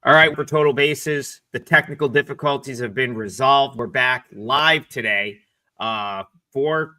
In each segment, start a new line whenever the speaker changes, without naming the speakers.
All right, for total bases, the technical difficulties have been resolved. We're back live today for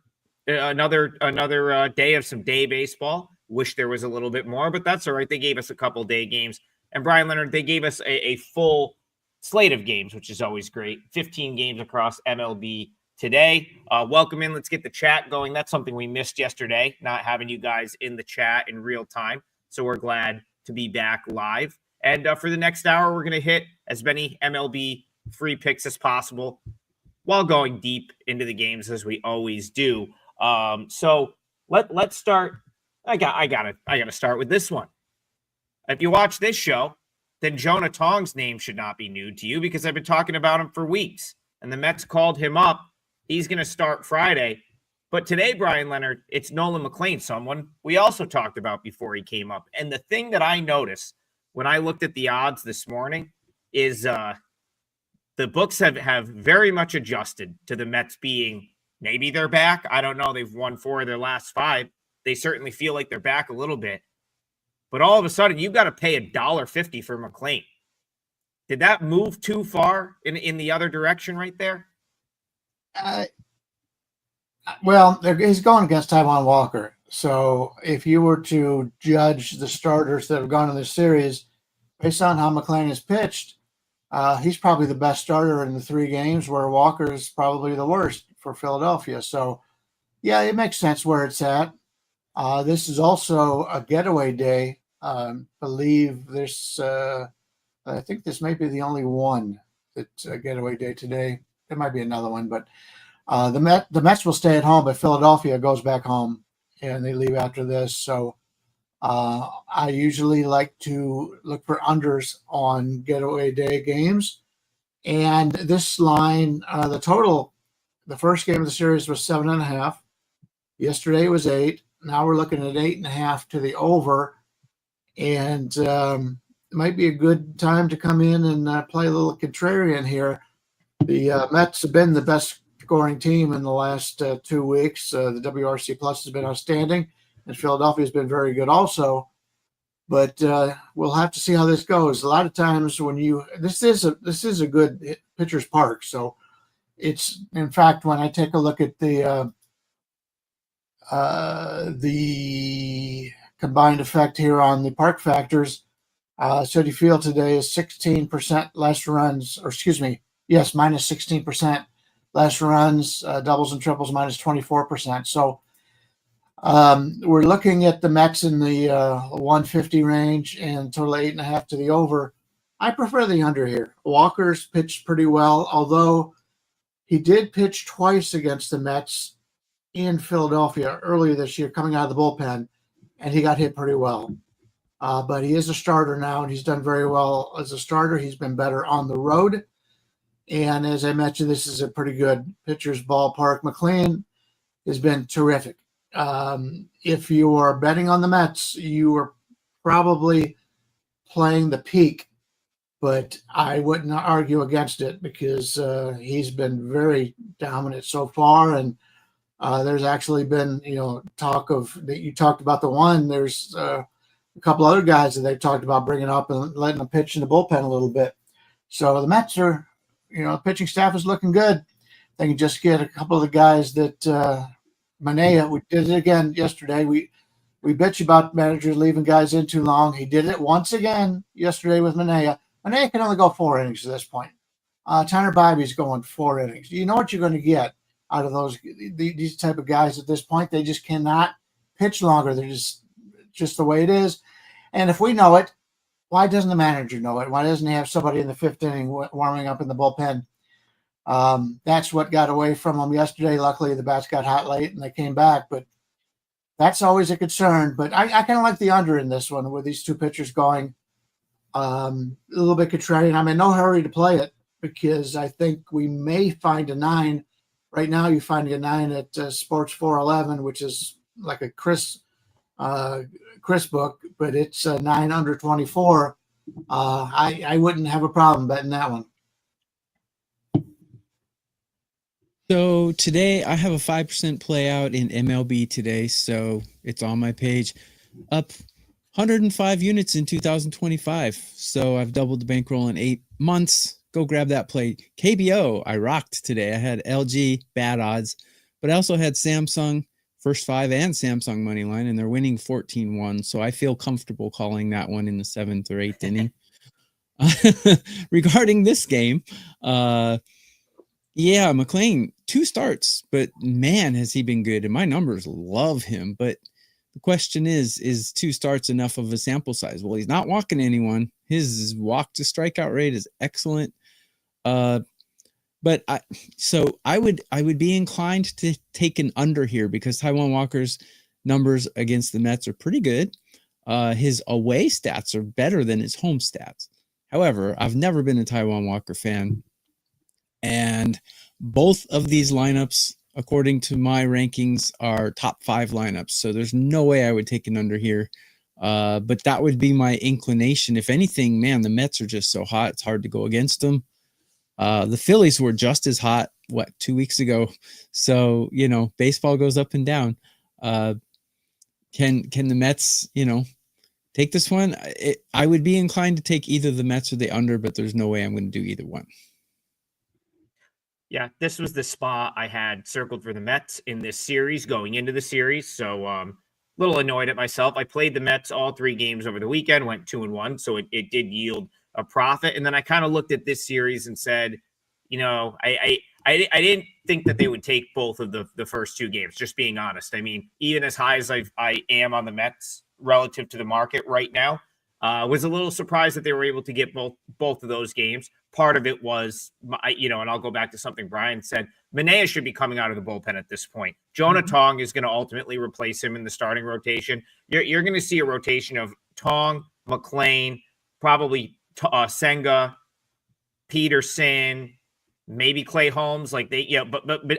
another day of some day baseball. Wish there was a little bit more, but that's all right. They gave us a couple day games. And Brian Leonard, they gave us a full slate of games, which is always great. 15 games across MLB today. Welcome in. Let's get the chat going. That's something we missed yesterday, not having you guys in the chat in real time. So we're glad to be back live. And for the next hour, we're going to hit as many MLB free picks as possible while going deep into the games as we always do. So let's start. I gotta start with this one. If you watch this show, then Jonah Tong's name should not be new to you because I've been talking about him for weeks. And the Mets called him up. He's going to start Friday. But today, Brian Leonard, it's Nolan McLean, someone we also talked about before he came up. And the thing that I noticed when I looked at the odds this morning is the books have very much adjusted to the Mets being, maybe they're back. I don't know. They've won 4 of their last 5. They certainly feel like they're back a little bit. But all of a sudden, you've got to pay $1.50 for McLean. Did that move too far in the other direction right there?
Well, he's going against Taijuan Walker. So if you were to judge the starters that have gone in this series based on how McLean has pitched, he's probably the best starter in the 3 games, where Walker is probably the worst for Philadelphia. So, yeah, it makes sense where it's at. This is also a getaway day. Believe this. I think this might be the only one that's a getaway day today. There might be another one, but the Mets will stay at home, but Philadelphia goes back home and they leave after this. So I usually like to look for unders on getaway day games. And this line, the total, the first game of the series was 7.5. Yesterday was 8. Now we're looking at 8.5 to the over. And it might be a good time to come in and play a little contrarian here. The Mets have been the best scoring team in the last 2 weeks. The WRC Plus has been outstanding, and Philadelphia has been very good also. But we'll have to see how this goes. A lot of times when this is a good pitcher's park. So it's, in fact, when I take a look at the combined effect here on the park factors, Citi Field today is 16% less runs, minus 16% less runs, doubles and triples minus 24%. So we're looking at the Mets in the 150 range and total 8.5 to the over. I prefer the under here. Walker's pitched pretty well, although he did pitch twice against the Mets in Philadelphia earlier this year, coming out of the bullpen, and he got hit pretty well. But he is a starter now, and he's done very well as a starter. He's been better on the road. And as I mentioned, this is a pretty good pitcher's ballpark. McLean has been terrific. If you are betting on the Mets, you are probably playing the peak, but I wouldn't argue against it because he's been very dominant so far. And there's actually been, talk of that. You talked about the one. There's a couple other guys that they've talked about bringing up and letting them pitch in the bullpen a little bit. So the Mets are, the pitching staff is looking good. They can just get a couple of the guys that Manaea, we did it again yesterday. We bitch about managers leaving guys in too long. He did it once again yesterday with Manaea. Manaea can only go 4 innings at this point. Tanner Bibby's going 4 innings. You know what you're going to get out of these type of guys at this point. They just cannot pitch longer. They're just the way it is. And if we know it, why doesn't the manager know it? Why doesn't he have somebody in the 5th inning warming up in the bullpen? That's what got away from them yesterday. Luckily, the bats got hot late and they came back, but that's always a concern. But I kind of like the under in this one with these 2 pitchers going a little bit contrarian. I'm in no hurry to play it because I think we may find a 9. Right now, you find a 9 at Sports 411, which is like a Chris book, but it's 9 under 24. I wouldn't have a problem betting that one.
So today I have a 5% play out in MLB today, so it's on my page. Up 105 units in 2025. So I've doubled the bankroll in 8 months. Go grab that play. KBO, I rocked today. I had LG, bad odds, but I also had Samsung first 5 and Samsung money line, and they're winning 14-1. So I feel comfortable calling that one in the 7th or 8th inning. Regarding this game, yeah, McLean, 2 starts, but man, has he been good. And my numbers love him. But the question is 2 starts enough of a sample size? Well, he's not walking anyone. His walk to strikeout rate is excellent. But I would be inclined to take an under here because Taijuan Walker's numbers against the Mets are pretty good. His away stats are better than his home stats. However, I've never been a Taijuan Walker fan. And both of these lineups, according to my rankings, are top 5 lineups. So there's no way I would take an under here. But that would be my inclination. If anything, man, the Mets are just so hot. It's hard to go against them. The Phillies were just as hot, 2 weeks ago. So, baseball goes up and down. Can the Mets, take this one? I would be inclined to take either the Mets or the under, but there's no way I'm going to do either one.
Yeah, this was the spot I had circled for the Mets in this series going into the series. So a little annoyed at myself. I played the Mets all 3 games over the weekend, went 2-1. So it did yield a profit. And then I kind of looked at this series and said, I didn't think that they would take both of the first 2 games, just being honest. I mean, even as high as I am on the Mets relative to the market right now, was a little surprised that they were able to get both of those games. Part of it was, and I'll go back to something Brian said, Manaea should be coming out of the bullpen at this point. Jonah Tong is going to ultimately replace him in the starting rotation. You're going to see a rotation of Tong, McLean, probably Senga, Peterson, maybe Clay Holmes. But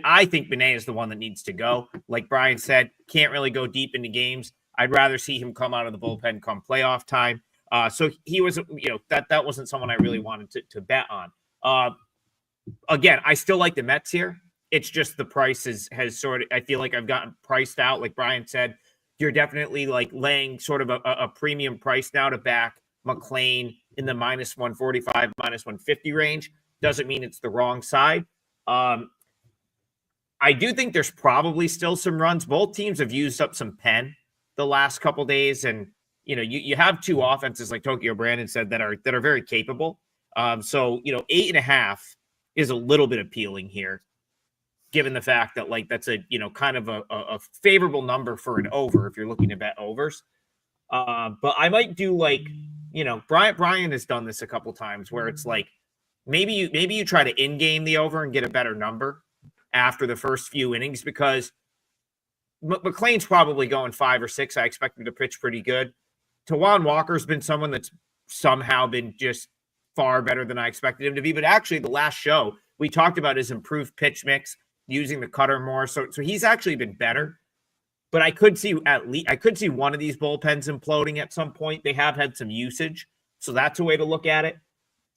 I think Manaea is the one that needs to go. Like Brian said, can't really go deep into games. I'd rather see him come out of the bullpen come playoff time. So he was, that wasn't someone I really wanted to bet on. Again, I still like the Mets here. It's just the price has sort of, I feel like I've gotten priced out. Like Brian said, you're definitely like laying sort of a premium price now to back McLean in the -145, -150 range. Doesn't mean it's the wrong side. I do think there's probably still some runs. Both teams have used up some pen the last couple days, and you have 2 offenses like Tokyo Brandon said that are very capable. So 8.5 is a little bit appealing here, given the fact that that's a kind of a favorable number for an over if you're looking to bet overs. But I might do Brian has done this a couple times where it's like maybe you try to in-game the over and get a better number after the first few innings, because McLean's probably going 5 or 6. I expect him to pitch pretty good. Taijuan Walker's been someone that's somehow been just far better than I expected him to be. But actually, the last show, we talked about his improved pitch mix, using the cutter more. So he's actually been better. But I could see one of these bullpens imploding at some point. They have had some usage. So that's a way to look at it.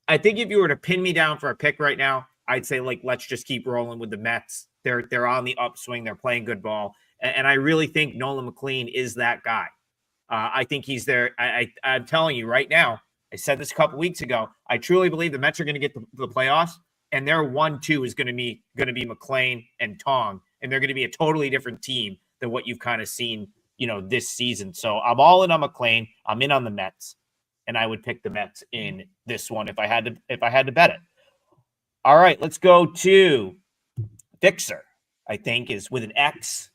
I think if you were to pin me down for a pick right now, I'd say let's just keep rolling with the Mets. They're on the upswing. They're playing good ball. And I really think Nolan McLean is that guy. I think he's there. I'm telling you right now, I said this a couple weeks ago, I truly believe the Mets are going to get the playoffs, and their 1-2 is going to be McLean and Tong, and they're going to be a totally different team than what you've kind of seen, this season. So I'm all in on McLean. I'm in on the Mets, and I would pick the Mets in this one if I had to bet it. All right, let's go to Fixer. I think is with an X.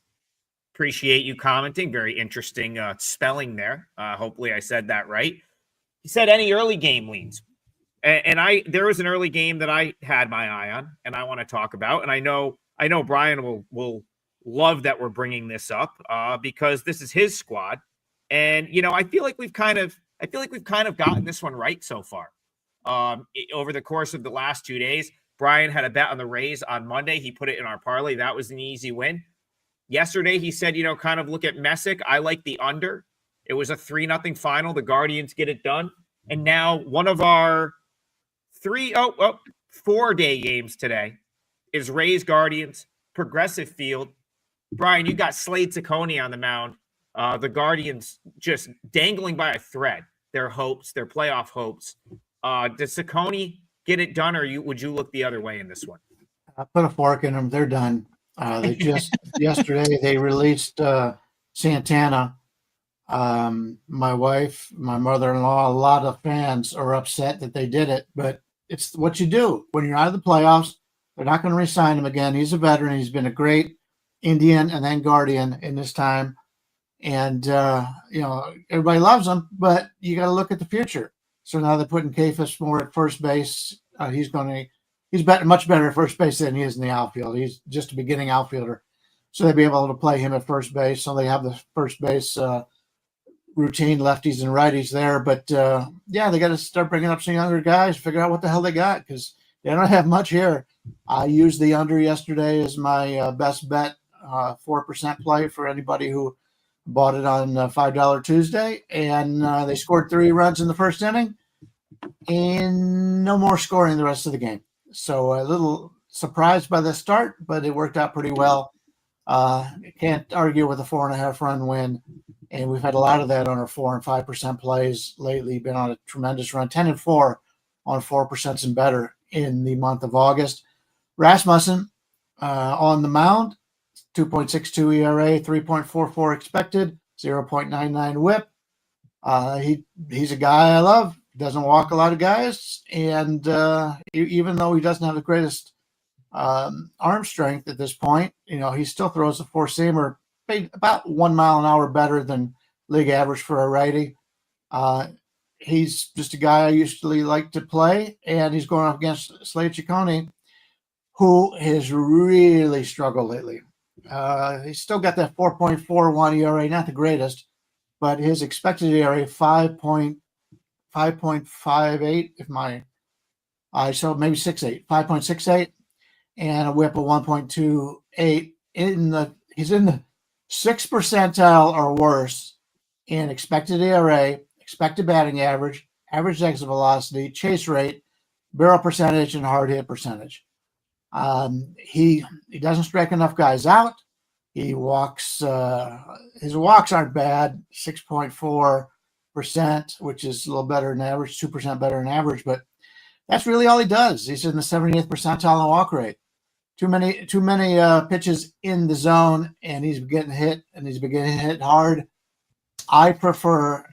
Appreciate you commenting. Very interesting spelling there. Hopefully I said that right. He said any early game leans. And there was an early game that I had my eye on and I want to talk about. And I know Brian will love that we're bringing this up because this is his squad. And, I feel like we've kind of gotten this one right so far. Over the course of the last 2 days, Brian had a bet on the Rays on Monday. He put it in our parlay. That was an easy win. Yesterday, he said, kind of look at Messick. I like the under. It was a 3-0 final. The Guardians get it done. And now one of our 4-day games today is Rays Guardians, Progressive Field. Brian, you got Slade Ciccone on the mound. The Guardians just dangling by a thread their hopes, their playoff hopes. Does Ciccone get it done, or would you look the other way in this one?
I put a fork in them. They're done. They just yesterday they released Santana. My wife, my mother-in-law, a lot of fans are upset that they did it, but it's what you do when you're out of the playoffs. They're not going to re-sign him again. He's a veteran. He's been a great Indian and then Guardian in this time. And, everybody loves him, but you got to look at the future. So now they're putting Kafis more at first base. He's much better at first base than he is in the outfield. He's just a beginning outfielder. So they'll be able to play him at first base. So they have the first base routine, lefties and righties there. But, they got to start bringing up some younger guys, figure out what the hell they got, because they don't have much here. I used the under yesterday as my best bet, 4% play for anybody who bought it on $5 Tuesday, and they scored 3 runs in the first inning and no more scoring the rest of the game. So a little surprised by the start, but it worked out pretty well. Can't argue with a 4.5 run win. And we've had a lot of that on our 4 and 5% plays lately. Been on a tremendous run, 10-4 on 4% and better in the month of August. Rasmussen on the mound, 2.62 ERA, 3.44 expected, 0.99 WHIP. He's a guy I love. Doesn't walk a lot of guys, and even though he doesn't have the greatest arm strength at this point, he still throws a 4-seamer about 1 mile an hour better than league average for a righty. He's just a guy I usually like to play, and he's going up against Slade Ciccone, who has really struggled lately. He's still got that 4.41 ERA, not the greatest, but his expected ERA 5.58. So maybe 5.68, and a WHIP of 1.28. He's in the 6th percentile or worse in expected ERA, expected batting average, average exit velocity, chase rate, barrel percentage, and hard hit percentage. He doesn't strike enough guys out. He walks. His walks aren't bad, 6.4%, which is a little better than average, 2% better than average. But that's really all he does. He's in the 78th percentile in walk rate. Too many pitches in the zone, and he's getting hit, and he's beginning to hit hard. I prefer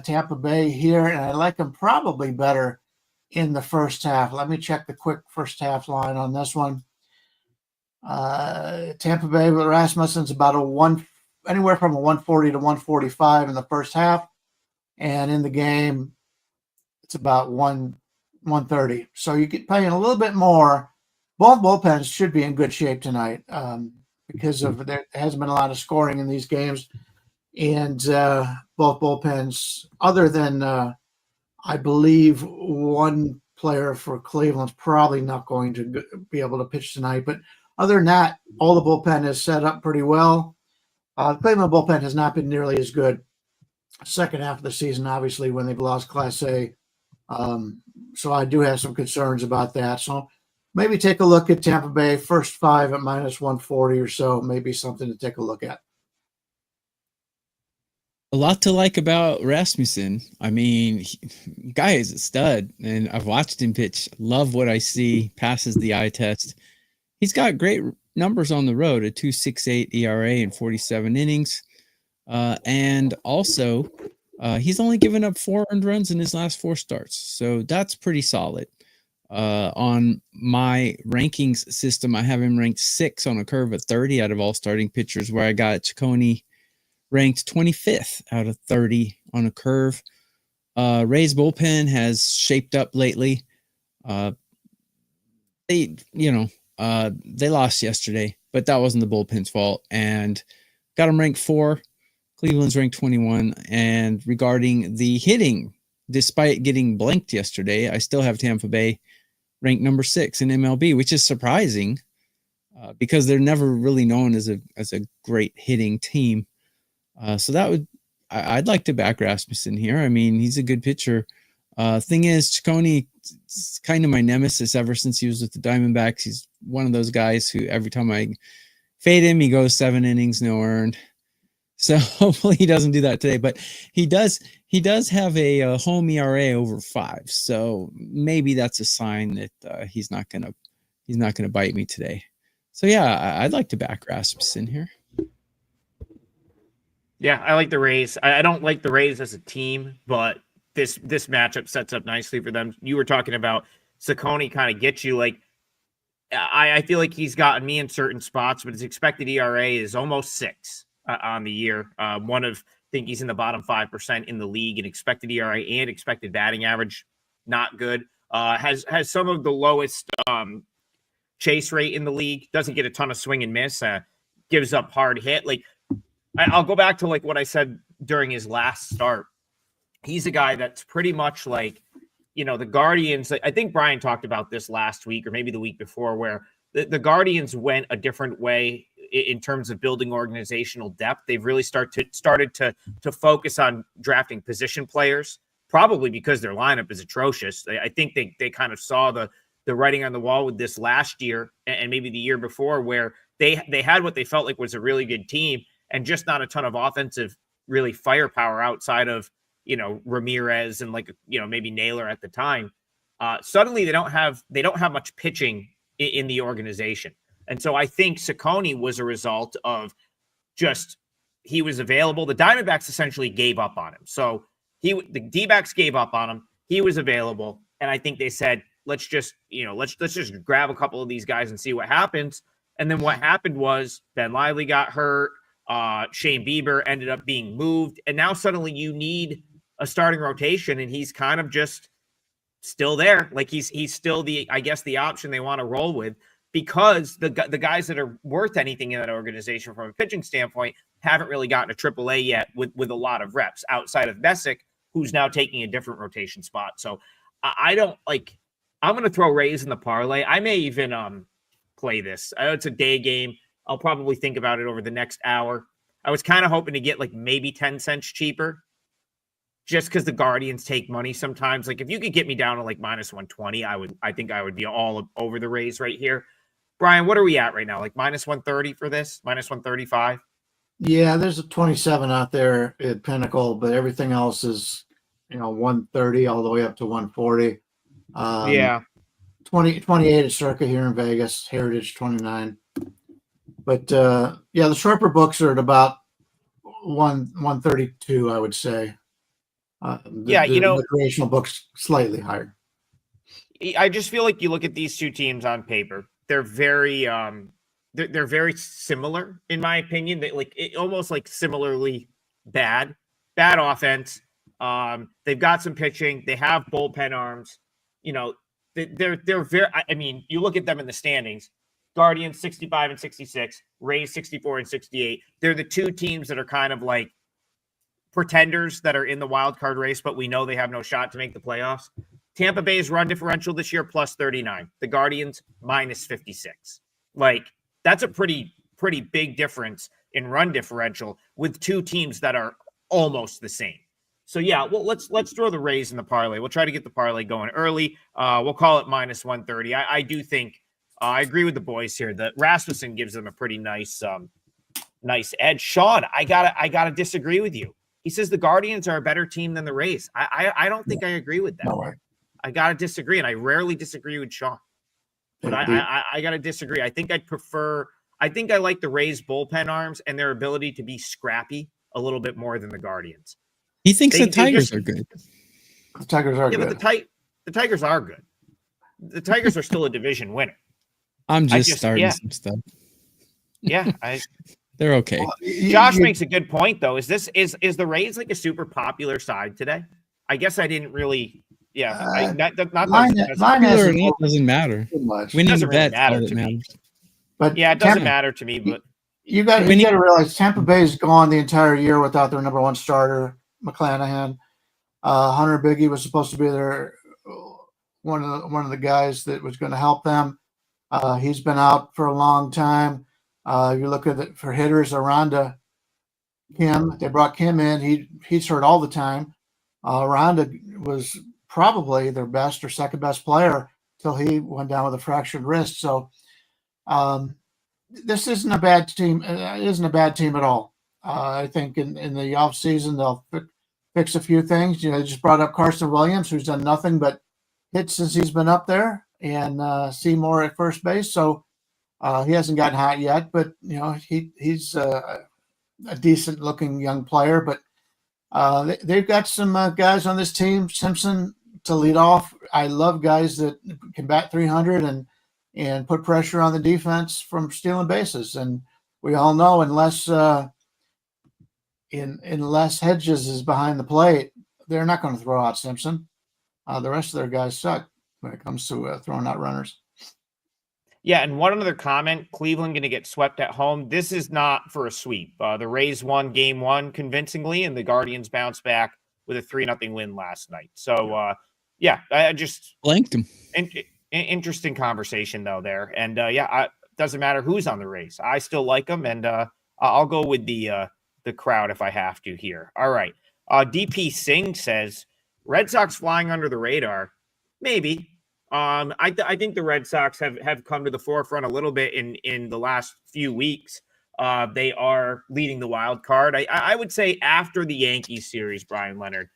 Tampa Bay here, and I like him probably better in the first half. Let me check the quick first half line on this one. Tampa Bay with Rasmussen's about anywhere from a 140 to 145 in the first half, and in the game it's about 130. So you get paying a little bit more. Both bullpens should be in good shape tonight because there hasn't been a lot of scoring in these games, and both bullpens, other than I believe one player for Cleveland's probably not going to be able to pitch tonight. But other than that, all the bullpen is set up pretty well. The Cleveland bullpen has not been nearly as good second half of the season, obviously, when they've lost Class A. So I do have some concerns about that. So maybe take a look at Tampa Bay first 5 at minus 140 or so. Maybe something to take a look at.
A lot to like about Rasmussen. I mean, guy is a stud, and I've watched him pitch. Love what I see. Passes the eye test. He's got great numbers on the road, a 2.68 ERA in 47 innings. And also, he's only given up 4 earned runs in his last 4 starts. So that's pretty solid. On my rankings system, I have him ranked 6 on a curve of 30 out of all starting pitchers, where I got Ciccone ranked 25th out of 30 on a curve. Ray's bullpen has shaped up lately. They lost yesterday, but that wasn't the bullpen's fault. And got him ranked 4. Cleveland's ranked 21. And regarding the hitting, despite getting blanked yesterday, I still have Tampa Bay ranked number 6 in MLB, which is surprising because they're never really known as a great hitting team. So I'd like to back Rasmussen here. I mean, he's a good pitcher. Thing is, Ciccone is kind of my nemesis ever since he was with the Diamondbacks. He's one of those guys who every time I fade him, he goes 7 innings, no earned. So hopefully he doesn't do that today. But he does have a home ERA over 5. So maybe that's a sign that he's not gonna bite me today. So yeah, I'd like to back Rasmus in here.
Yeah, I like the Rays. I don't like the Rays as a team, but this matchup sets up nicely for them. You were talking about Ciccone kind of gets you. Like, I feel like he's gotten me in certain spots, but his expected ERA is almost 6 on the year. I think he's in the bottom 5% in the league in expected ERA and expected batting average. Not good. Has some of the lowest chase rate in the league. Doesn't get a ton of swing and miss. Gives up hard hit. Like, I'll go back to like what I said during his last start. He's a guy that's pretty much like, the Guardians. I think Brian talked about this last week or maybe the week before, where the Guardians went a different way in terms of building organizational depth. They've really started to focus on drafting position players, probably because their lineup is atrocious. I think they kind of saw the writing on the wall with this last year and maybe the year before, where they had what they felt like was a really good team and just not a ton of offensive really firepower outside of, Ramirez and maybe Naylor at the time. Suddenly they don't have much pitching in the organization. And so I think Ciccone was a result of just, he was available. The Diamondbacks essentially gave up on him. So the D-backs gave up on him. He was available. And I think they said, let's just grab a couple of these guys and see what happens. And then what happened was Ben Lively got hurt. Shane Bieber ended up being moved. And now suddenly you need a starting rotation, and he's kind of just still there. Like he's still the option they want to roll with, because the guys that are worth anything in that organization from a pitching standpoint haven't really gotten a AAA yet with a lot of reps outside of Messick, who's now taking a different rotation spot. So I'm going to throw Rays in the parlay. I may even play this. I know it's a day game. I'll probably think about it over the next hour. I was kind of hoping to get like maybe 10 cents cheaper, just because the Guardians take money sometimes. Like if you could get me down to like minus 120, I think I would be all over the Rays right here. Brian, what are we at right now? Like minus 130 for this? Minus 135?
Yeah, there's a 27 out there at Pinnacle, but everything else is, 130 all the way up to 140.
Yeah.
28 at Circa here in Vegas, Heritage 29. But the sharper books are at about 132, I would say. The recreational books slightly higher.
I just feel like you look at these two teams on paper; they're very, they're very similar in my opinion. They almost like similarly bad offense. They've got some pitching. They have bullpen arms. They're very. I mean, you look at them in the standings. Guardians 65 and 66, Rays 64 and 68. They're the two teams that are kind of like pretenders that are in the wild card race, but we know they have no shot to make the playoffs. Tampa Bay's run differential this year plus 39. The Guardians minus 56. Like that's a pretty big difference in run differential with two teams that are almost the same. So yeah, well let's throw the Rays in the parlay. We'll try to get the parlay going early. We'll call it minus 130. I do think I agree with the boys here that Rasmussen gives them a pretty nice edge. Sean, I gotta disagree with you. He says the Guardians are a better team than the Rays. I don't think I agree with that.
No way.
I gotta disagree, and I rarely disagree with Sean. But I gotta disagree. I think I like the Rays bullpen arms and their ability to be scrappy a little bit more than the Guardians.
He thinks the Tigers are good.
The Tigers are good.
But the Tigers are good. The Tigers are still a division winner.
I'm just starting some stuff.
Yeah,
they're okay.
Well,
Josh makes a good point though. Is the Rays like a super popular side today? I guess I didn't really. Yeah,
It doesn't matter. Winning the bet all that matters.
But
yeah, it doesn't matter to me. But
you got to realize Tampa Bay's gone the entire year without their number one starter, McClanahan. Hunter Biggie was supposed to be their one of the guys that was going to help them. He's been out for a long time. You look at it for hitters, Aranda, Kim. They brought Kim in. He's hurt all the time. Aranda was probably their best or second best player till he went down with a fractured wrist. So this isn't a bad team. It isn't a bad team at all. I think in the offseason they'll fix a few things. They just brought up Carson Williams, who's done nothing but hit since he's been up there, and Seymour at first base. So he hasn't gotten hot yet, but he's a decent looking young player. But they've got some guys on this team. Simpson to lead off. I love guys that can bat 300 and put pressure on the defense from stealing bases. And we all know unless Hedges is behind the plate, they're not going to throw out Simpson. The rest of their guys suck when it comes to throwing out runners.
Yeah, and one other comment, Cleveland going to get swept at home. This is not for a sweep. The Rays won game 1 convincingly, and the Guardians bounced back with a 3-0 win last night. So, I just
blanked him.
Interesting conversation, though, there. And, doesn't matter who's on the Rays. I still like them, and I'll go with the crowd if I have to here. All right. DP Singh says, Red Sox flying under the radar. Maybe. I think the Red Sox have come to the forefront a little bit in the last few weeks. They are leading the wild card. I would say after the Yankees series, Brian Leonard,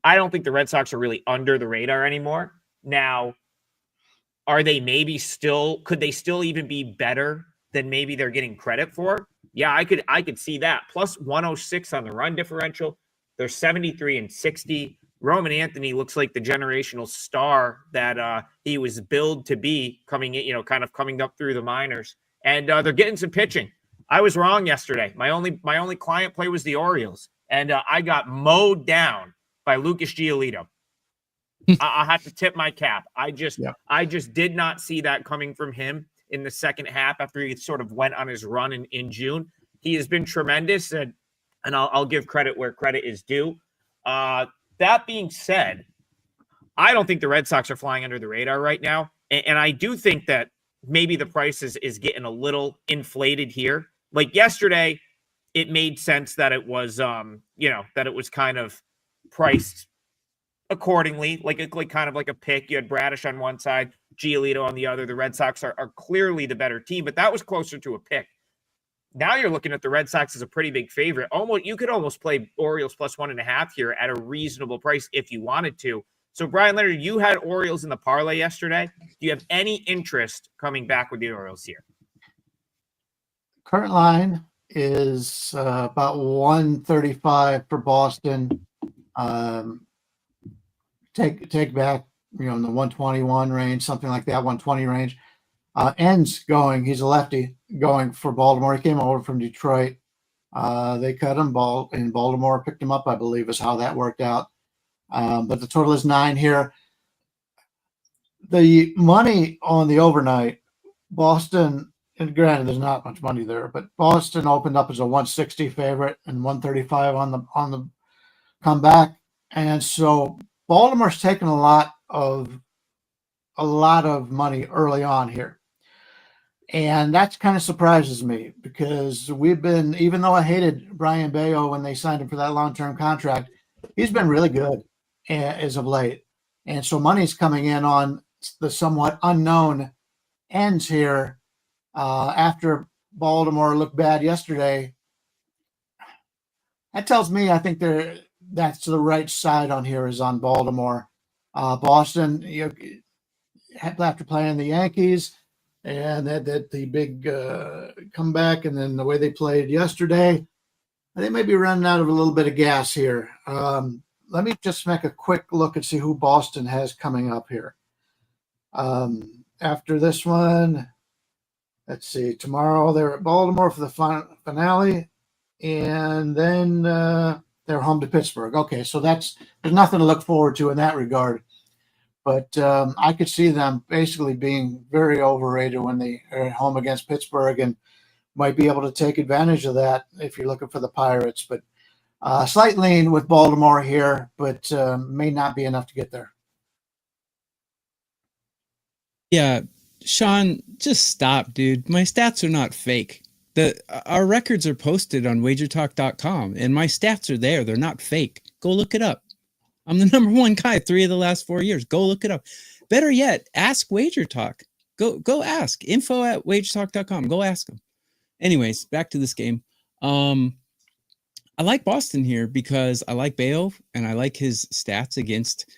I don't think the Red Sox are really under the radar anymore. Now, are they could they still even be better than maybe they're getting credit for? Yeah, I could see that. Plus 106 on the run differential. They're 73-60. Roman Anthony looks like the generational star that he was billed to be coming in, kind of coming up through the minors. And they're getting some pitching. I was wrong yesterday. My only client play was the Orioles, and I got mowed down by Lucas Giolito. I have to tip my cap. I just did not see that coming from him in the second half after he sort of went on his run in June. He has been tremendous, and I'll give credit where credit is due. That being said, I don't think the Red Sox are flying under the radar right now. And I do think that maybe the price is getting a little inflated here. Like yesterday, it made sense that it was, that it was kind of priced accordingly, like kind of like a pick. You had Bradish on one side, Giolito on the other. The Red Sox are clearly the better team, but that was closer to a pick. Now you're looking at the Red Sox as a pretty big favorite. You could almost play Orioles plus 1.5 here at a reasonable price if you wanted to. So, Brian Leonard, you had Orioles in the parlay yesterday. Do you have any interest coming back with the Orioles here?
Current line is about 135 for Boston. Take back, in the 121 range, something like that, 120 range. Ends going. He's a lefty going for Baltimore. He came over from Detroit. They cut him in Baltimore, picked him up, I believe, is how that worked out. But the total is 9 here. The money on the overnight, Boston, and granted, there's not much money there, but Boston opened up as a 160 favorite and 135 on the comeback, and so Baltimore's taken a lot of money early on here. And that kind of surprises me because even though I hated Brian Bayo when they signed him for that long-term contract, he's been really good as of late. And so money's coming in on the somewhat unknown ends here after Baltimore looked bad yesterday. That tells me I think that's the right side on here is on Baltimore. Boston, after playing the Yankees, and that the big comeback, and then the way they played yesterday, they may be running out of a little bit of gas here. Let me just make a quick look and see who Boston has coming up here. After this one, let's see. Tomorrow they're at Baltimore for the finale, and then they're home to Pittsburgh. Okay, so there's nothing to look forward to in that regard. But I could see them basically being very overrated when they are at home against Pittsburgh and might be able to take advantage of that if you're looking for the Pirates. But slight lean with Baltimore here, but may not be enough to get there.
Yeah, Sean, just stop, dude. My stats are not fake. Our records are posted on WagerTalk.com, and my stats are there. They're not fake. Go look it up. I'm the number one guy 3 of the last 4 years. Go look it up. Better yet, ask WagerTalk. Go ask. info@wagertalk.com. Go ask them. Anyways, back to this game. I like Boston here because I like Bale and I like his stats against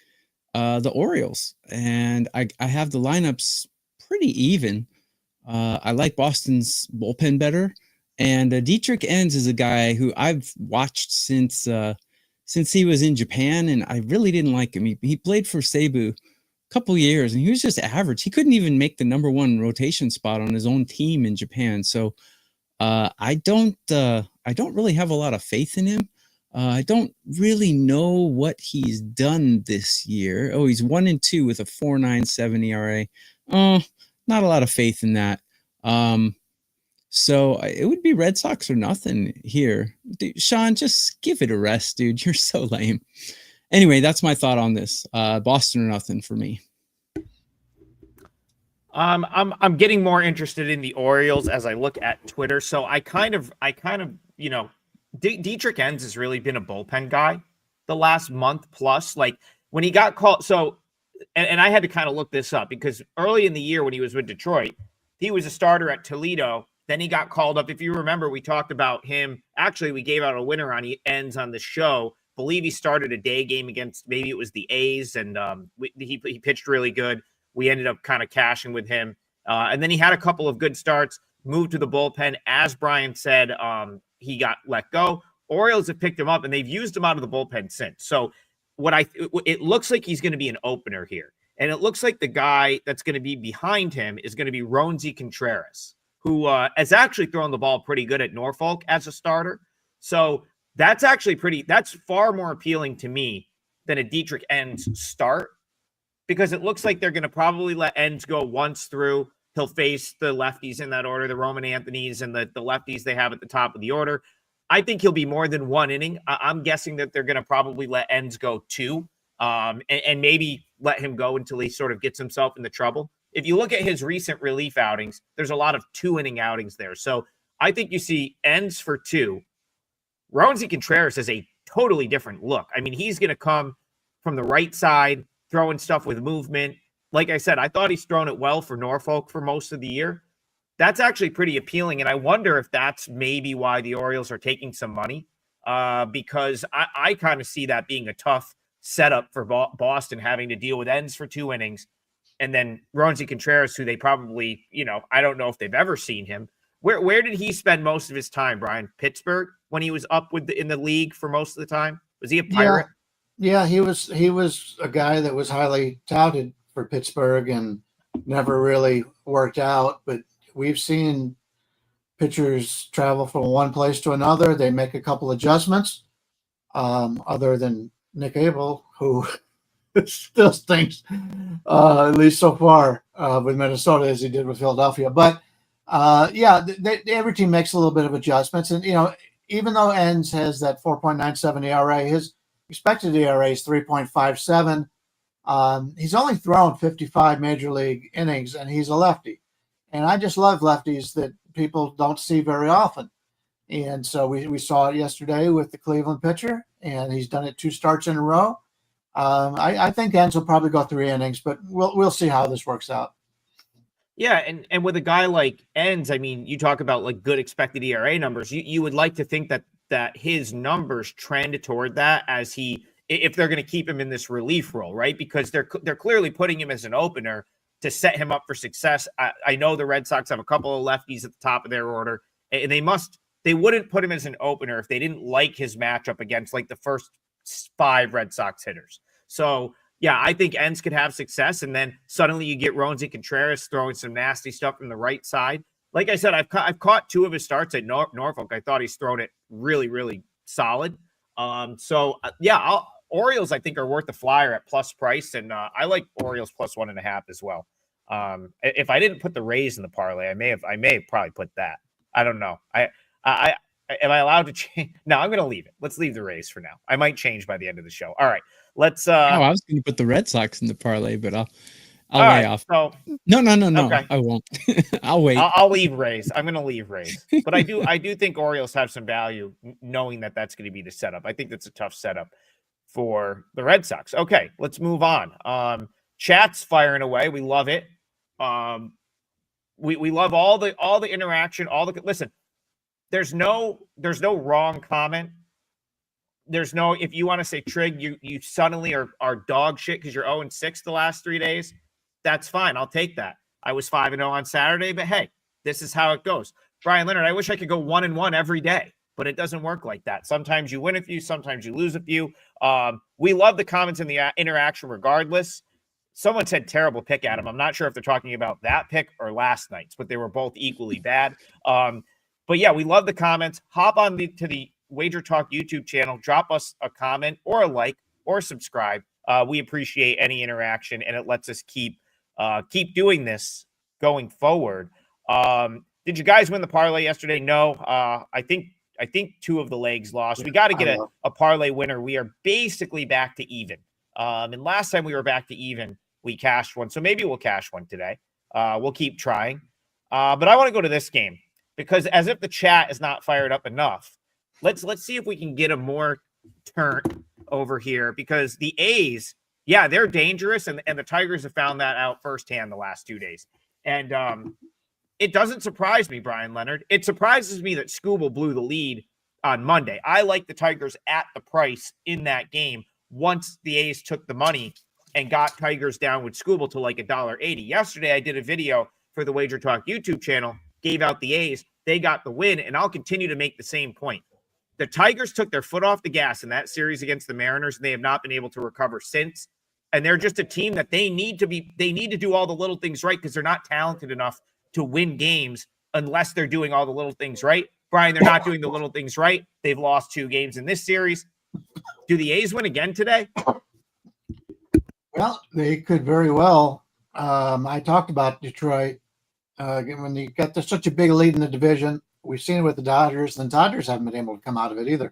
the Orioles. And I have the lineups pretty even. I like Boston's bullpen better. And Dietrich Enns is a guy who I've watched since he was in Japan, and I really didn't like him. He played for Cebu a couple years, and he was just average. He couldn't even make the number one rotation spot on his own team in Japan. So I don't really have a lot of faith in him. I don't really know what he's done this year. Oh, he's 1-2 with a 4.97 ERA. Oh, not a lot of faith in that. So it would be Red Sox or nothing here. Dude, Sean, just give it a rest, dude. You're so lame. Anyway, that's my thought on this. Boston or nothing for me.
I'm getting more interested in the Orioles as I look at Twitter. So I kind of, Dietrich Enns has really been a bullpen guy the last month plus. Like when he got called, so and I had to kind of look this up because early in the year when he was with Detroit, he was a starter at Toledo. Then he got called up. If you remember, we talked about him. Actually, we gave out a winner on Enns on the show. Believe he started a day game against maybe it was the A's, and he pitched really good. We ended up kind of cashing with him. And then he had a couple of good starts, moved to the bullpen. As Brian said, he got let go. Orioles have picked him up, and they've used him out of the bullpen since. So it looks like he's going to be an opener here. And it looks like the guy that's going to be behind him is going to be Roansy Contreras, who has actually thrown the ball pretty good at Norfolk as a starter. So that's far more appealing to me than a Dietrich Enns start, because it looks like they're going to probably let Enns go once through. He'll face the lefties in that order, the Roman Anthonys and the lefties they have at the top of the order. I think he'll be more than one inning. I'm guessing that they're going to probably let Enns go two, and maybe let him go until he sort of gets himself into trouble. If you look at his recent relief outings, there's a lot of 2-inning outings there. So I think you see Enns for 2. Roansy Contreras is a totally different look. I mean, he's going to come from the right side, throwing stuff with movement. Like I said, I thought he's thrown it well for Norfolk for most of the year. That's actually pretty appealing, and I wonder if that's maybe why the Orioles are taking some money, because I kind of see that being a tough setup for Boston, having to deal with Enns for 2 innings, and then Roansy Contreras, who they probably, I don't know if they've ever seen him. Where did he spend most of his time, Brian? Pittsburgh, when he was up in the league for most of the time? Was he a Pirate?
Yeah, he was a guy that was highly touted for Pittsburgh and never really worked out. But we've seen pitchers travel from one place to another. They make a couple adjustments, other than Nick Abel, who still stinks, at least so far, with Minnesota as he did with Philadelphia. But every team makes a little bit of adjustments. And, even though Enns has that 4.97 ERA, his expected ERA is 3.57. He's only thrown 55 major league innings, and he's a lefty. And I just love lefties that people don't see very often. And so we saw it yesterday with the Cleveland pitcher, and he's done it 2 starts in a row. I think Enns will probably go 3 innings, but we'll see how this works out.
Yeah, and with a guy like Enns, I mean, you talk about like good expected ERA numbers. You would like to think that his numbers trend toward that if they're going to keep him in this relief role, right? Because they're clearly putting him as an opener to set him up for success. I know the Red Sox have a couple of lefties at the top of their order, and they wouldn't put him as an opener if they didn't like his matchup against like the first 5 Red Sox hitters. So yeah, I think Enns could have success, and then suddenly you get Roansy Contreras throwing some nasty stuff from the right side. Like I said, I've caught 2 of his starts at Norfolk. I thought he's thrown it really, really solid. Orioles I think are worth the flyer at plus price, and I like Orioles plus 1.5 as well. If I didn't put the Rays in the parlay, I may have probably put that. I don't know. Am I allowed to change? No, I'm going to leave it. Let's leave the Rays for now. I might change by the end of the show. All right. Let's
I was going to put the Red Sox in the parlay, but I'll
lay
off.
So
No.
Okay.
I won't. I'll wait.
I'll leave Rays. I'm going to leave Rays, but I do think Orioles have some value, knowing that that's going to be the setup. I think that's a tough setup for the Red Sox. Okay, let's move on. Chat's firing away. We love it. We love all the interaction. Listen. There's no wrong comment. there's no, if you want to say Trig, you suddenly are dog shit because you're 0-6 the last 3 days. That's fine. I'll take that. I was 5-0 on Saturday, but hey, this is how it goes. Brian Leonard, I wish I could go 1-1 every day, but it doesn't work like that. Sometimes you win a few, sometimes you lose a few. We love the comments and the interaction regardless. Someone said terrible pick, Adam. I'm not sure if they're talking about that pick or last night's, but they were both equally bad. But yeah, we love the comments. Hop on to the WagerTalk YouTube channel. Drop us a comment or a like or subscribe. We appreciate any interaction, and it lets us keep doing this going forward. Did you guys win the parlay yesterday? No. I think 2 of the legs lost. We got to get a parlay winner. We are basically back to even. And last time we were back to even, we cashed one. So maybe we'll cash one today. We'll keep trying. But I want to go to this game because as if the chat is not fired up enough, let's see if we can get a more turn over here because the A's, yeah, they're dangerous. And the Tigers have found that out firsthand the last 2 days. And it doesn't surprise me, Brian Leonard. It surprises me that Scooble blew the lead on Monday. I like the Tigers at the price in that game once the A's took the money and got Tigers down with Scooble to like $1.80. Yesterday, I did a video for the WagerTalk YouTube channel, gave out the A's. They got the win, and I'll continue to make the same point. The Tigers took their foot off the gas in that series against the Mariners, and they have not been able to recover since. And they're just a team that they need to do all the little things right because they're not talented enough to win games unless they're doing all the little things right. Brian, they're not doing the little things right. They've lost 2 games in this series. Do the A's win again today?
Well, they could very well. I talked about Detroit when you got such a big lead in the division. We've seen it with the Dodgers, and the Dodgers haven't been able to come out of it either.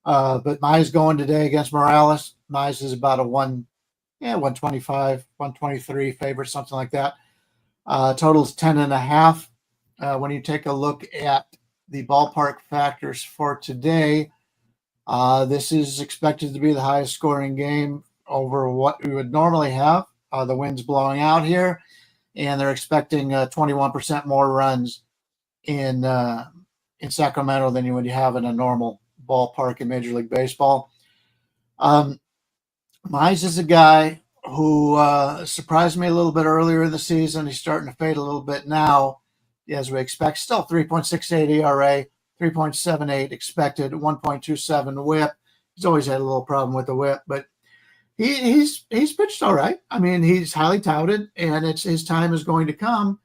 But Mize going today against Morales. Mize is about a 125, 123 favorite, something like that. Total's 10.5. When you take a look at the ballpark factors for today, this is expected to be the highest scoring game over what we would normally have. The wind's blowing out here, and they're expecting 21% more runs in Sacramento than you would have in a normal ballpark in Major League Baseball. Mize is a guy who surprised me a little bit earlier in the season. He's starting to fade a little bit now, as we expect. Still 3.68 ERA, 3.78 expected, 1.27 WHIP. He's always had a little problem with the WHIP, but he's pitched all right. I mean, he's highly touted, and his time is going to come.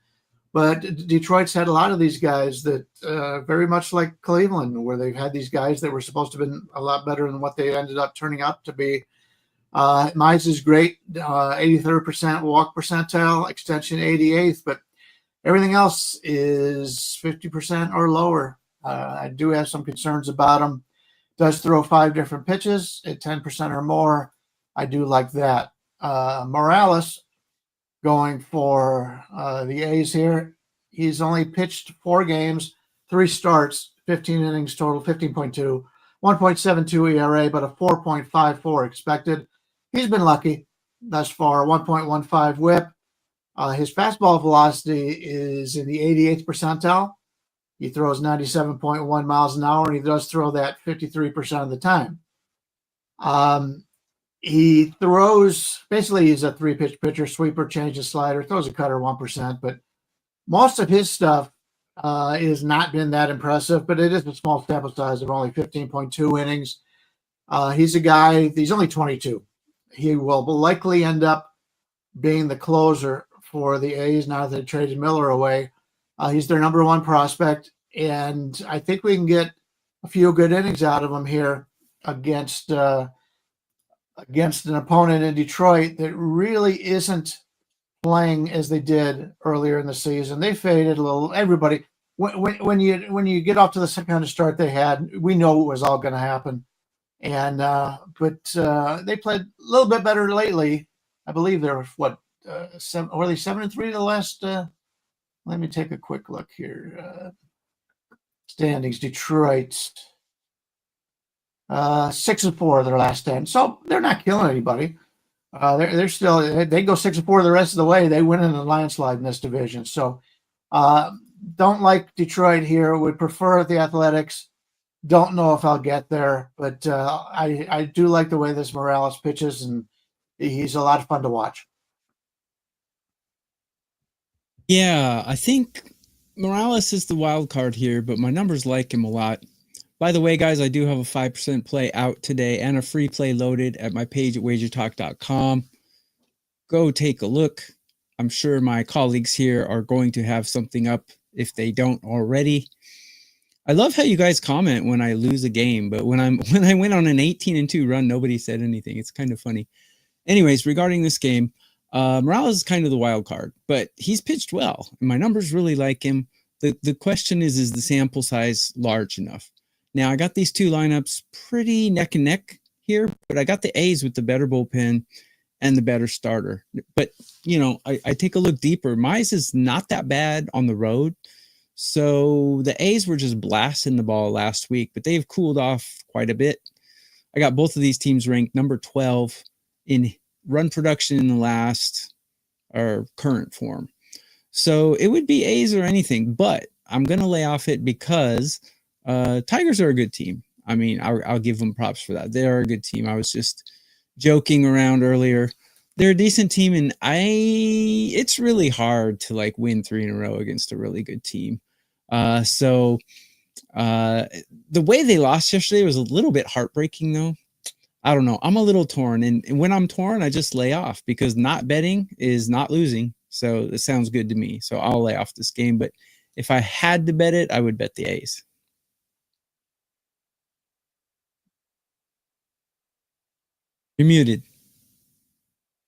But Detroit's had a lot of these guys that very much like Cleveland, where they've had these guys that were supposed to have been a lot better than what they ended up turning out to be. Mize is great, 83rd walk percentile, extension 88th, but everything else is 50% or lower. I do have some concerns about him. Does throw 5 different pitches at 10% or more. I do like that. Morales going for the A's here. He's only pitched 4 games, 3 starts, 15 innings total, 15.2, 1.72 ERA, but a 4.54 expected. He's been lucky thus far, 1.15 WHIP. His fastball velocity is in the 88th percentile. He throws 97.1 miles an hour, and he does throw that 53% of the time. He throws, basically he's a 3-pitch pitcher, sweeper, changes slider, throws a cutter 1%, but most of his stuff has not been that impressive, but it is a small sample size of only 15.2 innings. He's a guy, he's only 22. He will likely end up being the closer for the A's now that they traded Miller away. He's their number 1 prospect, and I think we can get a few good innings out of him here against an opponent in Detroit that really isn't playing as they did earlier in the season. They faded a little. Everybody, when you get off to the kind of start they had, we know it was all going to happen. And but they played a little bit better lately. I believe they're 7-3 the last. Let me take a quick look here. Standings: Detroit 6-4 their last 10. So they're not killing anybody. They're still, they go 6-4 the rest of the way. They win in a landslide in this division. So don't like Detroit here. Would prefer the Athletics. Don't know if I'll get there, but I do like the way this Morales pitches, and he's a lot of fun to watch.
Yeah, I think Morales is the wild card here, but my numbers like him a lot. By the way, guys, I do have a 5% play out today and a free play loaded at my page at WagerTalk.com. Go take a look. I'm sure my colleagues here are going to have something up if they don't already. I love how you guys comment when I lose a game, but when I went on an 18-2 run, nobody said anything. It's kind of funny. Anyways, regarding this game, Morales is kind of the wild card, but he's pitched well. And my numbers really like him. The question is the sample size large enough? Now, I got these two lineups pretty neck and neck here, but I got the A's with the better bullpen and the better starter. But, you know, I take a look deeper. Mize is not that bad on the road. So the A's were just blasting the ball last week, but they've cooled off quite a bit. I got both of these teams ranked number 12 in run production in the last or current form. So it would be A's or anything, but I'm going to lay off it because Tigers are a good team. I mean, I'll give them props for that. They are a good team. I was just joking around earlier. They're a decent team, and it's really hard to like win 3 in a row against a really good team. So the way they lost yesterday was a little bit heartbreaking, though. I don't know. I'm a little torn, and when I'm torn, I just lay off because not betting is not losing. So it sounds good to me. So I'll lay off this game. But if I had to bet it, I would bet the A's. You're muted.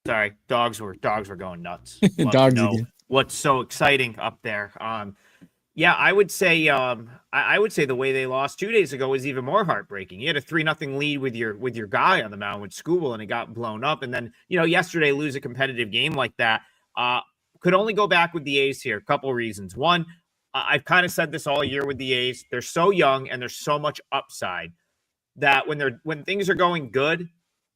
Sorry, dogs were going nuts.
Dogs again.
What's so exciting up there? Yeah, I would say the way they lost 2 days ago was even more heartbreaking. You had a 3-0 lead with your guy on the mound with Skubal, and it got blown up. And then, you know, yesterday lose a competitive game like that. Could only go back with the A's here. A couple of reasons. One, I've kind of said this all year with the A's. They're so young and there's so much upside that when things are going good,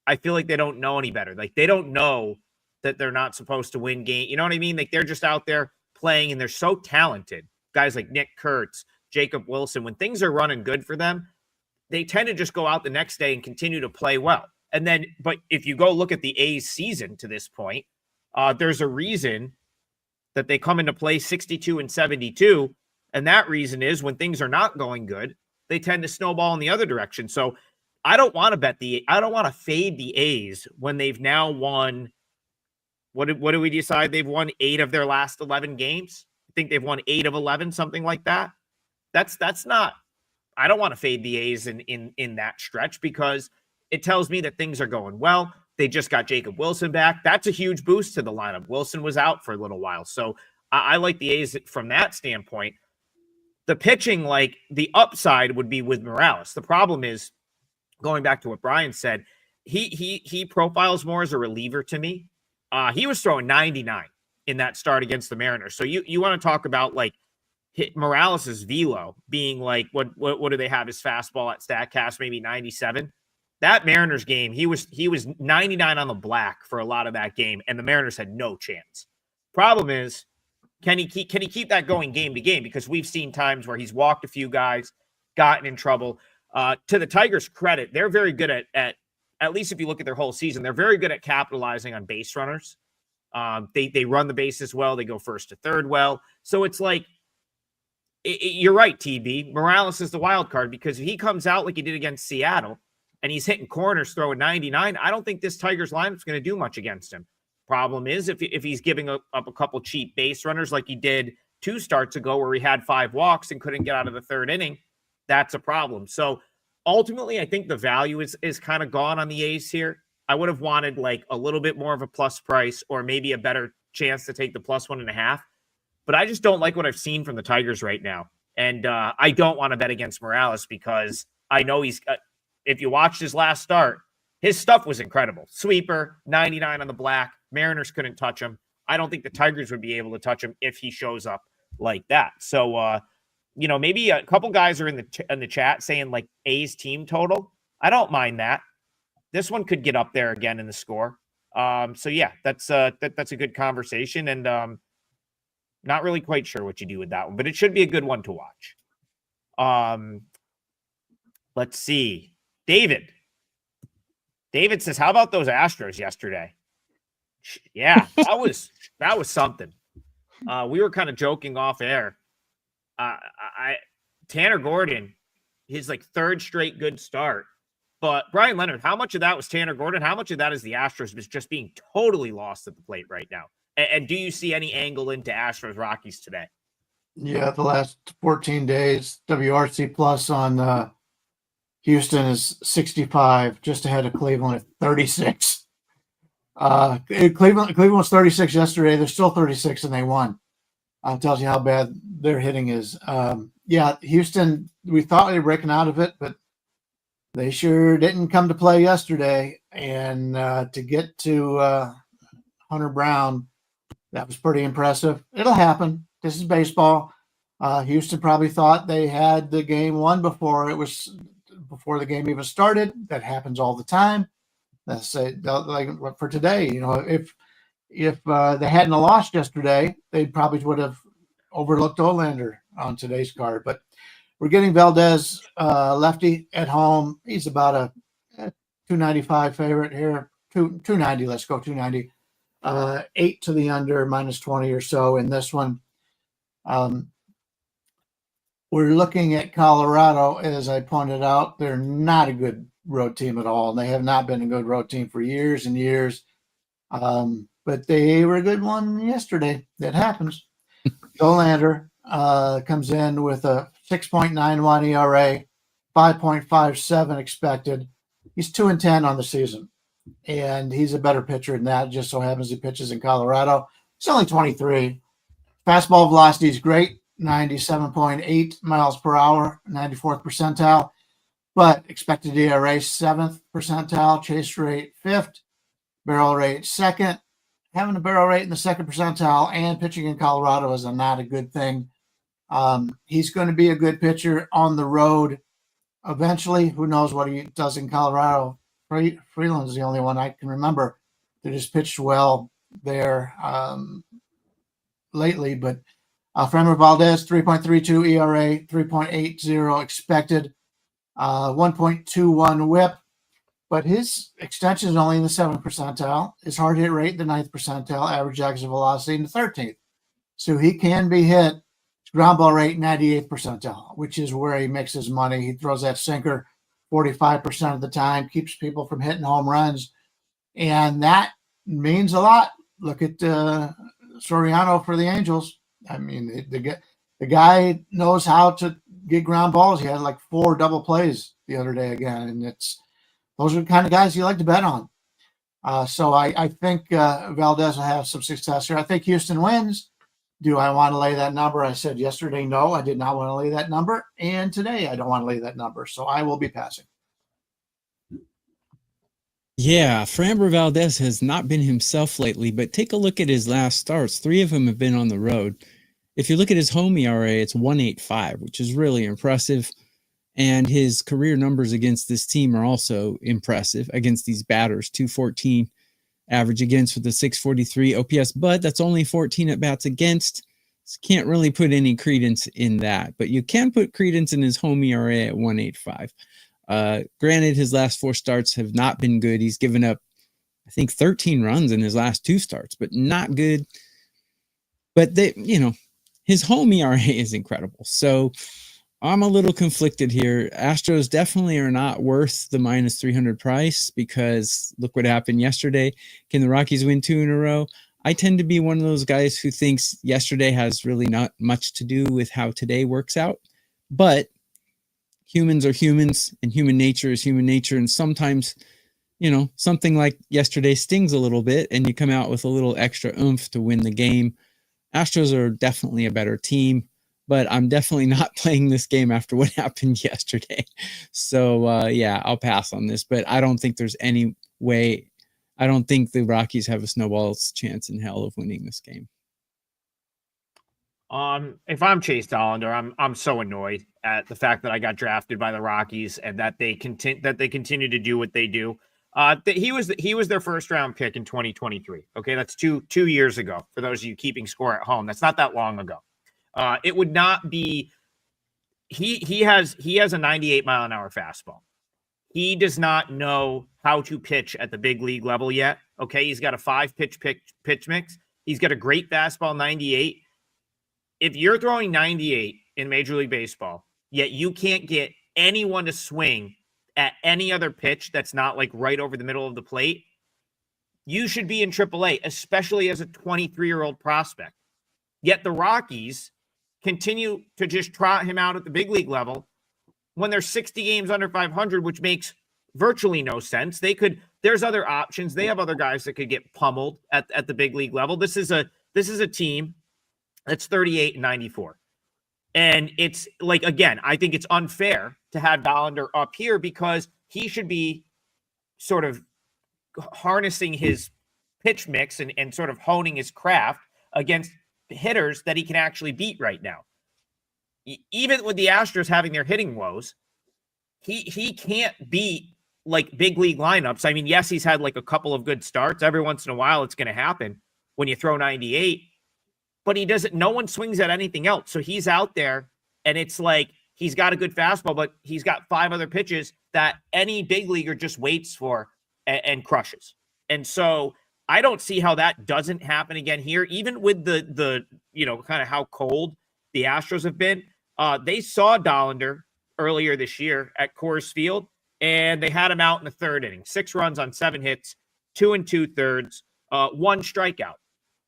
I feel like they don't know any better. Like they don't know that they're not supposed to win game. You know what I mean? Like they're just out there playing and they're so talented. Guys like Nick Kurtz, Jacob Wilson, when things are running good for them, they tend to just go out the next day and continue to play well. And then, but if you go look at the A's season to this point, there's a reason that they come into play 62 and 72. And that reason is when things are not going good, they tend to snowball in the other direction. So I don't want to fade the A's when they've now won. What do we decide? They've won 8 of their last 11 games. I think they've won 8 of 11, something like that. That's not, I don't want to fade the A's in that stretch because it tells me that things are going well. They just got Jacob Wilson back. That's a huge boost to the lineup. Wilson was out for a little while. So I like the A's from that standpoint. The pitching, like the upside would be with Morales. The problem is, going back to what Brian said, he profiles more as a reliever to me. He was throwing 99 in that start against the Mariners. So you want to talk about like Morales's velo being like what do they have his fastball at StatCast, maybe 97. That Mariners game, he was 99 on the black for a lot of that game, and the Mariners had no chance. Problem is, can he keep that going game to game? Because we've seen times where he's walked a few guys, gotten in trouble. To the Tigers' credit, they're very good at least if you look at their whole season, they're very good at capitalizing on base runners. They run the bases well. They go first to third well. So it's like, you're right, TB. Morales is the wild card because if he comes out like he did against Seattle and he's hitting corners, throwing 99, I don't think this Tigers lineup is going to do much against him. Problem is if he's giving up a couple cheap base runners like he did 2 starts ago where he had 5 walks and couldn't get out of the third inning, that's a problem. So ultimately, I think the value is kind of gone on the A's here. I would have wanted like a little bit more of a plus price or maybe a better chance to take the plus 1.5. But I just don't like what I've seen from the Tigers right now. And I don't want to bet against Morales because I know if you watched his last start, his stuff was incredible. Sweeper, 99 on the black. Mariners couldn't touch him. I don't think the Tigers would be able to touch him if he shows up like that. So, maybe a couple guys are in the chat saying like A's team total. I don't mind that. This one could get up there again in the score. So yeah, that's a good conversation, and not really quite sure what you do with that one, but it should be a good one to watch. Let's see. David says, how about those Astros yesterday? Yeah, that was something. We were kind of joking off air. Tanner Gordon, his like third straight good start. But Brian Leonard, how much of that was Tanner Gordon? How much of that is the Astros just being totally lost at the plate right now? And do you see any angle into Astros Rockies today?
Yeah, the last 14 days, WRC plus on Houston is 65, just ahead of Cleveland at 36. Cleveland was 36 yesterday. They're still 36 and they won. Tells you how bad their hitting is. Yeah, Houston, we thought they were breaking out of it, but they sure didn't come to play yesterday. And to get to Hunter Brown, that was pretty impressive. It'll happen. This is baseball. Houston probably thought they had the game won before the game even started. That happens all the time. Let's say, like for today, if they hadn't lost yesterday, they probably would have overlooked Olander on today's card. But we're getting Valdez, lefty at home. He's about a 295 favorite here. 290. Let's go 290. 8 to the under, -20 or so in this one. We're looking at Colorado, as I pointed out. They're not a good road team at all. They have not been a good road team for years and years. But they were a good one yesterday. That happens. Olander comes in with a 6.91 ERA, 5.57 expected. He's 2-10 on the season, and he's a better pitcher than that. Just so happens he pitches in Colorado. He's only 23. Fastball velocity is great, 97.8 miles per hour, 94th percentile. But expected ERA 7th percentile, chase rate 5th, barrel rate 2nd. Having a barrel rate in the 2nd percentile and pitching in Colorado is not a good thing. He's going to be a good pitcher on the road eventually. Who knows what he does in Colorado? Freeland's the only one I can remember that has pitched well there lately. But Framber Valdez, 3.32 ERA, 3.80 expected, 1.21 whip. But his extension is only in the 7th percentile. His hard hit rate, the 9th percentile, average exit velocity in the 13th. So he can be hit. Ground ball rate, 98th percentile, which is where he makes his money. He throws that sinker 45% of the time, keeps people from hitting home runs. And that means a lot. Look at Soriano for the Angels. I mean, the guy knows how to get ground balls. He had like 4 double plays the other day again. And those are the kind of guys you like to bet on. So I think Valdez will have some success here. I think Houston wins. Do I want to lay that number? I said yesterday, no, I did not want to lay that number. And today, I don't want to lay that number. So I will be passing.
Yeah, Framber Valdez has not been himself lately, but take a look at his last starts. 3 of them have been on the road. If you look at his home ERA, it's 1.85, which is really impressive. And his career numbers against this team are also impressive against these batters. 214 average against with a 643 OPS, but that's only 14 at bats against. So can't really put any credence in that, but you can put credence in his home ERA at 1.85. Granted, his last 4 starts have not been good. He's given up, I think, 13 runs in his last 2 starts, but not good. But his home ERA is incredible. So I'm a little conflicted here. Astros definitely are not worth the -300 price because look what happened yesterday. Can the Rockies win 2 in a row? I tend to be one of those guys who thinks yesterday has really not much to do with how today works out. But humans are humans and human nature is human nature. And sometimes, something like yesterday stings a little bit and you come out with a little extra oomph to win the game. Astros are definitely a better team. But I'm definitely not playing this game after what happened yesterday. So, I'll pass on this. But I don't think there's any way. I don't think the Rockies have a snowball's chance in hell of winning this game.
If I'm Chase Dollander, I'm so annoyed at the fact that I got drafted by the Rockies and that they continue to do what they do. He was their first round pick in 2023. Okay, that's two years ago. For those of you keeping score at home, that's not that long ago. It would not be he has a 98-mile-an-hour fastball. He does not know how to pitch at the big league level yet. Okay, he's got a 5-pitch mix. He's got a great fastball, 98. If you're throwing 98 in Major League Baseball, yet you can't get anyone to swing at any other pitch that's not like right over the middle of the plate, you should be in AAA, especially as a 23-year-old prospect. Yet the Rockies continue to just trot him out at the big league level when they're 60 games under 500, which makes virtually no sense. There's other options. They have other guys that could get pummeled at the big league level. This is a team that's 38 and 94. And it's like, again, I think it's unfair to have Dollander up here because he should be sort of harnessing his pitch mix and sort of honing his craft against hitters that he can actually beat right now. Even with the Astros having their hitting woes, he can't beat like big league lineups. I mean, yes, he's had like a couple of good starts. Every once in a while, it's going to happen when you throw 98. But he doesn't, no one swings at anything else. So he's out there and it's like he's got a good fastball, but he's got 5 other pitches that any big leaguer just waits for and crushes. And so I don't see how that doesn't happen again here, even with the kind of how cold the Astros have been. They saw Dollander earlier this year at Coors Field, and they had him out in the 3rd inning. 6 runs on 7 hits, 2 2/3, 1 strikeout.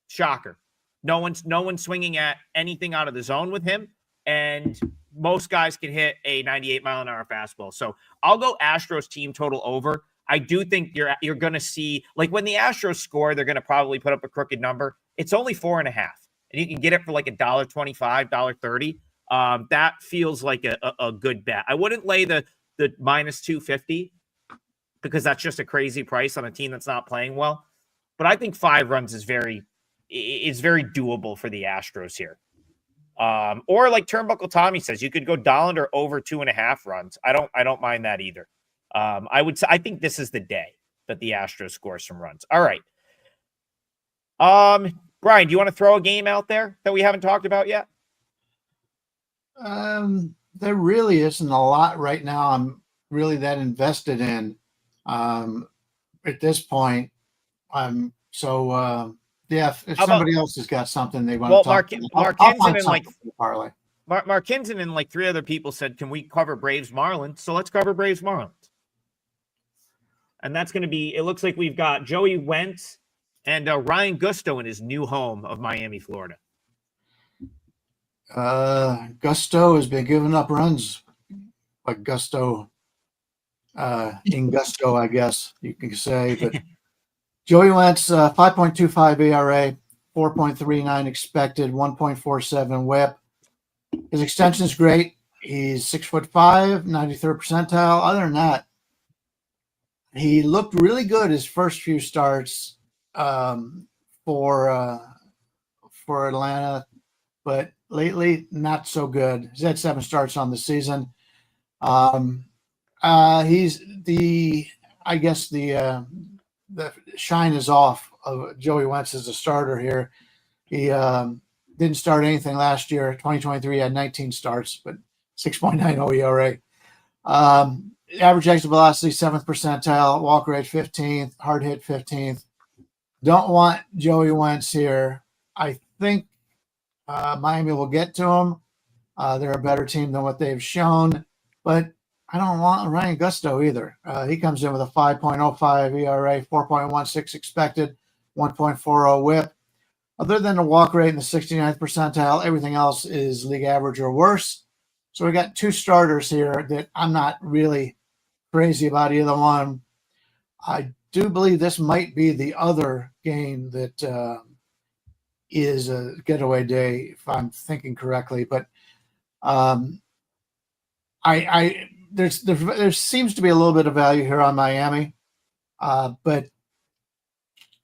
Shocker. No one's swinging at anything out of the zone with him, and most guys can hit a 98-mile-an-hour fastball. So I'll go Astros team total over. I do think you're going to see, like when the Astros score, they're going to probably put up a crooked number. It's only 4.5, and you can get it for like $1.25, $1.30. That feels like a good bet. I wouldn't lay the minus 250 because that's just a crazy price on a team that's not playing well. But I think 5 runs is very doable for the Astros here. Or like Turnbuckle Tommy says, you could go Dollander over 2.5 runs. I don't mind that either. I think this is the day that the Astros score some runs. All right. Brian, do you want to throw a game out there that we haven't talked about yet?
There really isn't a lot right now I'm really that invested in at this point. If somebody else has got something they want to talk about,
Mark Kinson and like 3 other people said, can we cover Braves Marlins? So let's cover Braves Marlins. And that's going to be, it looks like we've got Joey Wentz and Ryan Gusto in his new home of Miami, Florida.
Gusto has been giving up runs, like Gusto, in Gusto, I guess you can say. But Joey Wentz, 5.25 ERA, 4.39 expected, 1.47 WHIP. His extension is great. He's 6'5", 93rd percentile. Other than that, he looked really good his first few starts for Atlanta, but lately not so good. He's had 7 starts on the season. He's the shine is off of Joey Wentz as a starter here. He didn't start anything last year. 2023 had 19 starts, but 6.90 ERA. Average exit velocity, 7th percentile. Walk rate, 15th. Hard hit, 15th. Don't want Joey Wentz here. I think Miami will get to him. They're a better team than what they've shown, but I don't want Ryan Gusto either. He comes in with a 5.05 ERA, 4.16 expected, 1.40 WHIP. Other than the walk rate in the 69th percentile, everything else is league average or worse. So we got 2 starters here that I'm not really crazy about either one. I do believe this might be the other game that is a getaway day, if I'm thinking correctly. But there seems to be a little bit of value here on Miami, but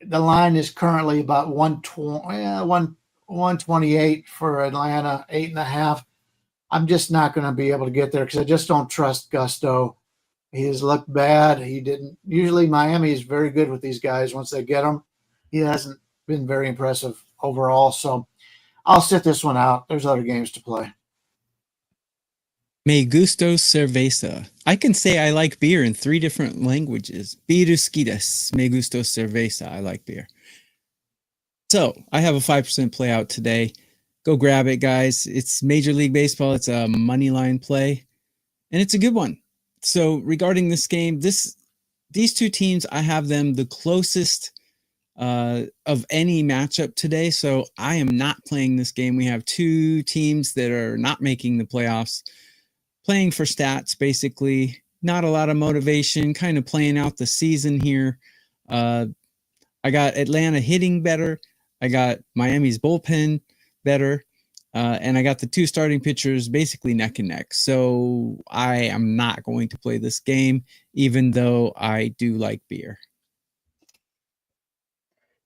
the line is currently about 128 for Atlanta, 8.5. I'm just not going to be able to get there because I just don't trust Gusto. He has looked bad. He didn't. Usually Miami is very good with these guys once they get them. He hasn't been very impressive overall. So I'll sit this one out. There's other games to play.
Me gusto cerveza. I can say I like beer in 3 different languages. Birusquitas. Me gusto cerveza. I like beer. So I have a 5% play out today. Go grab it, guys. It's Major League Baseball. It's a money line play, and it's a good one. So regarding this game, these two teams, I have them the closest of any matchup today. So I am not playing this game. We have two teams that are not making the playoffs, playing for stats, basically. Not a lot of motivation, kind of playing out the season here. I got Atlanta hitting better. I got Miami's bullpen better. And I got the two starting pitchers basically neck and neck. So I am not going to play this game, even though I do like beer.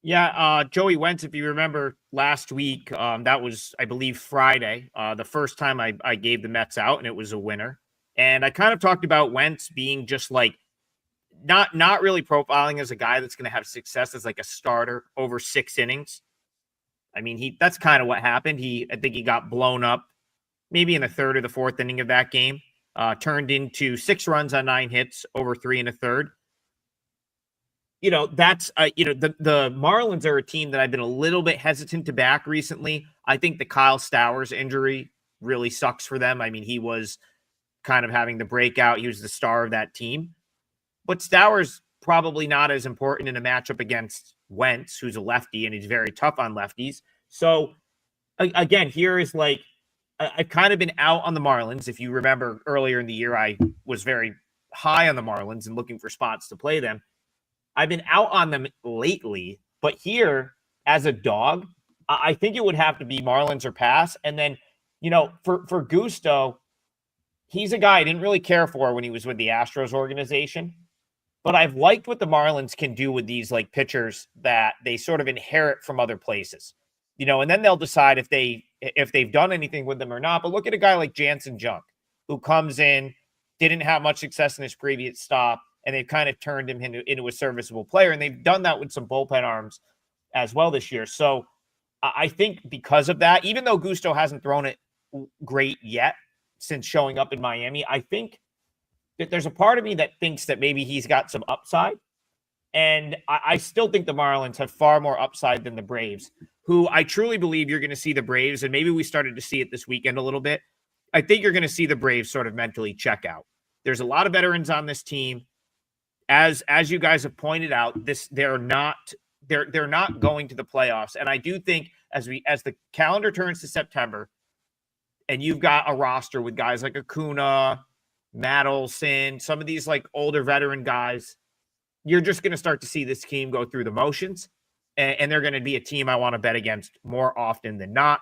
Yeah, Joey Wentz, if you remember last week, that was, I believe, Friday, the first time I gave the Mets out, and it was a winner. And I kind of talked about Wentz being just like not really profiling as a guy that's going to have success as like a starter over 6 innings. I mean, that's kind of what happened. I think he got blown up maybe in the 3rd or the 4th inning of that game, turned into 6 runs on 9 hits over 3 1/3. That's, the Marlins are a team that I've been a little bit hesitant to back recently. I think the Kyle Stowers injury really sucks for them. I mean, he was kind of having the breakout. He was the star of that team. But Stowers probably not as important in a matchup against Wentz, who's a lefty, and he's very tough on lefties. So, again, here is like, I've kind of been out on the Marlins. If you remember earlier in the year, I was very high on the Marlins and looking for spots to play them. I've been out on them lately, but here, as a dog, I think it would have to be Marlins or pass. And then, for Gusto, he's a guy I didn't really care for when he was with the Astros organization. But I've liked what the Marlins can do with these like pitchers that they sort of inherit from other places, and then they'll decide if they've done anything with them or not. But look at a guy like Jansen Junk, who comes in, didn't have much success in his previous stop, and they've kind of turned him into a serviceable player. And they've done that with some bullpen arms as well this year. So I think because of that, even though Gusto hasn't thrown it great yet since showing up in Miami, I think that there's a part of me that thinks that maybe he's got some upside. And I still think the Marlins have far more upside than the Braves, who I truly believe you're going to see the Braves, and maybe we started to see it this weekend a little bit. I think you're going to see the Braves sort of mentally check out. There's a lot of veterans on this team. As you guys have pointed out, they're not going to the playoffs. And I do think as the calendar turns to September, and you've got a roster with guys like Acuna, Madelson, some of these like older veteran guys, you're just going to start to see this team go through the motions, and they're going to be a team I want to bet against more often than not.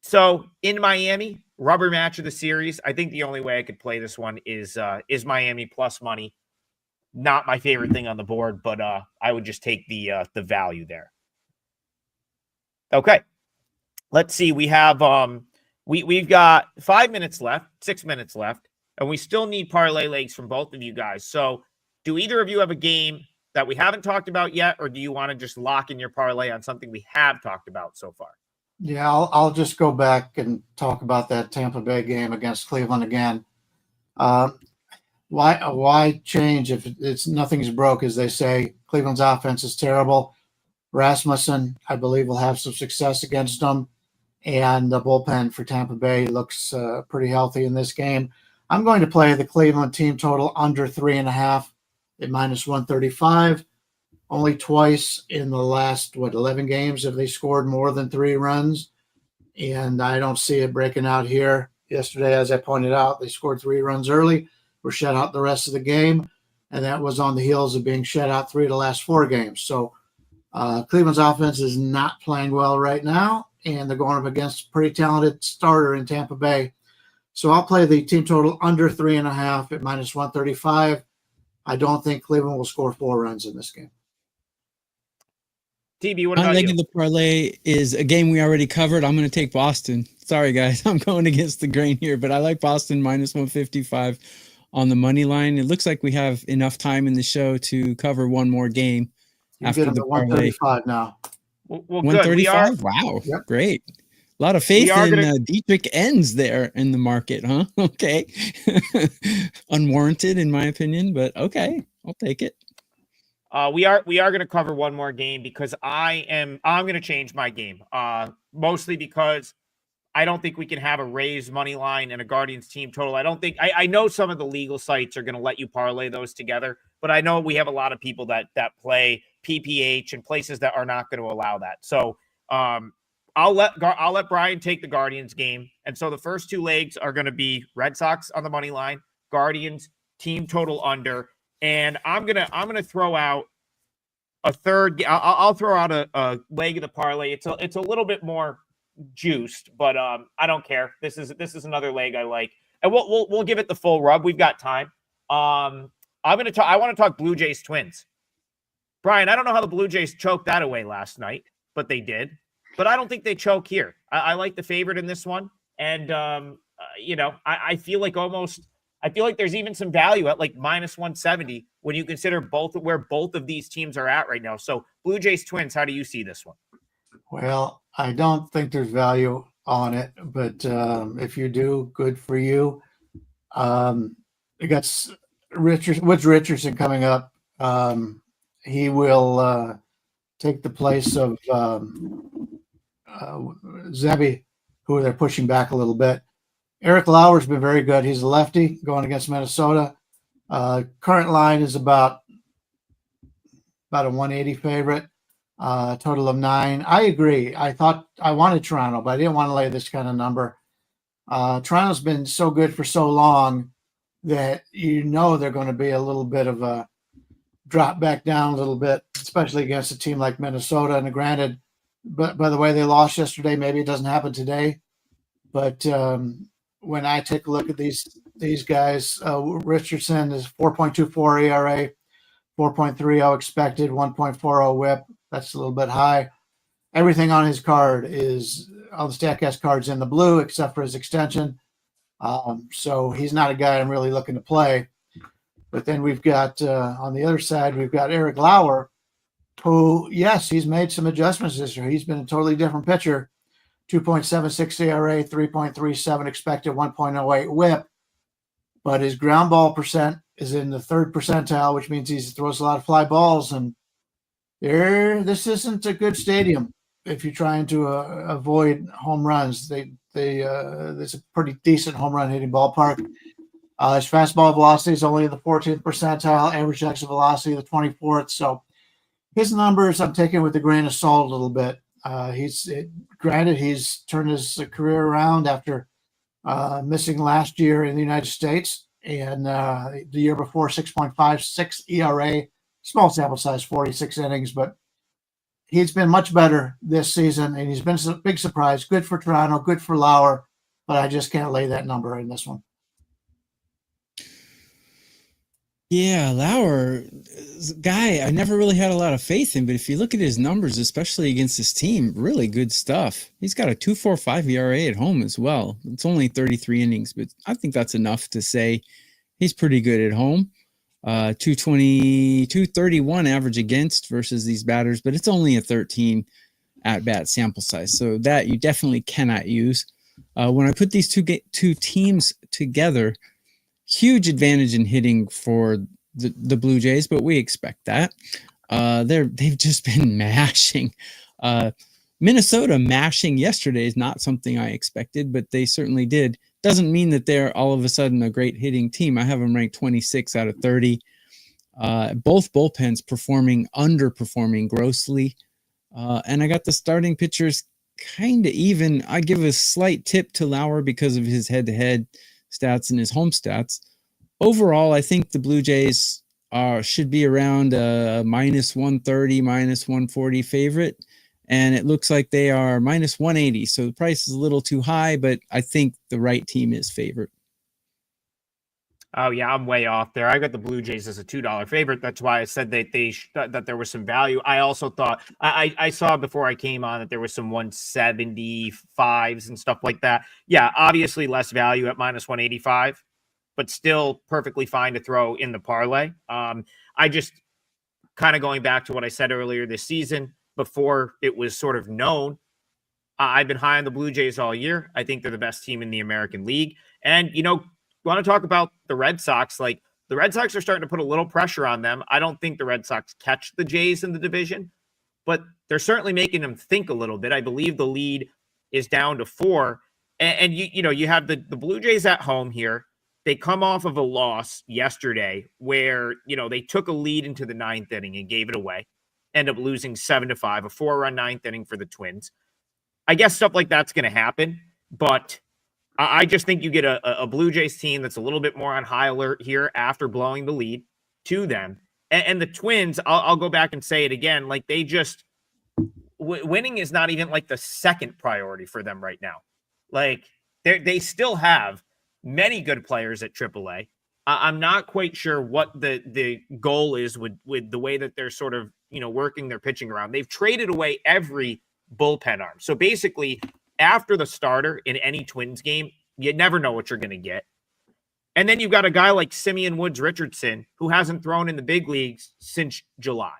So in Miami, rubber match of the series, I think the only way I could play this one is Miami plus money. Not my favorite thing on the board, but I would just take the value there. Okay, let's see. We have we've got 5 minutes left, 6 minutes left, and we still need parlay legs from both of you guys. So, do either of you have a game that we haven't talked about yet, or do you want to just lock in your parlay on something we have talked about so far?
Yeah, I'll just go back and talk about that Tampa Bay game against Cleveland again. Why change if it's nothing's broke, as they say? Cleveland's offense is terrible. Rasmussen, I believe, will have some success against them, and the bullpen for Tampa Bay looks pretty healthy in this game. I'm going to play the Cleveland team total under 3.5 at -135. Only twice in the last 11 games have they scored more than 3 runs, and I don't see it breaking out here. Yesterday, as I pointed out, they scored 3 runs early, were shut out the rest of the game, and that was on the heels of being shut out 3 of the last 4 games. So Cleveland's offense is not playing well right now, and they're going up against a pretty talented starter in Tampa Bay. So I'll play the team total under 3.5 at -135. I don't think Cleveland will score 4 runs in this game.
TB, what
My
about
leg
you?
of the parlay is a game we already covered. I'm going to take Boston. Sorry, guys. I'm going against the grain here, but I like Boston -155 on the money line. It looks like we have enough time in the show to cover one more game.
You
After
get them
the
at
parlay.
135 now.
Well, good. We are.
135? Wow.
Yep.
Great. lot of faith in
gonna
Dietrich ends there in the market, huh? Okay. Unwarranted in my opinion, but okay, I'll take it.
We are going to cover one more game because I'm going to change my game. Mostly because I don't think we can have a Rays money line and a Guardians team total. I know some of the legal sites are going to let you parlay those together, but I know we have a lot of people that play PPH and places that are not going to allow that. So I'll let Brian take the Guardians game. And so the first two legs are going to be Red Sox on the money line, Guardians team total under. And I'm gonna throw out a third. I'll throw out a leg of the parlay. It's a little bit more juiced, but I don't care. This is another leg I like, and we'll give it the full rub. We've got time. I want to talk Blue Jays Twins. Brian, I don't know how the Blue Jays choked that away last night, but they did. But I don't think they choke here. I like the favorite in this one, and I feel like there's even some value at like minus 170 when you consider where both of these teams are at right now. So Blue Jays Twins, how do you see this one?
Well, I don't think there's value on it, but if you do, good for you. You got Woods Richardson coming up. He will take the place of Zebby, who they're pushing back a little bit. Eric Lauer's been very good. He's a lefty going against Minnesota. Current line is about a 180 favorite, total of 9. I agree. I thought I wanted Toronto, but I didn't want to lay this kind of number. Toronto's been so good for so long that they're going to be a little bit of a drop back down a little bit, especially against a team like Minnesota. And granted, but by the way, they lost yesterday. Maybe it doesn't happen today, but when I take a look at these guys, Richardson is 4.24 ERA, 4.30 expected, 1.40 WHIP. That's a little bit high. Everything on his card is all the StatCast cards in the blue except for his extension. So he's not a guy I'm really looking to play. But then we've got on the other side, we've got Eric Lauer, who, yes, he's made some adjustments this year. He's been a totally different pitcher. 2.76 ERA, 3.37 expected, 1.08 WHIP. But his ground ball percent is in the third percentile, which means he throws a lot of fly balls. And this isn't a good stadium if you're trying to avoid home runs. It's a pretty decent home run hitting ballpark. His fastball velocity is only in the 14th percentile, average exit velocity the 24th. So his numbers I'm taking with a grain of salt a little bit. Granted, he's turned his career around after missing last year in the United States, and the year before 6.56 ERA, small sample size, 46 innings, but he's been much better this season, and he's been a big surprise. Good for Toronto, good for Lauer, but I just can't lay that number in this one.
Yeah, Lauer, guy, I never really had a lot of faith in, but if you look at his numbers, especially against this team, really good stuff. He's got a 2.45 ERA at home as well. It's only 33 innings, but I think that's enough to say he's pretty good at home. 220, 231 average against versus these batters, but it's only a 13 at-bat sample size, so that you definitely cannot use. When I put these two teams together, huge advantage in hitting for the Blue Jays, but we expect that. They've just been mashing. Minnesota mashing yesterday is not something I expected, but they certainly did. Doesn't mean that they're all of a sudden a great hitting team. I have them ranked 26 out of 30. Both bullpens underperforming grossly. And I got the starting pitchers kind of even. I give a slight tip to Lauer because of his head-to-head stats and his home stats. Overall, I think the Blue Jays should be around a minus 130, minus 140 favorite. And it looks like they are minus 180. So the price is a little too high, but I think the right team is favored.
Oh yeah, I'm way off there. I got the Blue Jays as a $2 favorite. That's why I said that that there was some value. I also thought I saw before I came on that there was some 175s and stuff like that. Yeah, obviously less value at minus 185, but still perfectly fine to throw in the parlay. I just kind of going back to what I said earlier this season before it was sort of known. I've been high on the Blue Jays all year. I think they're the best team in the American League. And, want to talk about the Red Sox? Like, the Red Sox are starting to put a little pressure on them. I don't think the Red Sox catch the Jays in the division, but they're certainly making them think a little bit. I believe the lead is down to 4. And you have the Blue Jays at home here. They come off of a loss yesterday where, they took a lead into the 9th inning and gave it away. End up losing 7-5, a 4-run 9th inning for the Twins. I guess stuff like that's going to happen, but I just think you get a Blue Jays team that's a little bit more on high alert here after blowing the lead to them. And the Twins, I'll go back and say it again, like they just winning is not even like the second priority for them right now. Like they still have many good players at AAA. I'm not quite sure what the goal is with the way that they're sort of, working their pitching around. They've traded away every bullpen arm. So basically, after the starter in any Twins game, you never know what you're going to get. And then you've got a guy like Simeon Woods Richardson, who hasn't thrown in the big leagues since July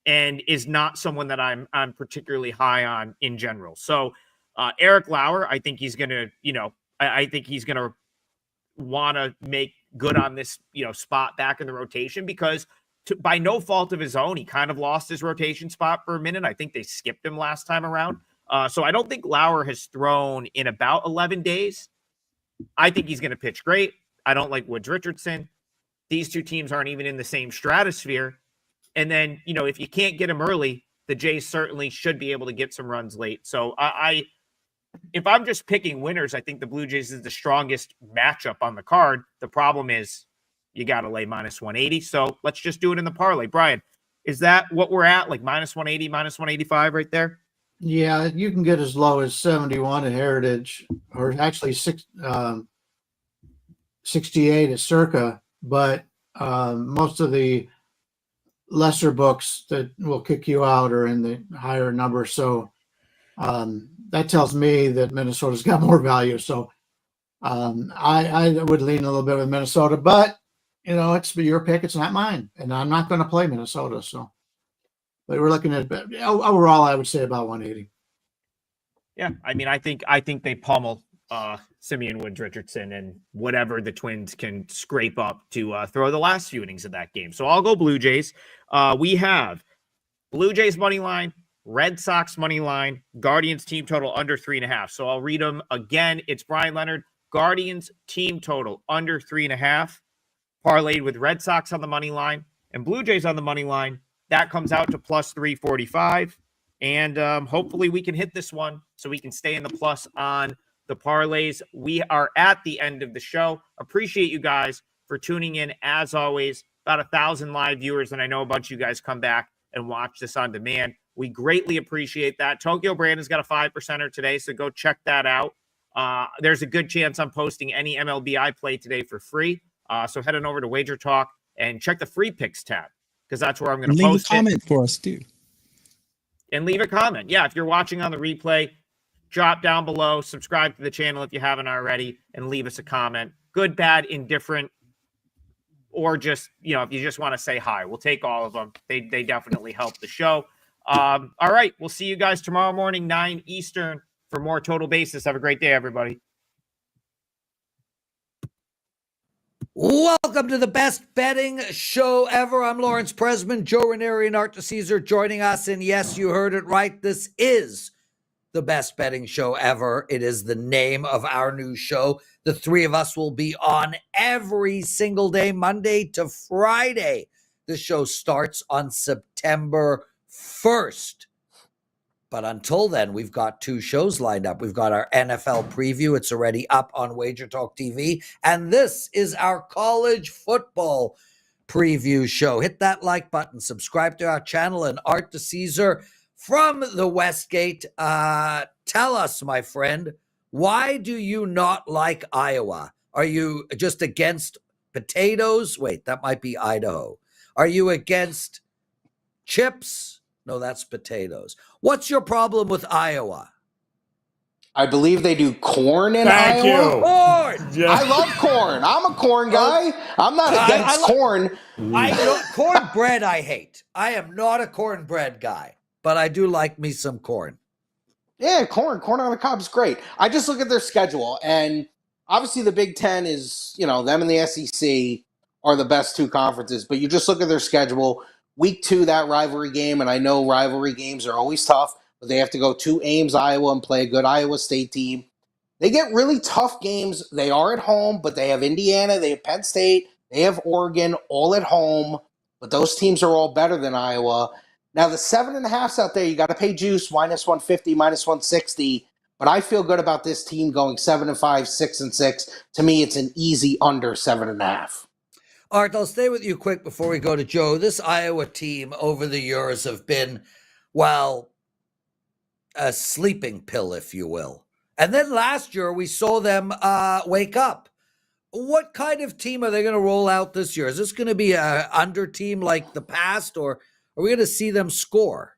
and is not someone that I'm particularly high on in general. So Eric Lauer, I think he's going to, I think he's going to want to make good on this, spot back in the rotation because by no fault of his own, he kind of lost his rotation spot for a minute. I think they skipped him last time around. So I don't think Lauer has thrown in about 11 days. I think he's going to pitch great. I don't like Woods Richardson. These two teams aren't even in the same stratosphere. And then, if you can't get him early, the Jays certainly should be able to get some runs late. So if I'm just picking winners, I think the Blue Jays is the strongest matchup on the card. The problem is you got to lay -180. So let's just do it in the parlay. Brian, is that what we're at? Like -180, -185 right there?
Yeah, you can get as low as 71 at Heritage, or actually 68 at Circa, but most of the lesser books that will kick you out are in the higher number. So that tells me that Minnesota's got more value. So I would lean a little bit with Minnesota, but it's your pick. It's not mine, and I'm not going to play Minnesota. So, but we're looking at overall, I would say about 180.
Yeah, I mean, I think they pummel Simeon Woods Richardson and whatever the Twins can scrape up to throw the last few innings of that game. So I'll go Blue Jays. We have Blue Jays money line, Red Sox money line, Guardians team total under 3.5. So I'll read them again. It's Brian Leonard, Guardians team total under 3.5, parlayed with Red Sox on the money line and Blue Jays on the money line. That comes out to +345. And hopefully we can hit this one so we can stay in the plus on the parlays. We are at the end of the show. Appreciate you guys for tuning in. As always, about 1,000 live viewers, and I know a bunch of you guys come back and watch this on demand. We greatly appreciate that. Tokyo Brandon's got a 5%er today, so go check that out. There's a good chance I'm posting any MLB I play today for free. So head on over to WagerTalk and check the free picks tab because that's where I'm going to post it.
Leave a comment for us, too.
And leave a comment. Yeah, if you're watching on the replay, drop down below, subscribe to the channel if you haven't already, and leave us a comment. Good, bad, indifferent, or just, if you just want to say hi. We'll take all of them. They definitely help the show. All right, we'll see you guys tomorrow morning, 9 Eastern, for more Total Basis. Have a great day, everybody.
Welcome to the best betting show ever. I'm Lawrence Presman, Joe Ranieri, and Art DeCesar joining us. And yes, you heard it right. This is the best betting show ever. It is the name of our new show. The three of us will be on every single day, Monday to Friday. The show starts on September 1st. But until then, we've got 2 shows lined up. We've got our NFL preview. It's already up on WagerTalk TV. And this is our college football preview show. Hit that like button. Subscribe to our channel. And Art DeCesar from the Westgate, tell us, my friend, why do you not like Iowa? Are you just against potatoes? Wait, that might be Idaho. Are you against chips? No, that's potatoes. What's your problem with Iowa?
I believe they do corn in
Thank
Iowa.
you.
Corn!
I love corn. I'm a corn guy. I'm not against corn.
Cornbread I hate. I am not a cornbread guy, but I do like me some corn.
Yeah, corn on the cob is great. I just look at their schedule, and obviously the Big Ten is, them and the SEC are the best two conferences, but you just look at their schedule. Week 2, that rivalry game, and I know rivalry games are always tough, but they have to go to Ames, Iowa, and play a good Iowa State team. They get really tough games. They are at home, but they have Indiana, they have Penn State, they have Oregon, all at home, but those teams are all better than Iowa. Now, the 7.5s out there, you got to pay juice, -150, -160, but I feel good about this team going 7-5, 6-6. To me, it's an easy under 7.5.
Art, I'll stay with you quick before we go to Joe. This Iowa team over the years have been, well, a sleeping pill, if you will. And then last year, we saw them wake up. What kind of team are they going to roll out this year? Is this going to be an under team like the past, or are we going to see them score?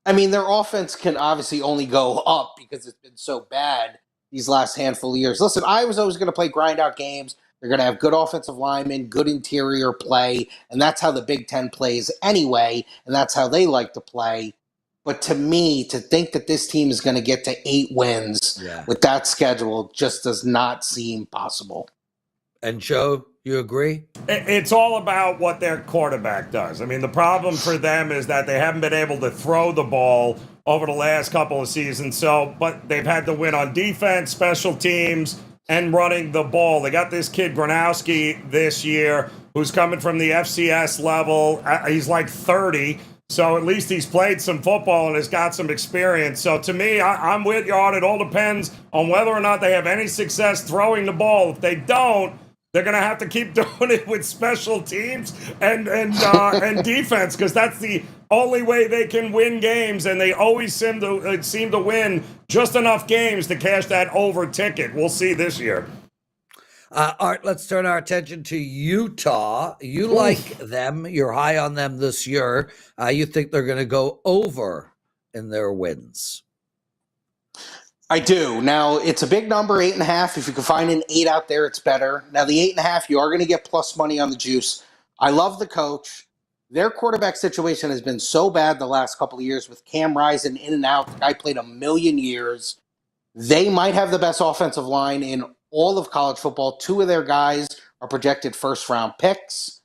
I mean, their offense can obviously only go up because it's been so bad these last handful of years. Listen, Iowa's always going to play grind-out games. They're going to have good offensive linemen, good interior play, and that's how the Big Ten plays anyway, and that's how they like to play. But to me, to think that this team is going to get to 8 wins with that schedule just does not seem possible.
And Joe, you agree?
It's all about what their quarterback does. I mean, the problem for them is that they haven't been able to throw the ball over the last couple of seasons. But they've had to win on defense, special teams, and running the ball. They got this kid Gronowski this year who's coming from the FCS level. He's like 30. So at least he's played some football and has got some experience. So to me, I'm with you on it. It all depends on whether or not they have any success throwing the ball. If they don't, they're going to have to keep doing it with special teams and defense, because that's the only way they can win games. And they always seem to win just enough games to cash that over ticket. We'll see this year.
Art, let's turn our attention to Utah. You like them. You're high on them this year. You think they're going to go over in their wins.
I do. Now, it's a big number, 8.5. If you can find an 8 out there, it's better. Now, the 8.5, you are going to get plus money on the juice. I love the coach. Their quarterback situation has been so bad the last couple of years with Cam Rising in and out. The guy played a million years. They might have the best offensive line in all of college football. 2 of their guys are projected first-round picks.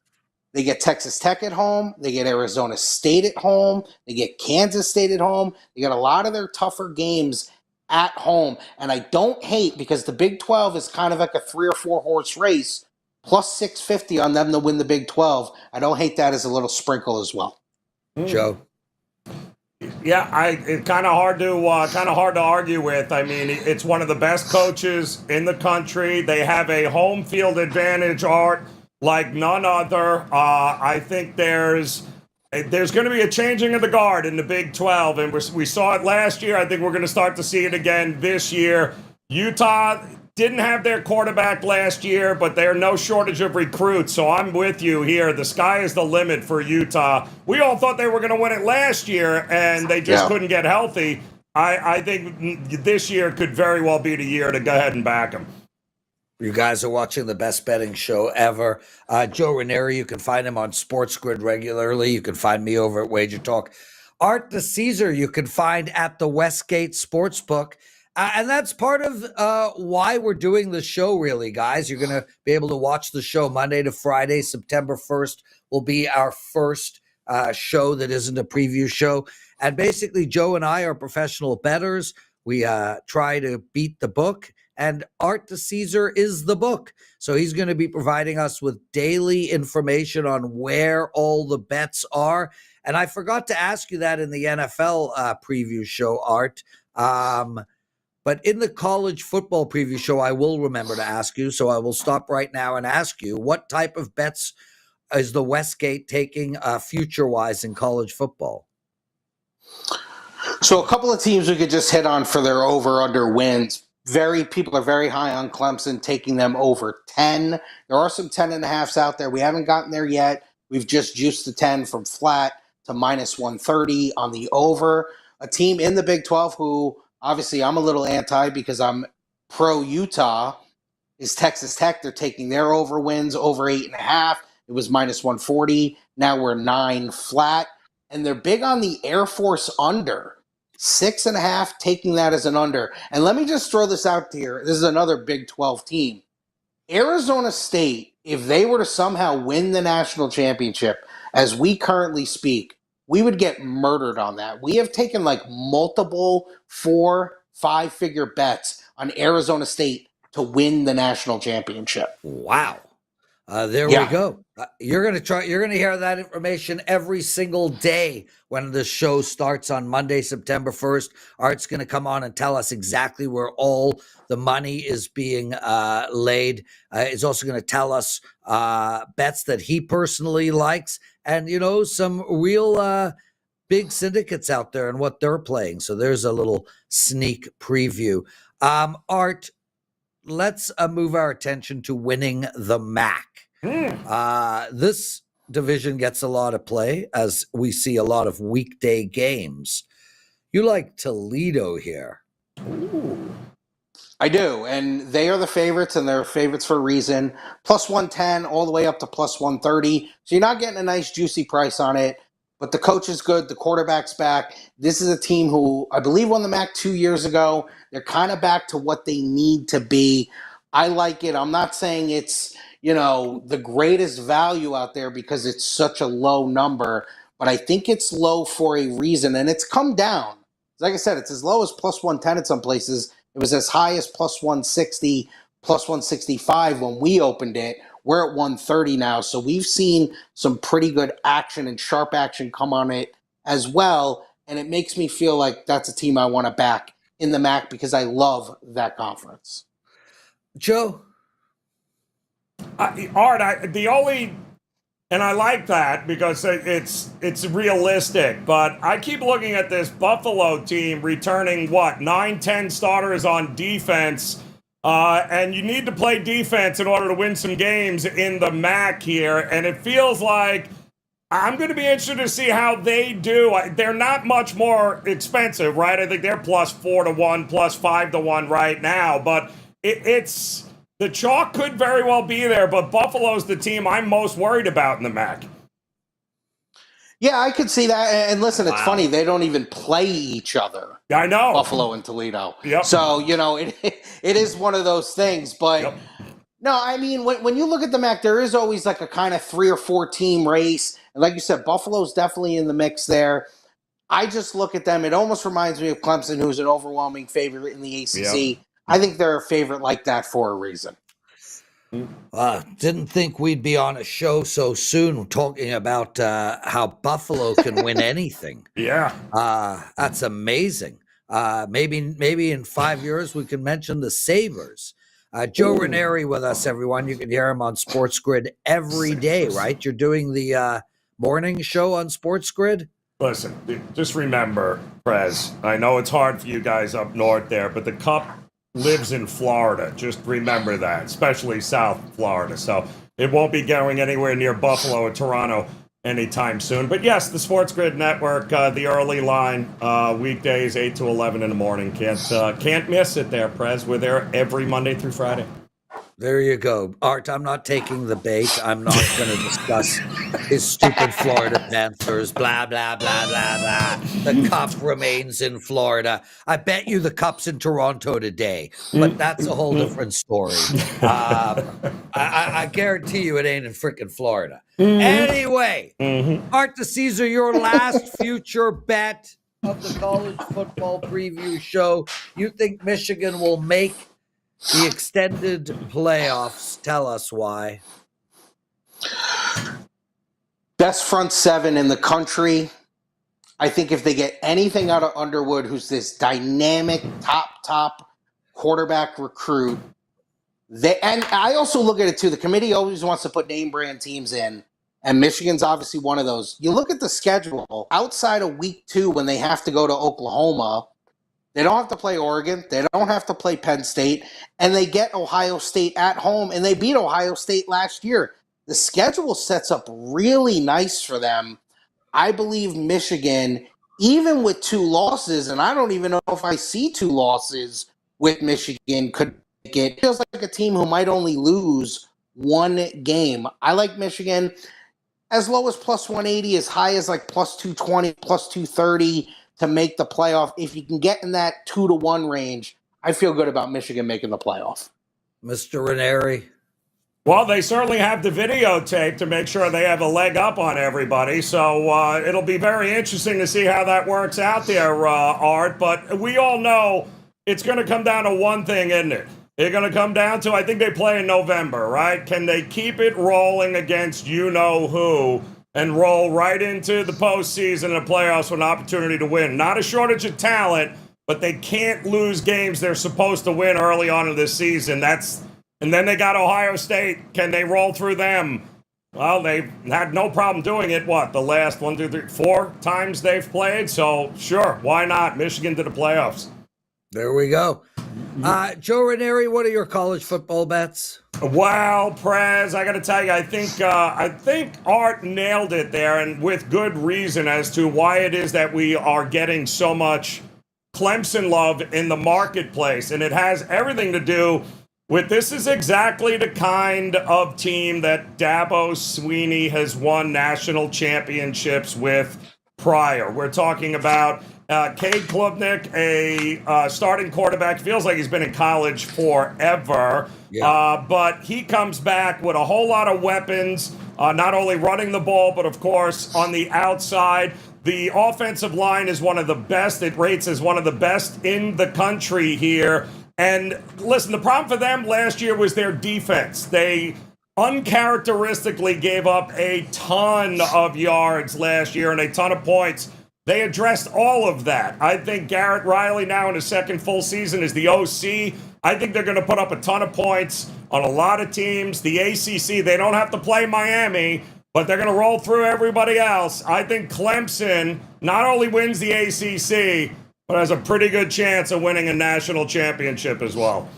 They get Texas Tech at home. They get Arizona State at home. They get Kansas State at home. They got a lot of their tougher games at home. And I don't hate, because the Big 12 is kind of like a 3 or 4 horse race, plus 650 on them to win the Big 12. I don't hate that as a little sprinkle as well.
Joe?
Yeah, it's kind of hard to argue with. I mean, it's one of the best coaches in the country. They have a home field advantage, Art, like none other. I think there's going to be a changing of the guard in the Big 12, and we saw it last year. I think we're going to start to see it again this year. Utah didn't have their quarterback last year, but they're no shortage of recruits, so I'm with you here. The sky is the limit for Utah. We all thought they were going to win it last year, and they just couldn't get healthy. I think this year could very well be the year to go ahead and back them.
You guys are watching the best betting show ever. Joe Ranieri, you can find him on Sports Grid regularly. You can find me over at WagerTalk. Art the Caesar, you can find at the Westgate Sportsbook. And that's part of why we're doing the show, really, guys. You're going to be able to watch the show Monday to Friday. September 1st will be our first show that isn't a preview show. And basically, Joe and I are professional bettors. We try to beat the book. And Art the Caesar is the book. So he's going to be providing us with daily information on where all the bets are. And I forgot to ask you that in the NFL preview show, Art. But in the college football preview show, I will remember to ask you. So I will stop right now and ask you, what type of bets is the Westgate taking future-wise in college football?
So a couple of teams we could just hit on for their over-under wins. People are very high on Clemson, taking them over 10. There are some 10.5s out there. We haven't gotten there yet. We've just juiced the 10 from flat to -130 on the over. A team in the Big 12 who, obviously, I'm a little anti because I'm pro-Utah, is Texas Tech. They're taking their over wins over 8.5. It was -140. Now we're 9 flat. And they're big on the Air Force under. 6.5, taking that as an under. And let me just throw this out here. This is another Big 12 team. Arizona State, if they were to somehow win the national championship, as we currently speak, we would get murdered on that. We have taken like multiple 4-5 figure bets on Arizona State to win the national championship.
Wow. There we go. You're going to hear that information every single day when the show starts on Monday, September 1st. Art's going to come on and tell us exactly where all the money is being laid. He's also going to tell us bets that he personally likes and, some real big syndicates out there and what they're playing. So there's a little sneak preview. Art, let's move our attention to winning the MAC. This division gets a lot of play as we see a lot of weekday games. You like Toledo here.
Ooh. I do, and they are the favorites, and they're favorites for a reason. Plus 110 all the way up to plus 130. So you're not getting a nice juicy price on it, but the coach is good. The quarterback's back. This is a team who I believe won the MAC 2 years ago. They're kind of back to what they need to be. I like it. I'm not saying it's, the greatest value out there because it's such a low number, but I think it's low for a reason, and it's come down. Like I said, it's as low as plus 110 at some places. It was as high as plus 160, plus 165 when we opened it. We're at 130 now, so we've seen some pretty good action and sharp action come on it as well, and it makes me feel like that's a team I want to back in the MAC because I love that conference.
Joe?
Art, and I like that because it's realistic, but I keep looking at this Buffalo team returning, 9-10 starters on defense, and you need to play defense in order to win some games in the MAC here, and it feels like I'm going to be interested to see how they do. They're not much more expensive, right? I think they're plus 4-1, plus 5-1 right now, but it's... The chalk could very well be there, but Buffalo's the team I'm most worried about in the MAC.
Yeah, I could see that. And listen, it's funny. They don't even play each other.
I know.
Buffalo and Toledo.
Yep.
So, it is one of those things. But, no, I mean, when you look at the MAC, there is always like a kind of 3 or 4 team race. And like you said, Buffalo's definitely in the mix there. I just look at them. It almost reminds me of Clemson, who's an overwhelming favorite in the ACC. Yep. I think they're a favorite like that for a reason.
Didn't think we'd be on a show so soon talking about how Buffalo can win anything.
Yeah.
That's amazing. Maybe in 5 years we can mention the Sabres. Joe Ranieri with us, everyone. You can hear him on Sports Grid every day, right? You're doing the morning show on Sports Grid?
Listen, just remember, Prez, I know it's hard for you guys up north there, but the Cup lives in Florida. Just remember that, especially South Florida. So it won't be going anywhere near Buffalo or Toronto anytime soon. But yes, the Sports Grid Network, the early line, weekdays 8 to 11 in the morning. Can't miss it there, Prez. We're there every Monday through Friday.
There you go. Art, I'm not taking the bait. I'm not going to discuss his stupid Florida Panthers, blah, blah, blah, blah, blah. The Cup remains in Florida. I bet you the Cup's in Toronto today, but that's a whole different story. I guarantee you it ain't in frickin' Florida. Anyway, Art the Caesar, your last future bet of the college football preview show. You think Michigan will make the extended playoffs? Tell us why.
Best front seven in the country. I think if they get anything out of Underwood, who's this dynamic top quarterback recruit, and I also look at it too. The committee always wants to put name brand teams in, and Michigan's obviously one of those. You look at the schedule outside of week 2 when they have to go to Oklahoma. They don't have to play Oregon. They don't have to play Penn State. And they get Ohio State at home, and they beat Ohio State last year. The schedule sets up really nice for them. I believe Michigan, even with 2 losses, and I don't even know if I see 2 losses with Michigan, could make it. It feels like a team who might only lose 1 game. I like Michigan as low as plus 180, as high as like plus 220, plus 230. to make the playoff. If you can get in that 2-1 range, I feel good about Michigan making the playoff.
Mr. Ranieri.
Well, they certainly have the videotape to make sure they have a leg up on everybody. So it'll be very interesting to see how that works out there, Art. But we all know it's going to come down to one thing, isn't it? It's going to come down to, I think they play in November, right? Can they keep it rolling against you-know-who and roll right into the postseason and the playoffs with an opportunity to win? Not a shortage of talent, but they can't lose games they're supposed to win early on in this season. And then they got Ohio State. Can they roll through them? Well, they've had no problem doing it. The last 1, 2, 3, 4 times they've played? So, sure, why not? Michigan to the playoffs.
There we go. Joe Ranieri, what are your college football bets?
Well, Prez, I got to tell you, I think Art nailed it there, and with good reason as to why it is that we are getting so much Clemson love in the marketplace. And it has everything to do with this is exactly the kind of team that Dabo Swinney has won national championships with prior. We're talking about Cade Klubnik, a starting quarterback. Feels like he's been in college forever. Yeah. But he comes back with a whole lot of weapons, not only running the ball, but, of course, on the outside. The offensive line is one of the best. It rates as one of the best in the country here. And listen, the problem for them last year was their defense. They uncharacteristically gave up a ton of yards last year and a ton of points. They addressed all of that. I think Garrett Riley now in his second full season is the OC. I think they're going to put up a ton of points on a lot of teams. The ACC, they don't have to play Miami, but they're going to roll through everybody else. I think Clemson not only wins the ACC, but has a pretty good chance of winning a national championship as well.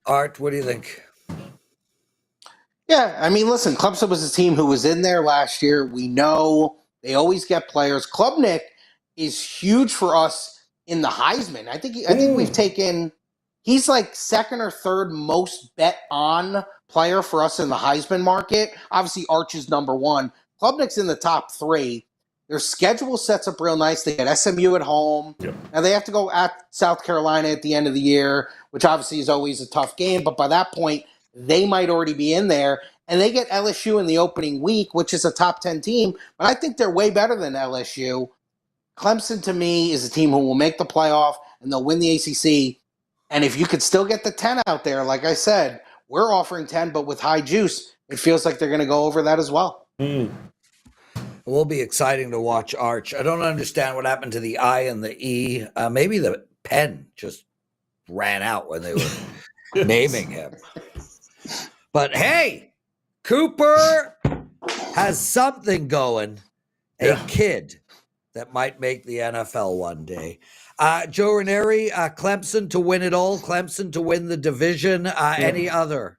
Art, what do you think?
Yeah, I mean, listen, Clemson was a team who was in there last year. We know they always get players. Klubnik is huge for us in the Heisman. I think we've taken – he's like second or third most bet on player for us in the Heisman market. Obviously, Arch is number one. Klubnik's in the top 3. Their schedule sets up real nice. They get SMU at home. Yep. Now they have to go at South Carolina at the end of the year, which obviously is always a tough game. But by that point, they might already be in there. And they get LSU in the opening week, which is a top 10 team. But I think they're way better than LSU. Clemson, to me, is a team who will make the playoff, and they'll win the ACC. And if you could still get the 10 out there, like I said, we're offering 10, but with high juice, it feels like they're going to go over that as well.
It will be exciting to watch Arch. I don't understand what happened to the I and the E. Maybe the pen just ran out when they were naming him. But hey, Cooper has something going. A kid that might make the NFL one day. Joe Ranieri, Clemson to win it all. Clemson to win the division. Any other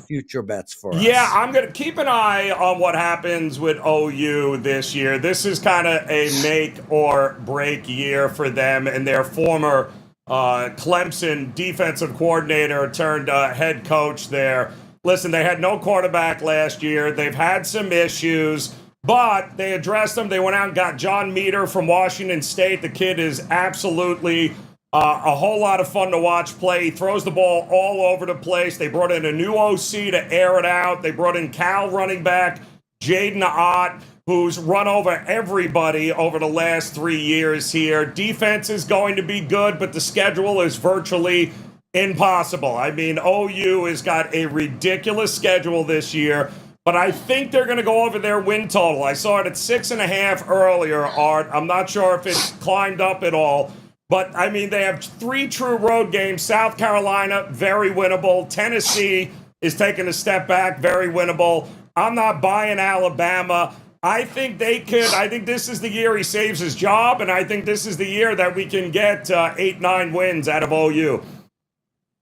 future bets for us?
Yeah, I'm going to keep an eye on what happens with OU this year. This is kind of a make or break year for them and their former Clemson defensive coordinator turned head coach there. Listen, they had no quarterback last year. They've had some issues, but they addressed them. They went out and got John Meter from Washington State. The kid is absolutely a whole lot of fun to watch play. He throws the ball all over the place. They brought in a new OC to air it out. They brought in Cal running back, Jaden Ott, who's run over everybody over the last 3 years here. Defense is going to be good, but the schedule is virtually impossible. I mean, OU has got a ridiculous schedule this year, but I think they're going to go over their win total. I saw it at 6.5 earlier, Art. I'm not sure if it's climbed up at all. But, I mean, they have 3 true road games. South Carolina, very winnable. Tennessee is taking a step back, very winnable. I'm not buying Alabama. I think they could. I think this is the year he saves his job, and I think this is the year that we can get 8-9 wins out of OU.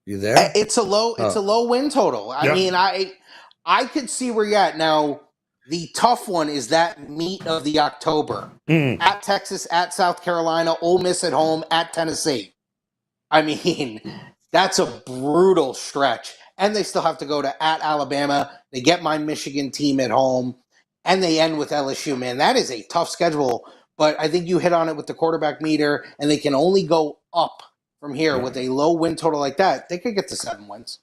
You there?
It's a low win total. I mean, I could see where you're at. Now, the tough one is that meat of the October. At Texas, at South Carolina, Ole Miss at home, at Tennessee. I mean, that's a brutal stretch. And they still have to go to at Alabama. They get my Michigan team at home. And they end with LSU, man. That is a tough schedule But I think you hit on it with the quarterback meter, and they can only go up from here with a low win total like that. They could get to 7 wins.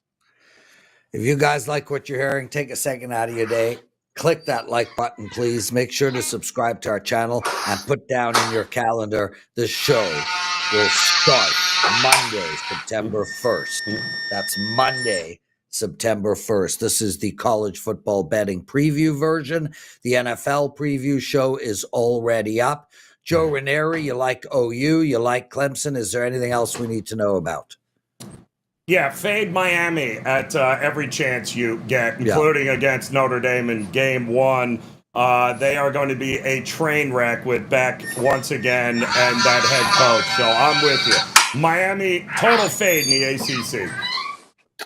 If you guys like what you're hearing, take a second out of your day. Click that like button, please. Make sure to subscribe to our channel and put down in your calendar the show will start Monday, September 1st. That's Monday, September 1st. This is the college football betting preview version. The NFL preview show is already up. Joe Ranieri, you like OU, you like Clemson. Is there anything else we need to know about?
Yeah, fade Miami at every chance you get, including against Notre Dame in game 1. They are going to be a train wreck with Beck once again and that head coach. So I'm with you. Miami, total fade in the ACC.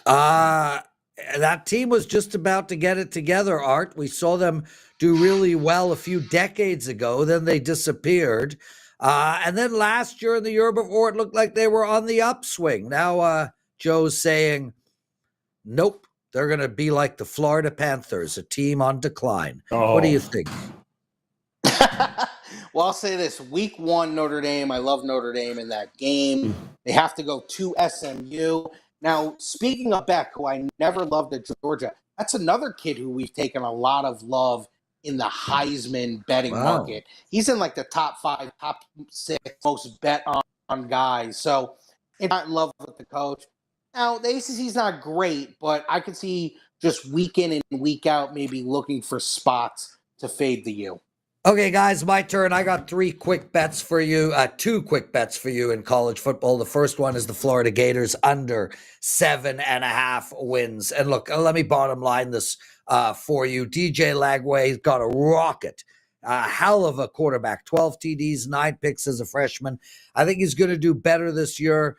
That team was just about to get it together, Art. We saw them do really well a few decades ago. Then they disappeared. And then last year and the year before, it looked like they were on the upswing. Now, Joe's saying, nope, they're going to be like the Florida Panthers, a team on decline. What do you think?
Well, I'll say this. Week 1, Notre Dame, I love Notre Dame in that game. They have to go to SMU. Now, speaking of Beck, who I never loved at Georgia, that's another kid who we've taken a lot of love in the Heisman betting market. He's in like the top 5, top 6 most bet on guys. So I'm not in love with the coach. Now, the ACC's not great, but I could see just week in and week out maybe looking for spots to fade the U.
Okay, guys, my turn. I got 3 quick bets for you, 2 quick bets for you in college football. The first one is the Florida Gators under 7.5 wins. And look, let me bottom line this for you. DJ Lagway's got a rocket. Hell of a quarterback, 12 TDs, 9 picks as a freshman. I think he's going to do better this year.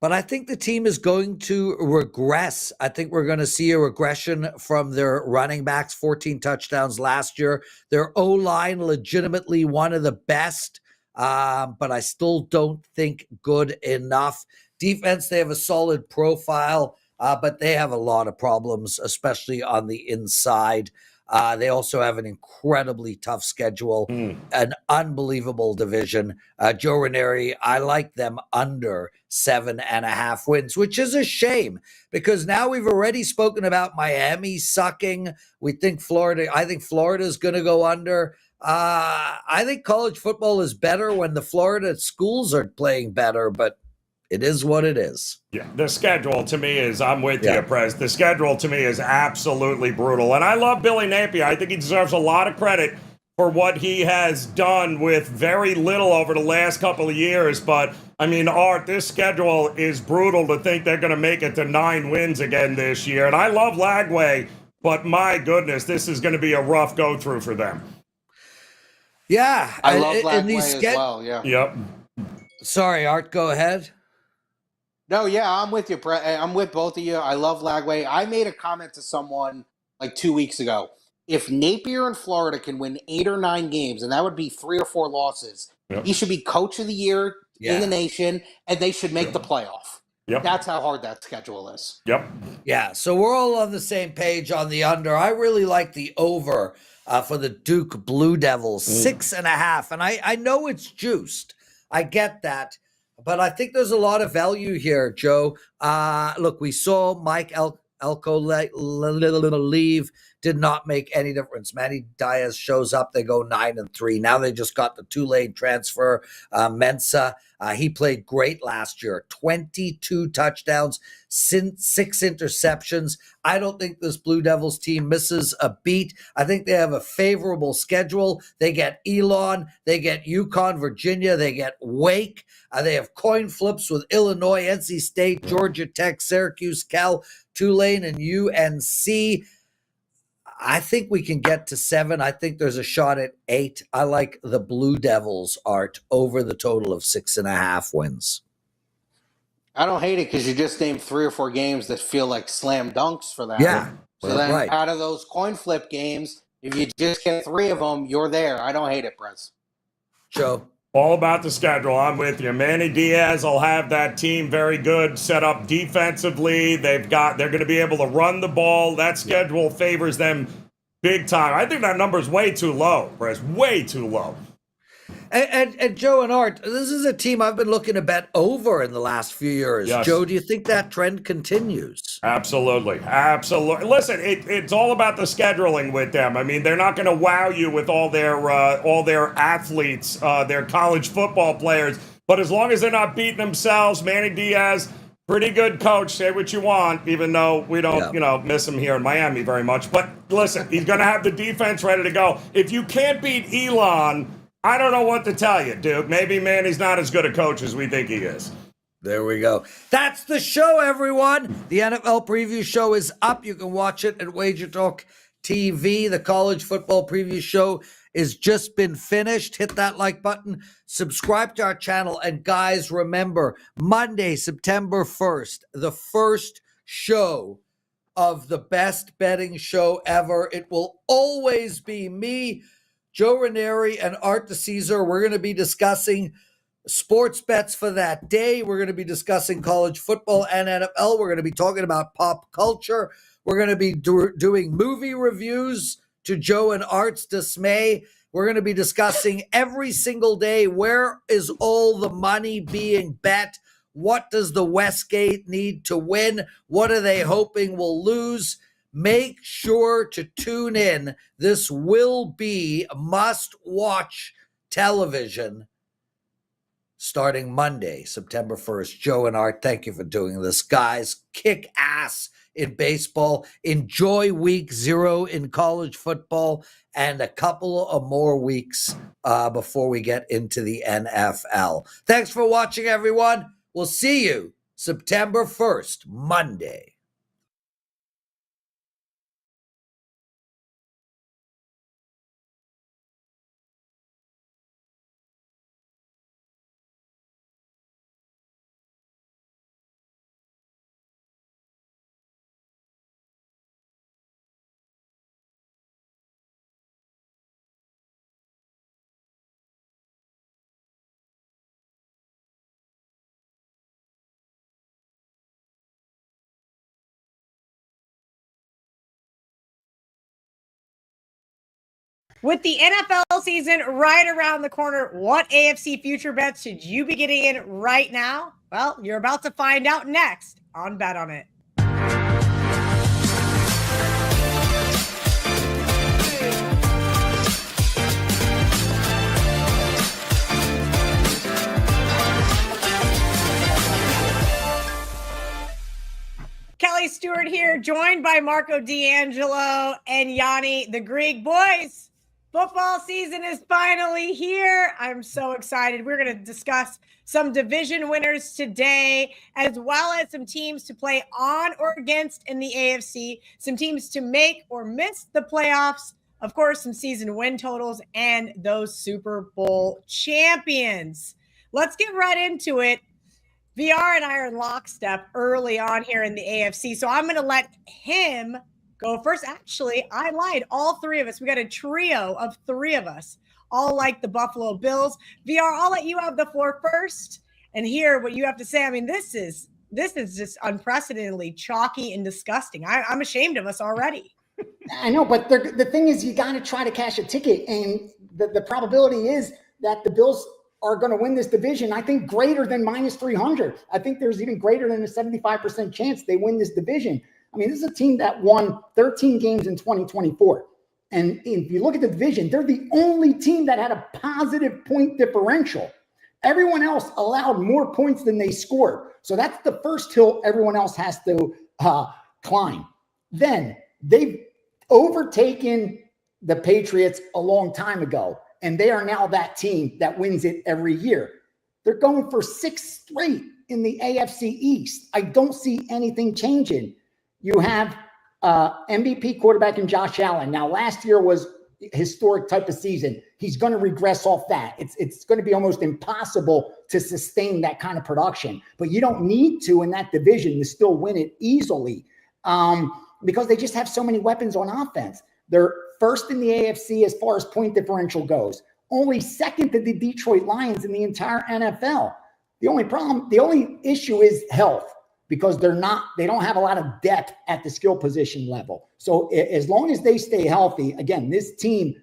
But I think the team is going to regress. I think we're going to see a regression from their running backs, 14 touchdowns last year. Their O-line, legitimately one of the best, but I still don't think good enough. Defense, they have a solid profile, but they have a lot of problems, especially on the inside. They also have an incredibly tough schedule, an unbelievable division. Joe Ranieri, I like them under 7.5 wins, which is a shame because now we've already spoken about Miami sucking. I think Florida is going to go under. I think college football is better when the Florida schools are playing better, but it is what it is.
Yeah, the schedule to me is, I'm with you, Prez. The schedule to me is absolutely brutal. And I love Billy Napier. I think he deserves a lot of credit for what he has done with very little over the last couple of years. But, I mean, Art, this schedule is brutal to think they're going to make it to 9 wins again this year. And I love Lagway, but my goodness, this is going to be a rough go-through for them.
Yeah.
I love Lagway as well, yeah.
Yep.
Sorry, Art, go ahead.
No, yeah, I'm with you, Brett. I'm with both of you. I love Lagway. I made a comment to someone like 2 weeks ago. If Napier in Florida can win 8 or 9 games, and that would be 3 or 4 losses, he should be coach of the year in the nation, and they should make the playoff. That's how hard that schedule is.
Yeah, so we're all on the same page on the under. I really like the over for the Duke Blue Devils, 6.5. And I know it's juiced. I get that. But I think there's a lot of value here, Joe. Look, we saw Mike Elko leave. Did not make any difference. Manny Diaz shows up. They go 9-3. Now they just got the Tulane transfer, Mensah. He played great last year. 22 touchdowns, 6 interceptions. I don't think this Blue Devils team misses a beat. I think they have a favorable schedule. They get Elon. They get UConn, Virginia. They get Wake. They have coin flips with Illinois, NC State, Georgia Tech, Syracuse, Cal, Tulane, and UNC. I think we can get to 7. I think there's a shot at 8. I like the Blue Devils, Art, over the total of 6.5 wins.
I don't hate it because you just named 3 or 4 games that feel like slam dunks for that.
Yeah.
So then out of those coin flip games, if you just get 3 of them, you're there. I don't hate it, Brez.
Joe?
All about the schedule. I'm with you. Manny Diaz will have that team very good set up defensively. They're going to be able to run the ball. That schedule favors them big time. I think that number's way too low, Press. Way too low.
And Joe and Art, this is a team I've been looking to bet over in the last few years.
Yes.
Joe, do you think that trend continues?
Absolutely. Listen, it's all about the scheduling with them. I mean, they're not going to wow you with all their athletes, their college football players. But as long as they're not beating themselves, Manny Diaz, pretty good coach. Say what you want, even though we don't, miss him here in Miami very much. But listen, he's going to have the defense ready to go. If you can't beat Elon, I don't know what to tell you, dude. Maybe Manny's not as good a coach as we think he is.
There we go. That's the show, everyone. The NFL preview show is up. You can watch it at WagerTalk TV. The college football preview show is just been finished. Hit that like button. Subscribe to our channel. And guys, remember, Monday, September 1st, the first show of the best betting show ever. It will always be me, Joe Ranieri, and Art DeCesar. We're going to be discussing sports bets for that day. We're going to be discussing college football and NFL. We're going to be talking about pop culture. We're going to be doing movie reviews to Joe and Art's dismay. We're going to be discussing every single day, where is all the money being bet? What does the Westgate need to win? What are they hoping will lose? Make sure to tune in. This will be must-watch television starting Monday, September 1st. Joe and Art, thank you for doing this. Guys, kick ass in baseball. Enjoy week 0 in college football and a couple of more weeks before we get into the NFL. Thanks for watching, everyone. We'll see you September 1st, Monday.
With the NFL season right around the corner, what AFC future bets should you be getting in right now? Well, you're about to find out next on Bet on It. Kelly Stewart here, joined by Marco D'Angelo and Gianni The Greek. Boys, football season is finally here. I'm so excited. We're going to discuss some division winners today, as well as some teams to play on or against in the AFC, some teams to make or miss the playoffs, of course, some season win totals, and those Super Bowl champions. Let's get right into it. VR and I are in lockstep early on here in the AFC, so I'm going to let him go first. Actually, I lied. All three of us. We got a trio of 3 of us, all like the Buffalo Bills. VR, I'll let you have the floor first and hear what you have to say. I mean, this is just unprecedentedly chalky and disgusting. I'm ashamed of us already.
I know, but the thing is, you got to try to cash a ticket, and the probability is that the Bills are going to win this division. I think greater than -300. I think there's even greater than a 75% chance they win this division. I mean, this is a team that won 13 games in 2024. And if you look at the division, they're the only team that had a positive point differential. Everyone else allowed more points than they scored. So that's the first hill everyone else has to climb. Then they've overtaken the Patriots a long time ago, and they are now that team that wins it every year. They're going for 6 straight in the AFC East. I don't see anything changing. You have MVP quarterback in Josh Allen. Now, last year was historic type of season. He's going to regress off that. It's going to be almost impossible to sustain that kind of production. But you don't need to in that division to still win it easily because they just have so many weapons on offense. They're first in the AFC as far as point differential goes. Only second to the Detroit Lions in the entire NFL. The only issue is health, because they don't have a lot of depth at the skill position level. So as long as they stay healthy, again, this team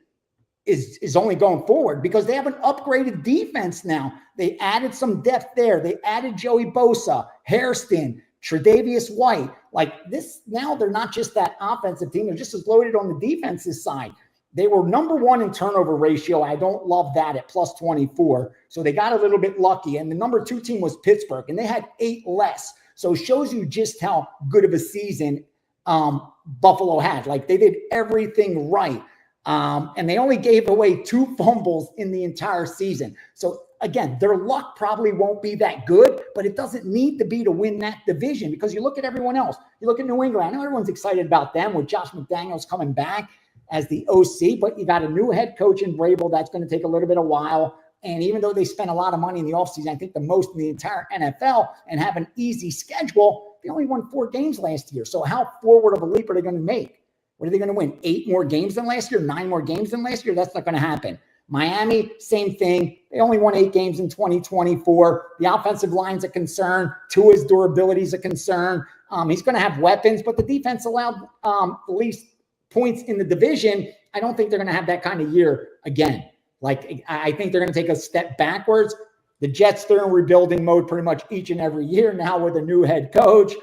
is only going forward because they have an upgraded defense now. They added some depth there. They added Joey Bosa, Hairston, Tre'Davious White. Like this, now they're not just that offensive team. They're just as loaded on the defensive side. They were number one in turnover ratio. I don't love that at plus 24. So they got a little bit lucky. And the number 2 team was Pittsburgh, and they had 8 less. So it shows you just how good of a season Buffalo had. Like they did everything right. And they only gave away 2 fumbles in the entire season. So again, their luck probably won't be that good, but it doesn't need to be to win that division because you look at everyone else. You look at New England. I know everyone's excited about them with Josh McDaniels coming back as the OC, but you got a new head coach in Vrabel. That's going to take a little bit of while. And even though they spent a lot of money in the offseason, I think the most in the entire NFL, and have an easy schedule, they only won 4 games last year. So how forward of a leap are they going to make? What are they going to win? 8 more games than last year? 9 more games than last year? That's not going to happen. Miami, same thing. They only won 8 games in 2024. The offensive line's a concern. Tua's durability is a concern. He's going to have weapons, but the defense allowed the least points in the division. I don't think they're going to have that kind of year again. Like, I think they're going to take a step backwards. The Jets, they're in rebuilding mode pretty much each and every year now with a new head coach,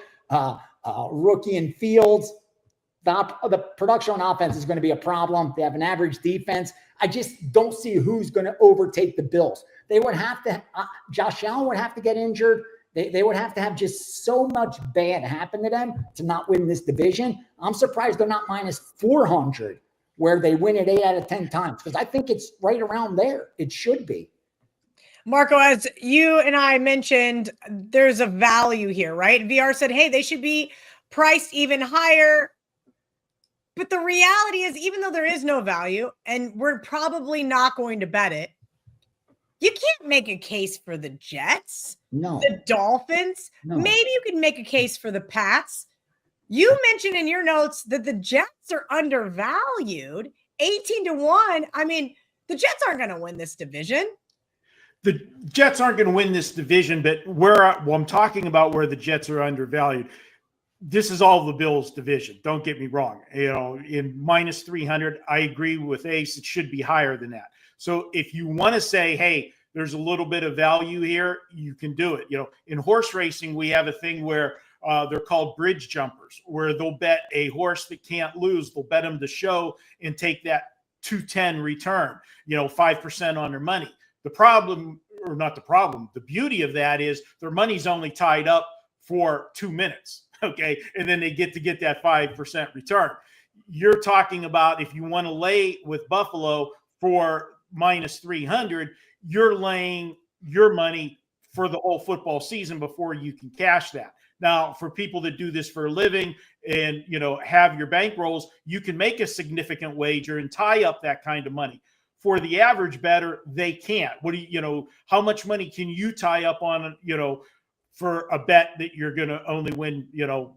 rookie in Fields. The production on offense is going to be a problem. They have an average defense. I just don't see who's going to overtake the Bills. They would have to, Josh Allen would have to get injured. They would have to have just so much bad happen to them to not win this division. I'm surprised they're not minus 400 where they win it 8 out of 10 times because I think it's right around there. It should be.
Marco, as you and I mentioned, there's a value here, right? VR said, hey, they should be priced even higher. But the reality is, even though there is no value, and we're probably not going to bet it, you can't make a case for the Jets, the Dolphins.
No.
Maybe you can make a case for the Pats. You mentioned in your notes that the Jets are undervalued, 18-1. I mean, the Jets aren't going to win this division.
The Jets aren't going to win this division, but I'm talking about where the Jets are undervalued. This is all the Bills' division. Don't get me wrong. In minus 300, I agree with Ace. It should be higher than that. So if you want to say, hey, there's a little bit of value here, you can do it. In horse racing, we have a thing where they're called bridge jumpers, where they'll bet a horse that can't lose. They'll bet them to show and take that 210 return, 5% on their money. The beauty of that is their money's only tied up for 2 minutes. Okay. And then they get that 5% return. You're talking about if you want to lay with Buffalo for minus 300, you're laying your money for the whole football season before you can cash that. Now, for people that do this for a living and, have your bankrolls, you can make a significant wager and tie up that kind of money. For the average bettor, they can't. How much money can you tie up on, for a bet that you're going to only win,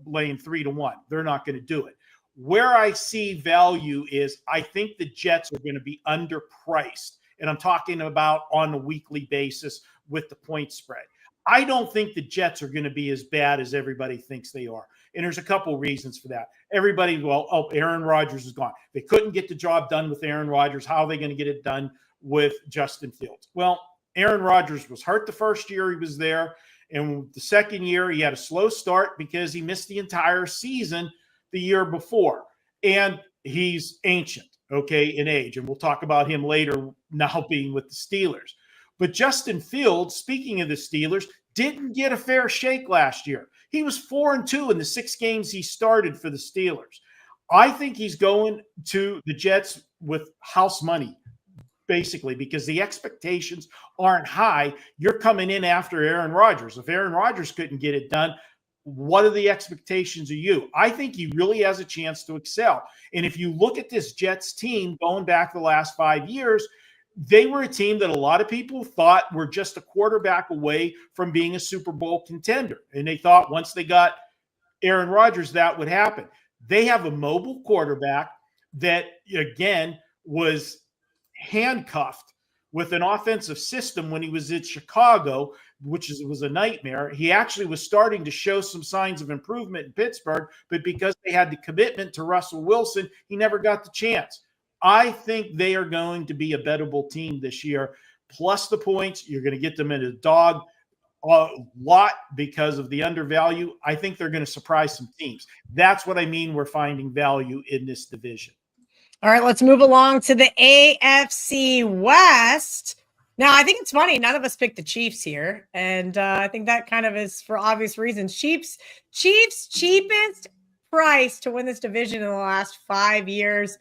laying 3-1? They're not going to do it. Where I see value is I think the Jets are going to be underpriced. And I'm talking about on a weekly basis with the point spread. I don't think the Jets are going to be as bad as everybody thinks they are. And there's a couple reasons for that. Aaron Rodgers is gone. They couldn't get the job done with Aaron Rodgers. How are they going to get it done with Justin Fields? Well, Aaron Rodgers was hurt the first year he was there. And the second year, he had a slow start because he missed the entire season the year before. And he's ancient, in age. And we'll talk about him later now being with the Steelers. But Justin Fields, speaking of the Steelers, didn't get a fair shake last year. He was 4-2 in the 6 games he started for the Steelers. I think he's going to the Jets with house money, basically, because the expectations aren't high. You're coming in after Aaron Rodgers. If Aaron Rodgers couldn't get it done, what are the expectations of you? I think he really has a chance to excel. And if you look at this Jets team going back the last 5 years, they were a team that a lot of people thought were just a quarterback away from being a Super Bowl contender. And they thought once they got Aaron Rodgers, that would happen. They have a mobile quarterback that, again, was handcuffed with an offensive system when he was in Chicago was a nightmare. He actually was starting to show some signs of improvement in Pittsburgh, but because they had the commitment to Russell Wilson, he never got the chance. I think they are going to be a bettable team this year. Plus the points, you're going to get them in a dog a lot because of the undervalue. I think they're going to surprise some teams. That's what I mean. We're finding value in this division.
All right, let's move along to the AFC West. Now, I think it's funny. None of us picked the Chiefs here. And I think that kind of is for obvious reasons. Chiefs cheapest price to win this division in the last 5 years.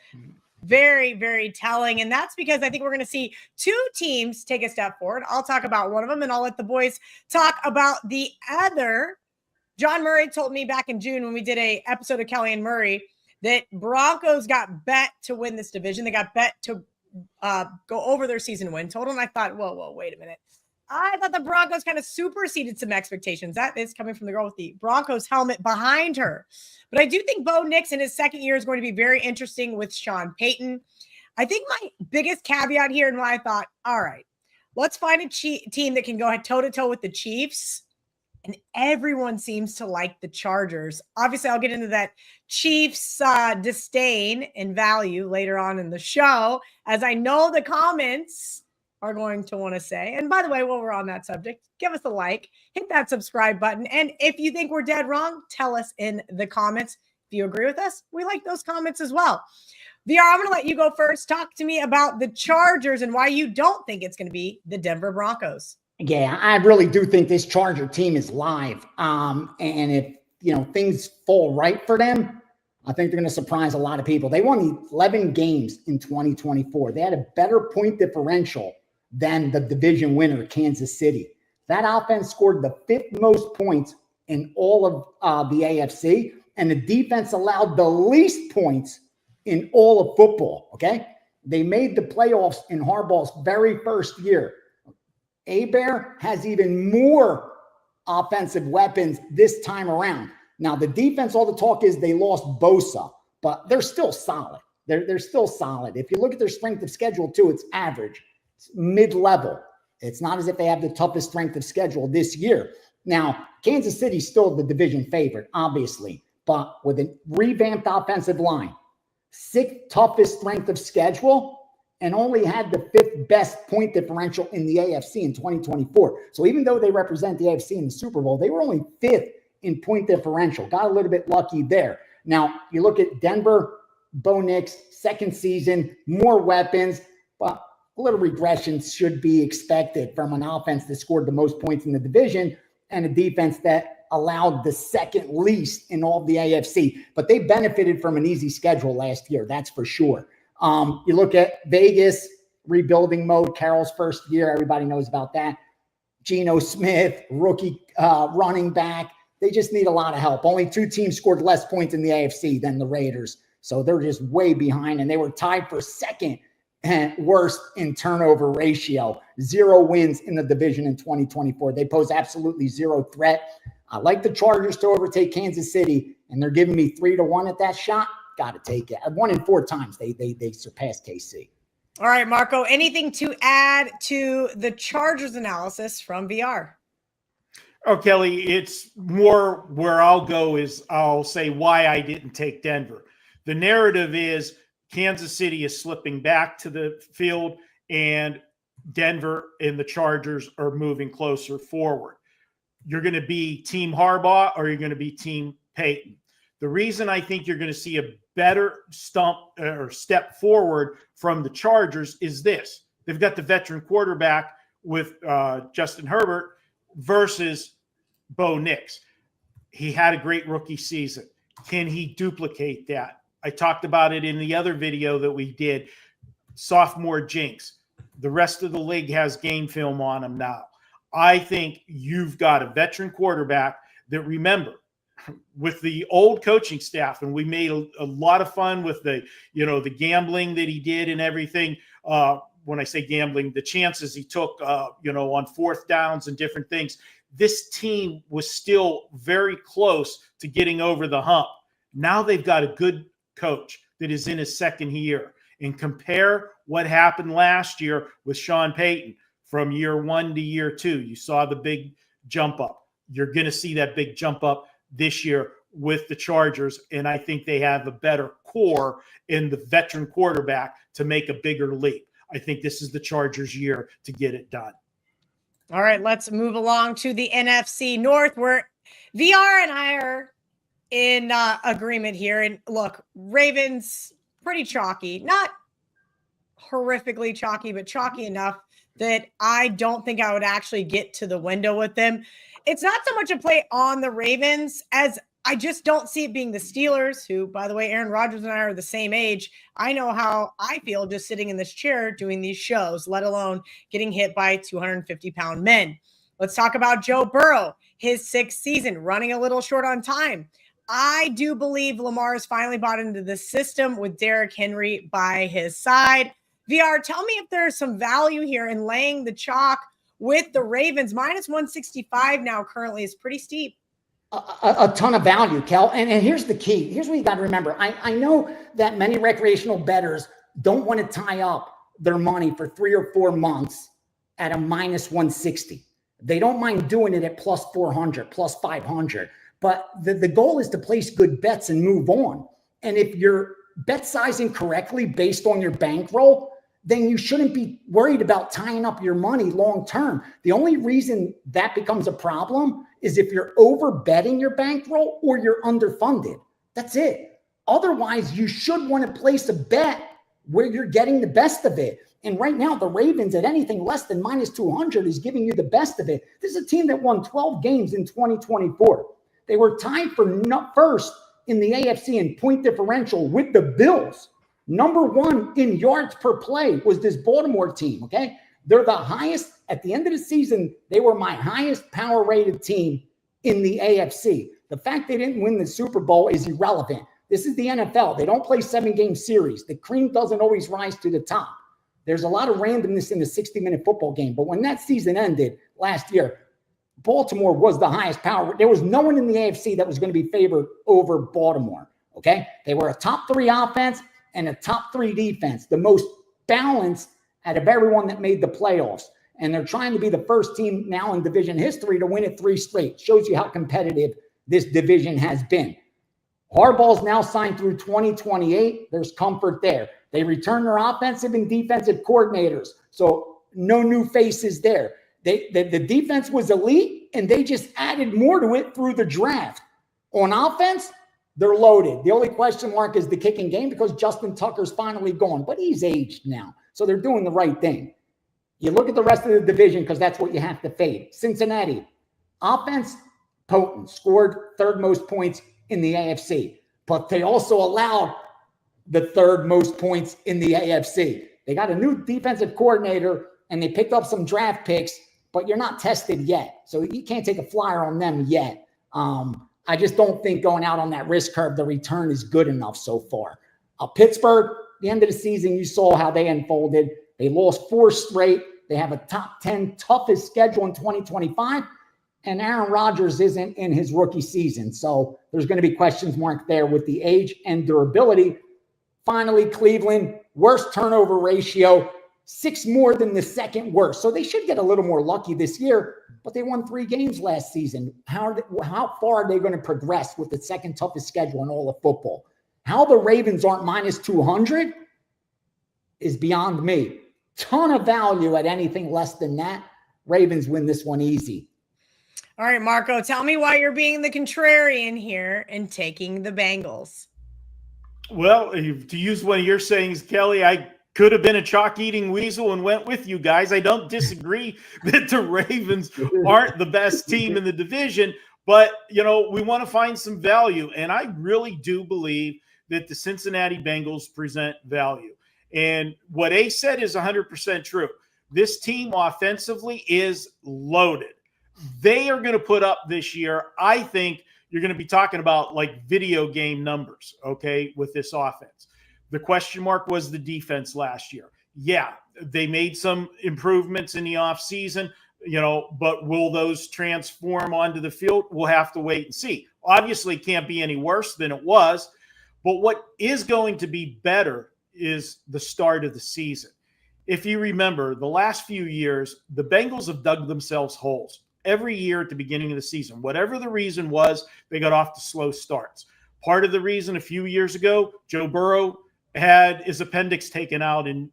Very, very telling. And that's because I think we're going to see two teams take a step forward. I'll talk about one of them and I'll let the boys talk about the other. John Murray told me back in June when we did a episode of Kelly and Murray that Broncos got bet to win this division. They got bet to go over their season win total. And I thought, whoa, wait a minute. I thought the Broncos kind of superseded some expectations. That is coming from the girl with the Broncos helmet behind her. But I do think Bo Nix in his second year is going to be very interesting with Sean Payton. I think my biggest caveat here and why I thought, all right, let's find a team that can go toe-to-toe with the Chiefs. And everyone seems to like the Chargers. Obviously, I'll get into that Chiefs disdain and value later on in the show, as I know the comments are going to want to say. And by the way, while we're on that subject, give us a like, hit that subscribe button. And if you think we're dead wrong, tell us in the comments. If you agree with us, we like those comments as well. VR, I'm going to let you go first. Talk to me about the Chargers and why you don't think it's going to be the Denver Broncos.
Yeah, I really do think this Charger team is live. And if, things fall right for them, I think they're going to surprise a lot of people. They won 11 games in 2024. They had a better point differential than the division winner, Kansas City. That offense scored the 5th most points in all of the AFC, and the defense allowed the least points in all of football, okay? They made the playoffs in Harbaugh's very first year. Hebert has even more offensive weapons this time around. Now, the defense, all the talk is they lost Bosa, but they're still solid. They're still solid. If you look at their strength of schedule, too, it's average. It's mid-level. It's not as if they have the toughest strength of schedule this year. Now, Kansas City's still the division favorite, obviously, but with a revamped offensive line, 6th toughest strength of schedule, and only had the 5th best point differential in the AFC in 2024. So even though they represent the AFC in the Super Bowl, they were only 5th in point differential. Got a little bit lucky there. Now, you look at Denver, Bo Nix, second season, more weapons, but a little regression should be expected from an offense that scored the most points in the division and a defense that allowed the second least in all of the AFC. But they benefited from an easy schedule last year, that's for sure. You look at Vegas, rebuilding mode, Carroll's first year. Everybody knows about that. Geno Smith, rookie running back. They just need a lot of help. Only 2 teams scored less points in the AFC than the Raiders. So they're just way behind, and they were tied for second worst in turnover ratio. 0 wins in the division in 2024. They pose absolutely zero threat. I like the Chargers to overtake Kansas City, and they're giving me 3-1 at that shot. Got to take it. 1 in 4 times they surpassed KC.
All right, Marco, anything to add to the Chargers analysis from VR?
Oh, Kelly, it's more where I'll go is I'll say why I didn't take Denver. The narrative is Kansas City is slipping back to the field and Denver and the Chargers are moving closer forward. You're going to be Team Harbaugh or you're going to be Team Payton. The reason I think you're going to see a better step forward from the Chargers is this. They've got the veteran quarterback with Justin Herbert versus Bo Nix. He had a great rookie season. Can he duplicate that? I talked about it in the other video that we did, sophomore jinx. The rest of the league has game film on him now. I think you've got a veteran quarterback that, remember, with the old coaching staff, and we made a lot of fun with the gambling that he did and everything. When I say gambling, the chances he took, on 4th downs and different things. This team was still very close to getting over the hump. Now they've got a good coach that is in his second year. And compare what happened last year with Sean Payton. from year 1 to year 2. You saw the big jump up. You're going to see that big jump up this year with the Chargers, and I think they have a better core in the veteran quarterback to make a bigger leap. I think this is the Chargers' year to get it done.
All right, let's move along to the NFC North, where VR and I are in agreement here. And look, Ravens, pretty chalky, not horrifically chalky, but chalky enough that I don't think I would actually get to the window with them. It's not so much a play on the Ravens as I just don't see it being the Steelers, who, by the way, Aaron Rodgers and I are the same age. I know how I feel just sitting in this chair doing these shows, let alone getting hit by 250-pound men. Let's talk about Joe Burrow, his 6th season, running a little short on time. I do believe Lamar has finally bought into the system with Derrick Henry by his side. VR, tell me if there's some value here in laying the chalk with the Ravens. Minus 165 now currently is pretty steep.
A ton of value, Kel. And here's the key. Here's what you got to remember. I know that many recreational bettors don't want to tie up their money for 3 or 4 months at a minus 160. They don't mind doing it at plus 400, plus 500. But the goal is to place good bets and move on. And if you're bet sizing correctly based on your bankroll, then you shouldn't be worried about tying up your money long term. The only reason that becomes a problem is if you're over betting your bankroll or you're underfunded. That's it. Otherwise, you should want to place a bet where you're getting the best of it. And right now, the Ravens at anything less than minus 200 is giving you the best of it. This is a team that won 12 games in 2024. They were tied for first in the AFC in point differential with the Bills. Number 1 in yards per play was this Baltimore team, okay? They're the highest, at the end of the season, they were my highest power rated team in the AFC. The fact they didn't win the Super Bowl is irrelevant. This is the NFL. They don't play 7-game series. The cream doesn't always rise to the top. There's a lot of randomness in the 60-minute football game. But when that season ended last year, Baltimore was the highest power. There was no one in the AFC that was going to be favored over Baltimore, okay? They were a top 3 offense and a top 3 defense, the most balanced out of everyone that made the playoffs. And they're trying to be the first team now in division history to win it 3 straight. Shows you how competitive this division has been. Harbaugh's now signed through 2028. There's comfort there. They return their offensive and defensive coordinators. So no new faces there. The defense was elite, and they just added more to it through the draft. On offense, they're loaded. The only question mark is the kicking game because Justin Tucker's finally gone, but he's aged now. So they're doing the right thing. You look at the rest of the division because that's what you have to fade. Cincinnati, offense, potent, scored 3rd most points in the AFC, but they also allowed the 3rd most points in the AFC. They got a new defensive coordinator and they picked up some draft picks, but you're not tested yet. So you can't take a flyer on them yet. I just don't think going out on that risk curve, the return is good enough so far. Pittsburgh, the end of the season, you saw how they unfolded. They lost 4 straight. They have a top 10 toughest schedule in 2025. And Aaron Rodgers isn't in his rookie season. So there's going to be questions marked there with the age and durability. Finally, Cleveland, worst turnover ratio, 6 more than the 2nd worst. So they should get a little more lucky this year, but they won 3 games last season. How far are they going to progress with the 2nd toughest schedule in all of football? How the Ravens aren't minus 200 is beyond me. Ton of value at anything less than that. Ravens win this one easy.
All right, Marco, tell me why you're being the contrarian here and taking the Bengals.
Well, to use one of your sayings, Kelly, I could have been a chalk-eating weasel and went with you guys. I don't disagree that the Ravens aren't the best team in the division, but, you know, we want to find some value, and I really do believe that the Cincinnati Bengals present value. And what Ace said is 100% true. This team offensively is loaded. They are going to put up this year, I think you're going to be talking about like video game numbers, okay, with this offense. The question mark was the defense last year. Yeah, they made some improvements in the offseason, you know, but will those transform onto the field? We'll have to wait and see. Obviously, it can't be any worse than it was, but what is going to be better is the start of the season. if you remember, the last few years, the Bengals have dug themselves holes every year at the beginning of the season. Whatever the reason was, they got off to slow starts. Part of the reason a few years ago, Joe Burrow had his appendix taken out in,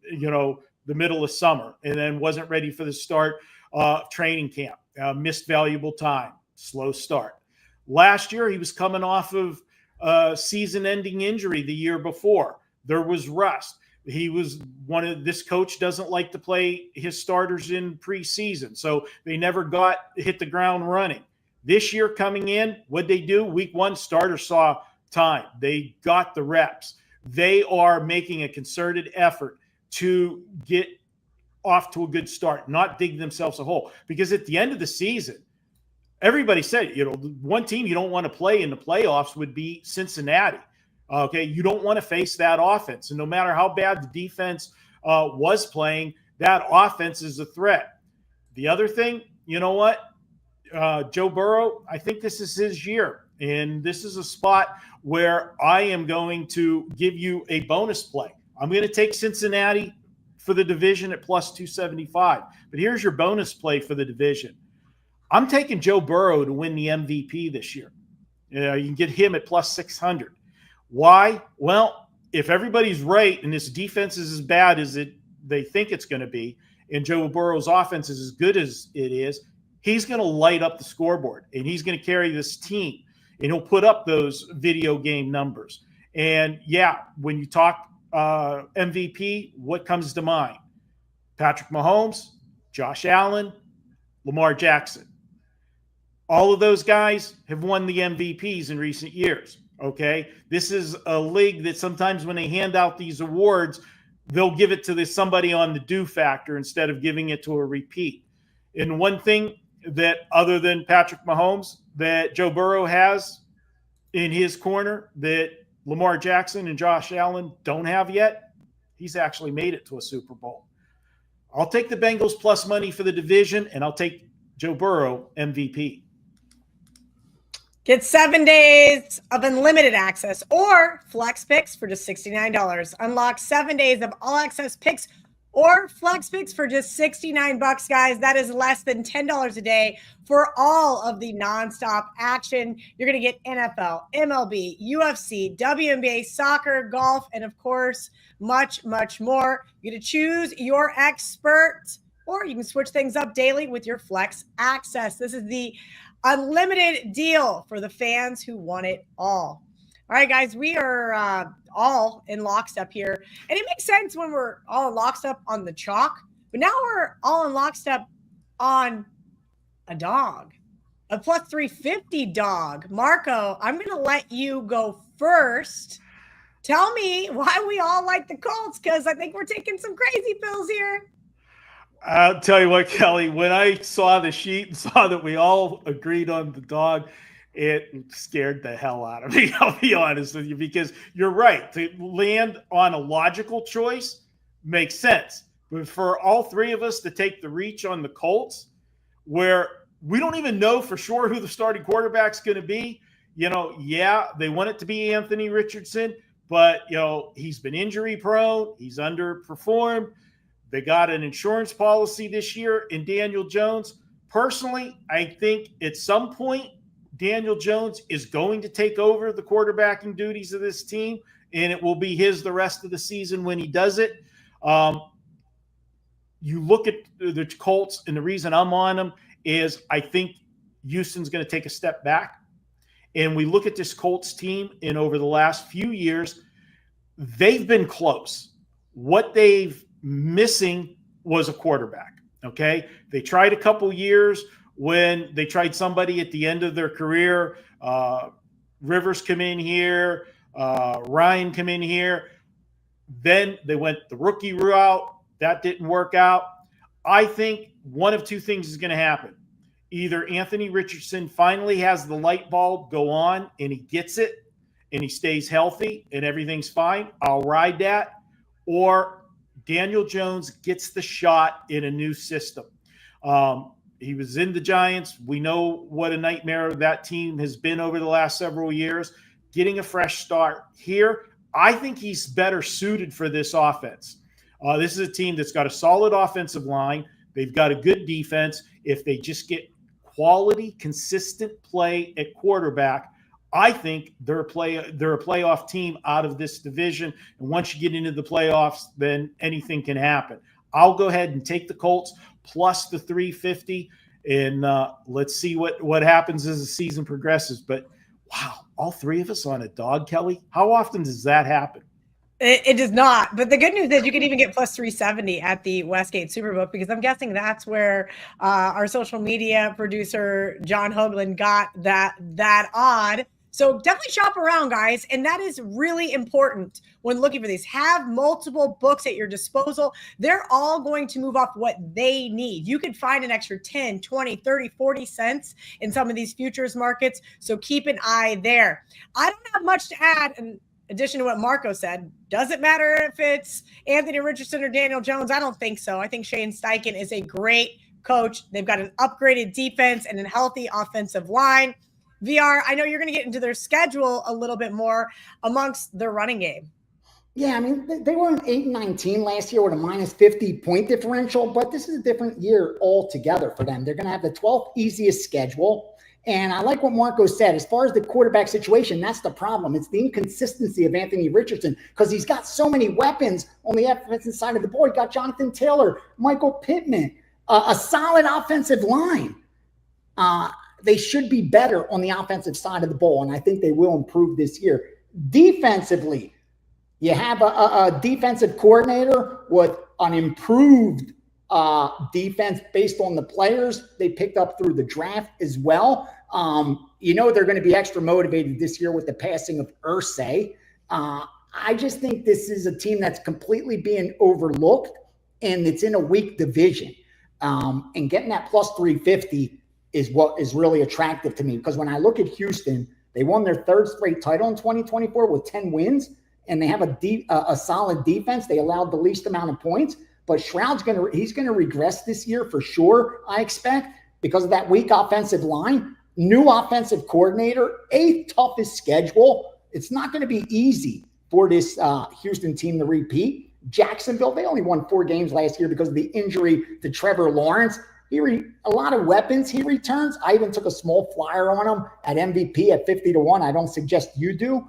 the middle of summer and then wasn't ready for the start of training camp. Missed valuable time, slow start. Last year, he was coming off of a season-ending injury the year before. There was rust. He was this coach doesn't like to play his starters in preseason, so they never hit the ground running. This year coming in, what'd they do? Week 1, starters saw time. They got the reps. They are making a concerted effort to get off to a good start, not dig themselves a hole. Because at the end of the season, everybody said, one team you don't want to play in the playoffs would be Cincinnati. Okay, you don't want to face that offense. And no matter how bad the defense was playing, that offense is a threat. The other thing, you know what? Joe Burrow, I think this is his year. And this is a spot where I am going to give you a bonus play. I'm going to take Cincinnati for the division at plus 275. But here's your bonus play for the division. I'm taking Joe Burrow to win the MVP this year. You can get him at plus 600. Why? Well, if everybody's right and this defense is as bad as they think it's going to be, and Joe Burrow's offense is as good as it is, he's going to light up the scoreboard, and he's going to carry this team, and he'll put up those video game numbers. And, yeah, when you talk MVP, what comes to mind? Patrick Mahomes, Josh Allen, Lamar Jackson. All of those guys have won the MVPs in recent years. Okay, this is a league that sometimes when they hand out these awards, they'll give it to somebody on the do factor instead of giving it to a repeat. And one thing that, other than Patrick Mahomes, that Joe Burrow has in his corner that Lamar Jackson and Josh Allen don't have yet, he's actually made it to a Super Bowl. I'll take the Bengals plus money for the division, and I'll take Joe Burrow MVP.
Get 7 days of unlimited access or flex picks for just $69. Unlock 7 days of all access picks or flex picks for just $69, guys. That is less than $10 a day for all of the nonstop action. You're going to get NFL, MLB, UFC, WNBA, soccer, golf, and of course, much, much more. You get to choose your expert, or you can switch things up daily with your flex access. This is the unlimited deal for the fans who want it all. All right, guys, we are all in lockstep here. And it makes sense when we're all in lockstep on the chalk, but now we're all in lockstep on a dog, a plus 350 dog. Marco, I'm going to let you go first. Tell me why we all like the Colts, because I think we're taking some crazy pills here.
I'll tell you what, Kelly, when I saw the sheet and saw that we all agreed on the dog, it scared the hell out of me. I'll be honest with you, because you're right. To land on a logical choice makes sense. But for all three of us to take the reach on the Colts, where we don't even know for sure who the starting quarterback's going to be, they want it to be Anthony Richardson, but, he's been injury prone. He's underperformed. They got an insurance policy this year in Daniel Jones. Personally, I think at some point, Daniel Jones is going to take over the quarterbacking duties of this team, and it will be his the rest of the season when he does it. You look at the Colts, and the reason I'm on them is I think Houston's going to take a step back. And we look at this Colts team, and over the last few years, they've been close. What they've missing was a quarterback. Okay. They tried a couple years when they tried somebody at the end of their career. Rivers come in here, Ryan come in here. Then they went the rookie route. That didn't work out. I think one of two things is going to happen. Either Anthony Richardson finally has the light bulb go on and he gets it and he stays healthy and everything's fine. I'll ride that. Or Daniel Jones gets the shot in a new system. He was in the Giants. We know what a nightmare that team has been over the last several years. Getting a fresh start here, I think he's better suited for this offense. This is a team that's got a solid offensive line. They've got a good defense. If they just get quality, consistent play at quarterback, I think they're a playoff team out of this division. And once you get into the playoffs, then anything can happen. I'll go ahead and take the Colts plus the 350, and let's see what happens as the season progresses. But wow, all three of us on a dog, Kelly. How often does that happen?
It does not. But the good news is you can even get plus 370 at the Westgate Superbook, because I'm guessing that's where our social media producer, John Hoagland, got that odd. So definitely shop around, guys. And that is really important when looking for these. Have multiple books at your disposal. They're all going to move off what they need. You could find an extra 10, 20, 30, 40 cents in some of these futures markets. So keep an eye there. I don't have much to add in addition to what Marco said. Doesn't matter if it's Anthony Richardson or Daniel Jones. I don't think so. I think Shane Steichen is a great coach. They've got an upgraded defense and a healthy offensive line. VR, I know you're going to get into their schedule a little bit more amongst their running game.
Yeah, I mean, they were an 8-19 last year with a minus 50 point differential, but this is a different year altogether for them. They're going to have the 12th easiest schedule. And I like what Marco said. As far as the quarterback situation, that's the problem. It's the inconsistency of Anthony Richardson, because he's got so many weapons on the offensive side of the ball. He got Jonathan Taylor, Michael Pittman, a solid offensive line. They should be better on the offensive side of the ball, and I think they will improve this year. Defensively, you have a defensive coordinator with an improved defense based on the players they picked up through the draft as well. They're going to be extra motivated this year with the passing of Irsay. I just think this is a team that's completely being overlooked, and it's in a weak division. And getting that plus 350 is what is really attractive to me, because when I look at Houston, they won their third straight title in 2024 with 10 wins, and they have a solid defense. They allowed the least amount of points, but Stroud's going to regress this year for sure, I expect, because of that weak offensive line, new offensive coordinator, eighth toughest schedule. It's not going to be easy for this Houston team to repeat. Jacksonville, they only won 4 games last year because of the injury to Trevor Lawrence. A lot of weapons he returns. I even took a small flyer on him at MVP at 50-1. I don't suggest you do,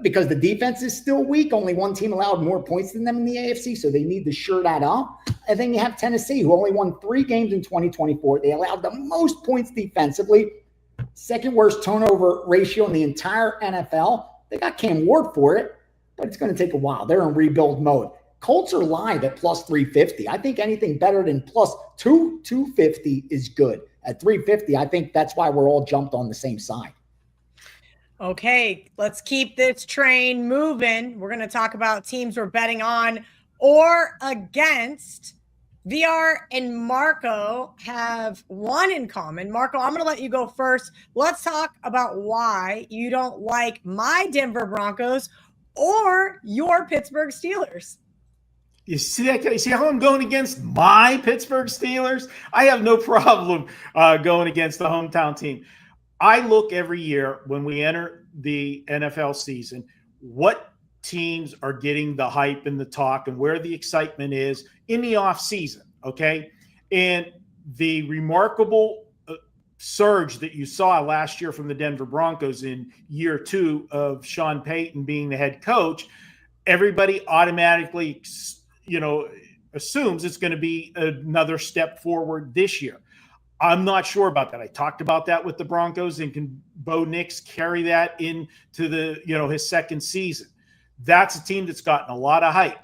because the defense is still weak. Only one team allowed more points than them in the AFC, so they need to shore that up. And then you have Tennessee, who only won 3 games in 2024. They allowed the most points defensively, second worst turnover ratio in the entire NFL. They got Cam Ward for it, but it's going to take a while. They're in rebuild mode. Colts are live at plus 350. I think anything better than plus 250 is good. At 350, I think that's why we're all jumped on the same side.
Okay, let's keep this train moving. We're going to talk about teams we're betting on or against. VR and Marco have one in common. Marco, I'm going to let you go first. Let's talk about why you don't like my Denver Broncos or your Pittsburgh Steelers.
You see how I'm going against my Pittsburgh Steelers? I have no problem going against the hometown team. I look every year when we enter the NFL season, what teams are getting the hype and the talk and where the excitement is in the off season, okay? And the remarkable surge that you saw last year from the Denver Broncos in year 2 of Sean Payton being the head coach, everybody automatically assumes it's going to be another step forward this year. I'm not sure about that. I talked about that with the Broncos, and can Bo Nix carry that into his second season? That's a team that's gotten a lot of hype.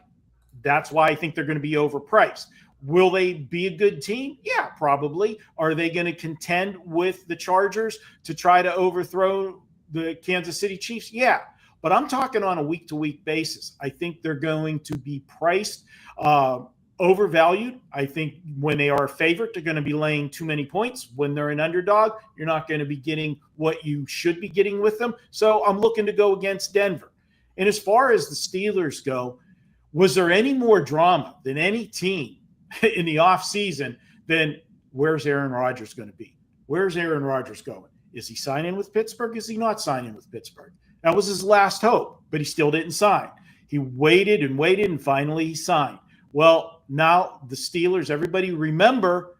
That's why I think they're going to be overpriced. Will they be a good team? Yeah, probably. Are they going to contend with the Chargers to try to overthrow the Kansas City Chiefs? Yeah. But I'm talking on a week-to-week basis. I think they're going to be priced overvalued. I think when they are a favorite, they're going to be laying too many points. When they're an underdog, you're not going to be getting what you should be getting with them. So I'm looking to go against Denver. And as far as the Steelers go, was there any more drama than any team in the offseason than where's Aaron Rodgers going to be? Where's Aaron Rodgers going? Is he signing with Pittsburgh? Is he not signing with Pittsburgh? That was his last hope, but he still didn't sign. He waited and waited, and finally he signed. Well, now the Steelers, everybody remember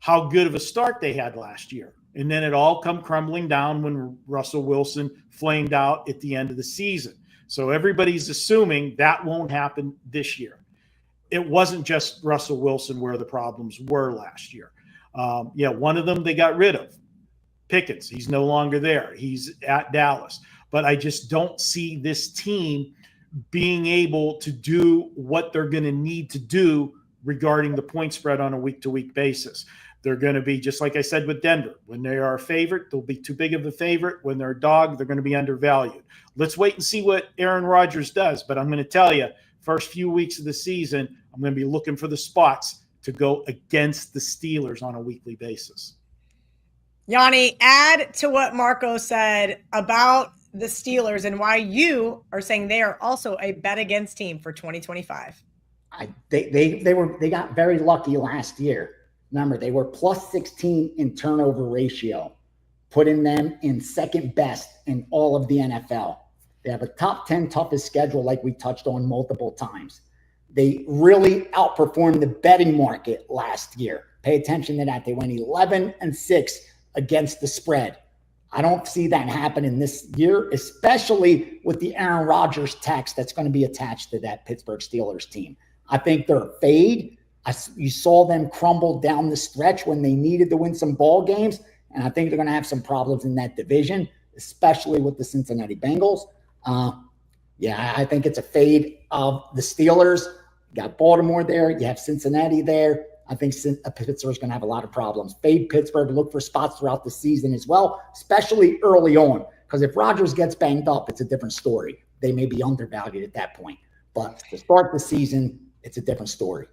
how good of a start they had last year. And then it all come crumbling down when Russell Wilson flamed out at the end of the season. So everybody's assuming that won't happen this year. It wasn't just Russell Wilson where the problems were last year. One of them they got rid of. Pickens, he's no longer there. He's at Dallas. But I just don't see this team being able to do what they're going to need to do regarding the point spread on a week-to-week basis. They're going to be, just like I said with Denver, when they are a favorite, they'll be too big of a favorite. When they're a dog, they're going to be undervalued. Let's wait and see what Aaron Rodgers does. But I'm going to tell you, first few weeks of the season, I'm going to be looking for the spots to go against the Steelers on a weekly basis.
Gianni, add to what Marco said about the Steelers and why you are saying they are also a bet against team for 2025.
They got very lucky last year. Remember, they were plus 16 in turnover ratio, putting them in second best in all of the NFL. They have a top 10 toughest schedule, like we touched on multiple times. They really outperformed the betting market last year. Pay attention to that. They went 11-6 against the spread. I don't see that happening this year, especially with the Aaron Rodgers tax that's going to be attached to that Pittsburgh Steelers team. I think they're a fade. You saw them crumble down the stretch when they needed to win some ball games, and I think they're going to have some problems in that division, especially with the Cincinnati Bengals. I think it's a fade of the Steelers. You got Baltimore there. You have Cincinnati there. I think Pittsburgh's going to have a lot of problems. Fade Pittsburgh, look for spots throughout the season as well, especially early on, because if Rodgers gets banged up, it's a different story. They may be undervalued at that point. But to start the season, it's a different story.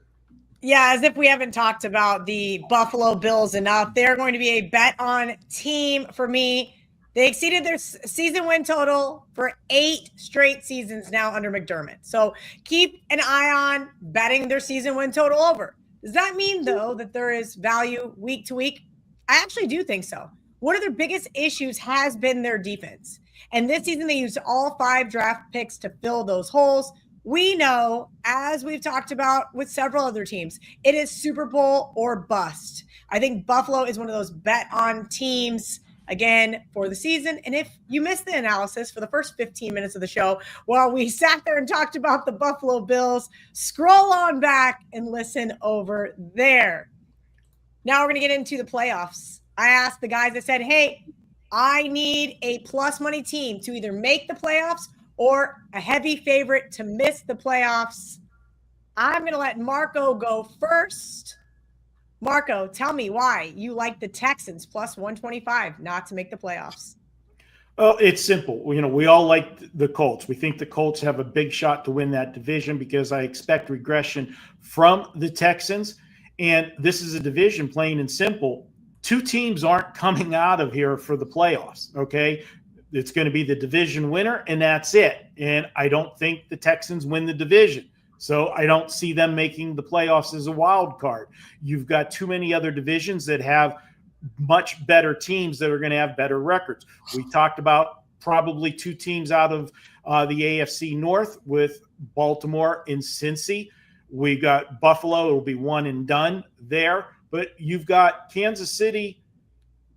Yeah, as if we haven't talked about the Buffalo Bills enough. They're going to be a bet on team for me. They exceeded their season win total for 8 straight seasons now under McDermott. So keep an eye on betting their season win total over. Does that mean, though, that there is value week to week? I actually do think so. One of their biggest issues has been their defense. And this season, they used all 5 draft picks to fill those holes. We know, as we've talked about with several other teams, it is Super Bowl or bust. I think Buffalo is one of those bet on teams, again, for the season. And if you missed the analysis for the first 15 minutes of the show, while we sat there and talked about the Buffalo Bills, scroll on back and listen over there. Now we're going to get into the playoffs. I asked the guys, I said, hey, I need a plus money team to either make the playoffs or a heavy favorite to miss the playoffs. I'm going to let Marco go first. Marco, tell me why you like the Texans plus 125 not to make the playoffs.
Oh, it's simple. We all like the Colts. We think the Colts have a big shot to win that division because I expect regression from the Texans. And this is a division, plain and simple. 2 teams aren't coming out of here for the playoffs, okay? It's going to be the division winner, and that's it. And I don't think the Texans win the division. So I don't see them making the playoffs as a wild card. You've got too many other divisions that have much better teams that are going to have better records. We talked about probably 2 teams out of the AFC North with Baltimore and Cincy. We got Buffalo. It'll be one and done there. But you've got Kansas City,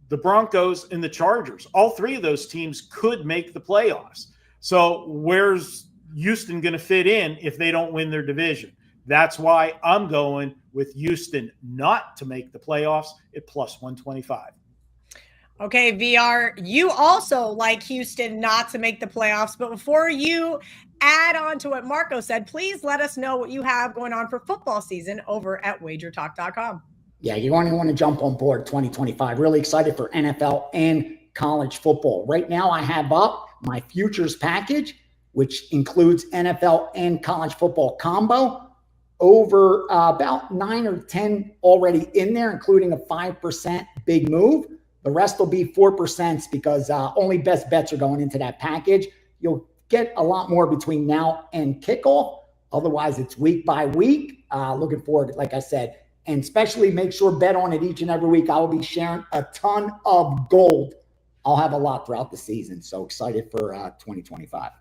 the Broncos, and the Chargers. All 3 of those teams could make the playoffs. So where's Houston going to fit in if they don't win their division? That's why I'm going with Houston not to make the playoffs at plus 125.
Okay, VR, you also like Houston not to make the playoffs. But before you add on to what Marco said, please let us know what you have going on for football season over at WagerTalk.com.
Yeah, you want to jump on board 2025. Really excited for NFL and college football. Right now, I have up my futures package, which includes NFL and college football combo, over about 9 or 10 already in there, including a 5% big move. The rest will be 4% because only best bets are going into that package. You'll get a lot more between now and kickoff. Otherwise, it's week by week. Looking forward, like I said, and especially make sure bet on it each and every week. I will be sharing a ton of gold. I'll have a lot throughout the season. So excited for 2025.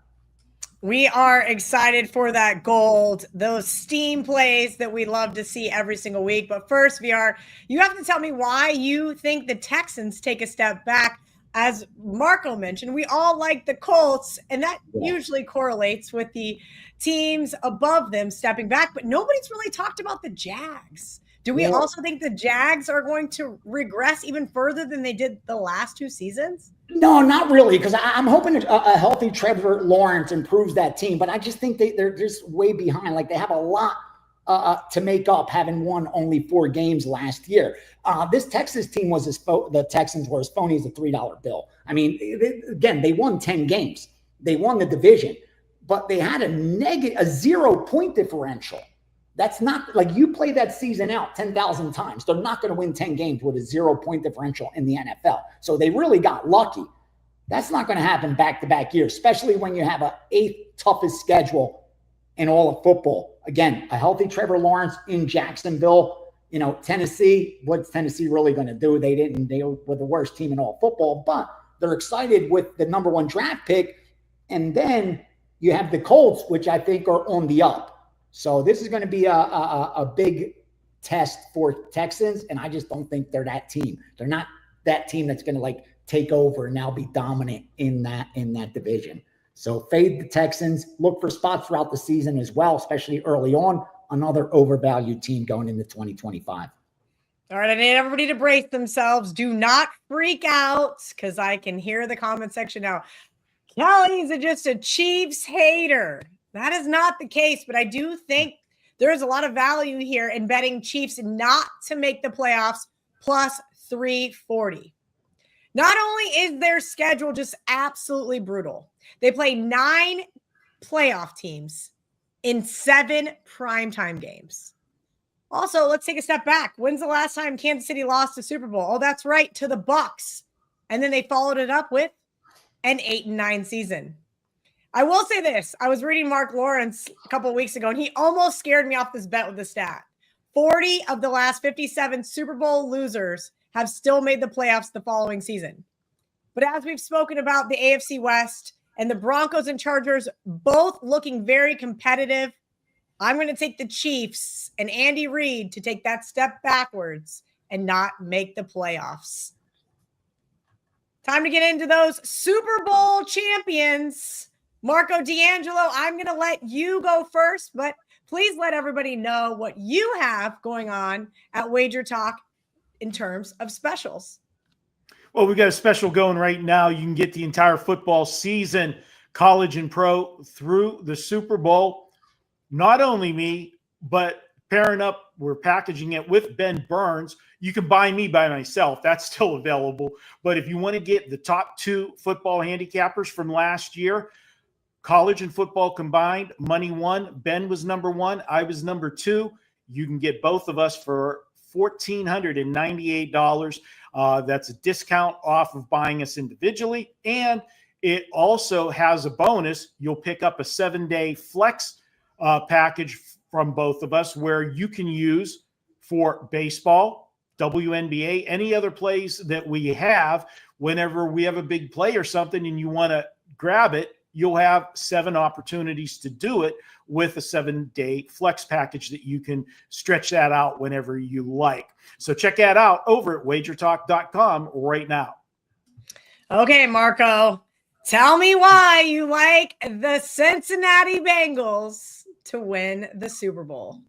We are excited for that gold, those steam plays that we love to see every single week. But first, VR, you have to tell me why you think the Texans take a step back. As Marco mentioned, we all like the Colts, and that usually correlates with the teams above them stepping back. But nobody's really talked about the Jags. Do we also think the Jags are going to regress even further than they did the last 2 seasons?
No, not really, because I'm hoping a healthy Trevor Lawrence improves that team, but I just think they're just way behind. Like, they have a lot to make up, having won only 4 games last year. This Texas team was the Texans were as phony as a $3 bill. I mean, they won 10 games. They won the division, but they had a 0-point differential. That's not like, you play that season out 10,000 times. They're not going to win 10 games with a 0-point differential in the NFL. So they really got lucky. That's not going to happen back-to-back years, especially when you have an 8th toughest schedule in all of football. Again, a healthy Trevor Lawrence in Jacksonville. Tennessee, what's Tennessee really going to do? They were the worst team in all football, but they're excited with the number 1 draft pick. And then you have the Colts, which I think are on the up. So this is going to be a big test for Texans, and I just don't think they're that team. They're not that team that's going to take over and now be dominant in that division. So fade the Texans. Look for spots throughout the season as well, especially early on. Another overvalued team going into 2025.
All right, I need everybody to brace themselves. Do not freak out, because I can hear the comment section now. Kelly's just a Chiefs hater. That is not the case, but I do think there is a lot of value here in betting Chiefs not to make the playoffs plus 340. Not only is their schedule just absolutely brutal, they play 9 playoff teams in 7 primetime games. Also, let's take a step back. When's the last time Kansas City lost a Super Bowl? Oh, that's right, to the Bucks. And then they followed it up with an 8-9 season. I will say this. I was reading Mark Lawrence a couple of weeks ago, and he almost scared me off this bet with the stat. 40 of the last 57 Super Bowl losers have still made the playoffs the following season. But as we've spoken about the AFC West and the Broncos and Chargers both looking very competitive, I'm going to take the Chiefs and Andy Reid to take that step backwards and not make the playoffs. Time to get into those Super Bowl champions. Marco D'Angelo, I'm going to let you go first, but please let everybody know what you have going on at WagerTalk in terms of specials.
Well, we got a special going right now. You can get the entire football season, college and pro, through the Super Bowl. Not only me, but pairing up, we're packaging it with Ben Burns. You can buy me by myself. That's still available. But if you want to get the top 2 football handicappers from last year, college and football combined, money won. Ben was number 1. I was number 2. You can get both of us for $1,498. That's a discount off of buying us individually. And it also has a bonus. You'll pick up a 7-day flex package from both of us, where you can use for baseball, WNBA, any other plays that we have. Whenever we have a big play or something and you want to grab it, you'll have 7 opportunities to do it with a 7-day flex package that you can stretch that out whenever you like. So check that out over at WagerTalk.com right now.
Okay, Marco, tell me why you like the Cincinnati Bengals to win the Super Bowl.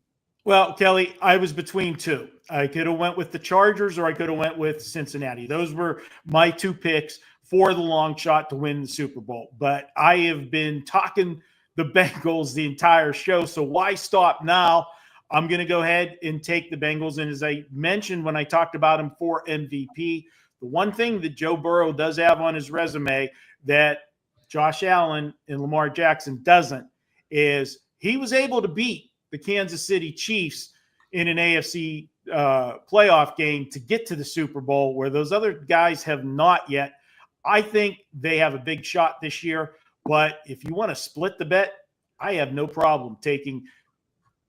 Well, Kelly, I was between 2. I could have went with the Chargers or I could have went with Cincinnati. Those were my 2 picks for the long shot to win the Super Bowl. But I have been talking the Bengals the entire show, so why stop now? I'm going to go ahead and take the Bengals. And as I mentioned when I talked about him for MVP, the one thing that Joe Burrow does have on his resume that Josh Allen and Lamar Jackson doesn't is he was able to beat the Kansas City Chiefs in an AFC playoff game to get to the Super Bowl, where those other guys have not yet. I think they have a big shot this year, but if you want to split the bet, I have no problem taking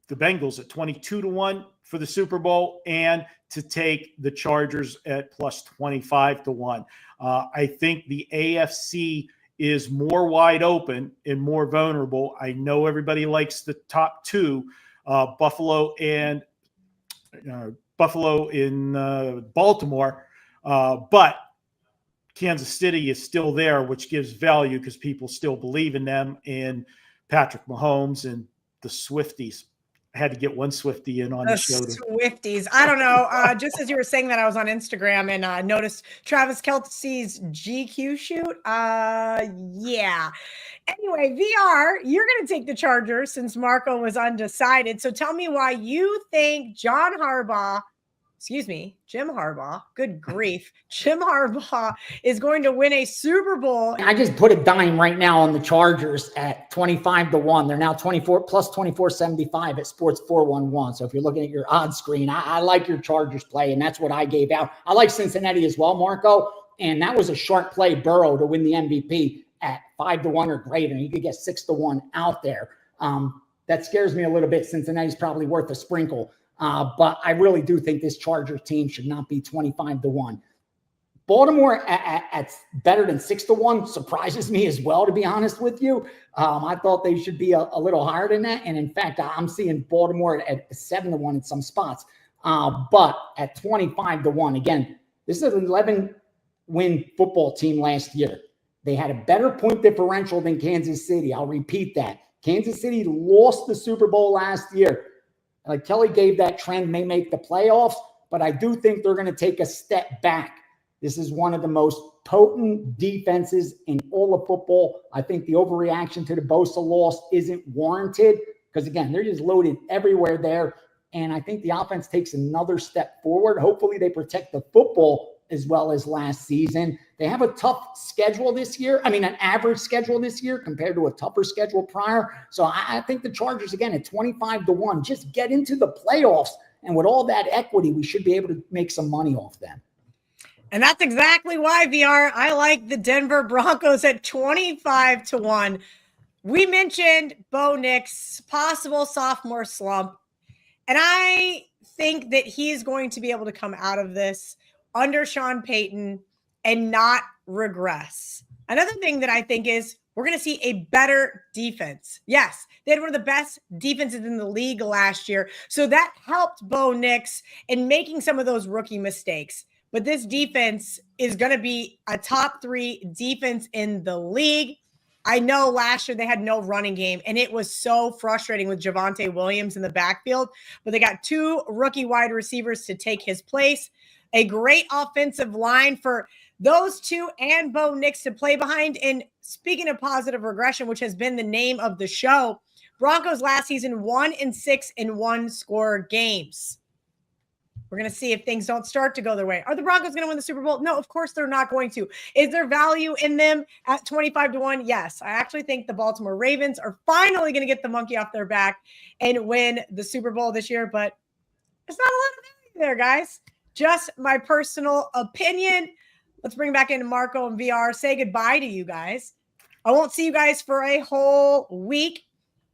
the Bengals at 22-1 for the Super Bowl and to take the Chargers at plus 25-1. I think the AFC is more wide open and more vulnerable. I know everybody likes the top two, Buffalo in Baltimore, but Kansas City is still there, which gives value because people still believe in them and Patrick Mahomes and the Swifties. I had to get one Swiftie in on the show.
Swifties. I don't know. Just as you were saying that, I was on Instagram and noticed Travis Kelce's GQ shoot. Yeah. Anyway, VR, you're going to take the Chargers since Marco was undecided. So tell me why you think Jim Harbaugh, good grief, Jim Harbaugh is going to win a Super Bowl.
I just put a dime right now on the Chargers at 25-1. They're now 24 plus 24.75 at Sports 411. So if you're looking at your odds screen, I like your Chargers play, and that's what I gave out. I like Cincinnati as well, Marco, and that was a sharp play, Burrow to win the MVP at 5-1 or greater. You could get 6-1 out there. That scares me a little bit. Cincinnati's probably worth a sprinkle. But I really do think this Charger team should not be 25-1. Baltimore at better than 6-1 surprises me as well, to be honest with you. I thought they should be a little higher than that. And in fact, I'm seeing Baltimore at 7-1 in some spots. But at 25-1, again, this is an 11-win football team last year. They had a better point differential than Kansas City. I'll repeat that. Kansas City lost the Super Bowl last year. Like Kelly gave that trend, may make the playoffs, but I do think they're going to take a step back. This is one of the most potent defenses in all of football. I think the overreaction to the Bosa loss isn't warranted because, again, they're just loaded everywhere there. And I think the offense takes another step forward. Hopefully they protect the football as well as last season. They have a tough schedule this year. I mean, an average schedule this year compared to a tougher schedule prior. So I think the Chargers, again, at 25-1, just get into the playoffs. And with all that equity, we should be able to make some money off them.
And that's exactly why, VR, I like the Denver Broncos at 25-1. We mentioned Bo Nix, possible sophomore slump. And I think that he's going to be able to come out of this under Sean Payton and not regress. Another thing that I think is we're going to see a better defense. Yes, they had one of the best defenses in the league last year. So that helped Bo Nix in making some of those rookie mistakes. But this defense is going to be a top 3 defense in the league. I know last year they had no running game, and it was so frustrating with Javonte Williams in the backfield. But they got 2 rookie wide receivers to take his place. A great offensive line for those 2 and Bo Nix to play behind. And speaking of positive regression, which has been the name of the show, Broncos last season 1-6 in 1-score games. We're going to see if things don't start to go their way. Are the Broncos going to win the Super Bowl? No, of course they're not going to. Is there value in them at 25-1? Yes. I actually think the Baltimore Ravens are finally going to get the monkey off their back and win the Super Bowl this year. But there's not a lot of value there, guys. Just my personal opinion. Let's bring back in Marco and VR. Say goodbye to you guys. I won't see you guys for a whole week.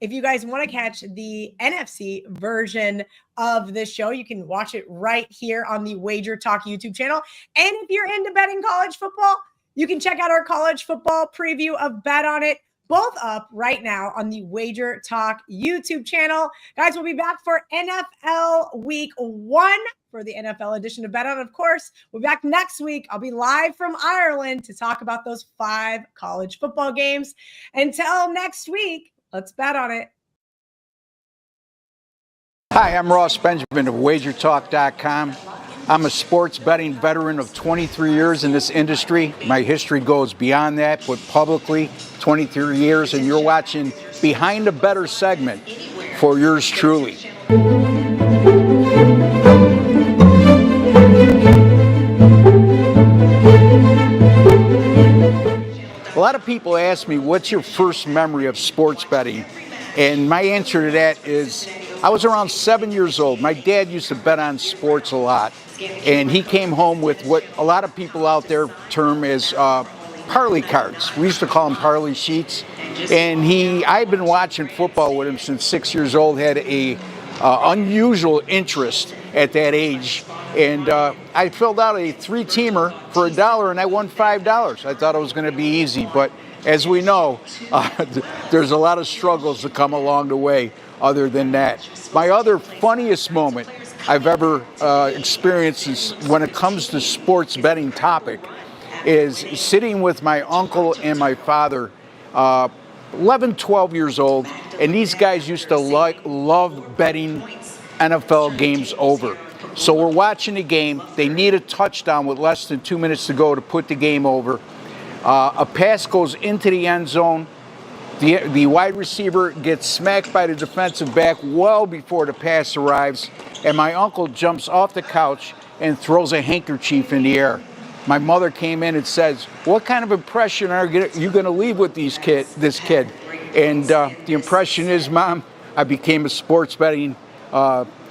If you guys want to catch the NFC version of this show, you can watch it right here on the WagerTalk YouTube channel. And if you're into betting college football, you can check out our college football preview of Bet On It, both up right now on the WagerTalk YouTube channel. Guys, we'll be back for NFL Week 1 for the NFL edition of Bet On. Of course, we'll be back next week. I'll be live from Ireland to talk about those 5 college football games. Until next week, let's bet on it.
Hi, I'm Ross Benjamin of WagerTalk.com. I'm a sports betting veteran of 23 years in this industry. My history goes beyond that, but publicly 23 years, and you're watching Behind the Bettor segment for yours truly. A lot of people ask me, what's your first memory of sports betting? And my answer to that is, I was around 7 years old. My dad used to bet on sports a lot. And he came home with what a lot of people out there term as parlay cards. We used to call them parlay sheets. And I've been watching football with him since 6 years old, had a unusual interest at that age. And I filled out a 3-teamer for $1 and I won $5. I thought it was going to be easy, but as we know, there's a lot of struggles that come along the way other than that. My other funniest moment I've ever experienced is when it comes to sports betting topic is sitting with my uncle and my father, 11, 12 years old, and these guys used to love betting NFL games over. So we're watching the game. They need a touchdown with less than 2 minutes to go to put the game over. A pass goes into the end zone. The wide receiver gets smacked by the defensive back well before the pass arrives, and my uncle jumps off the couch and throws a handkerchief in the air. My mother came in and says, "What kind of impression are you going to leave with this kid?" And the impression is, Mom, I became a sports betting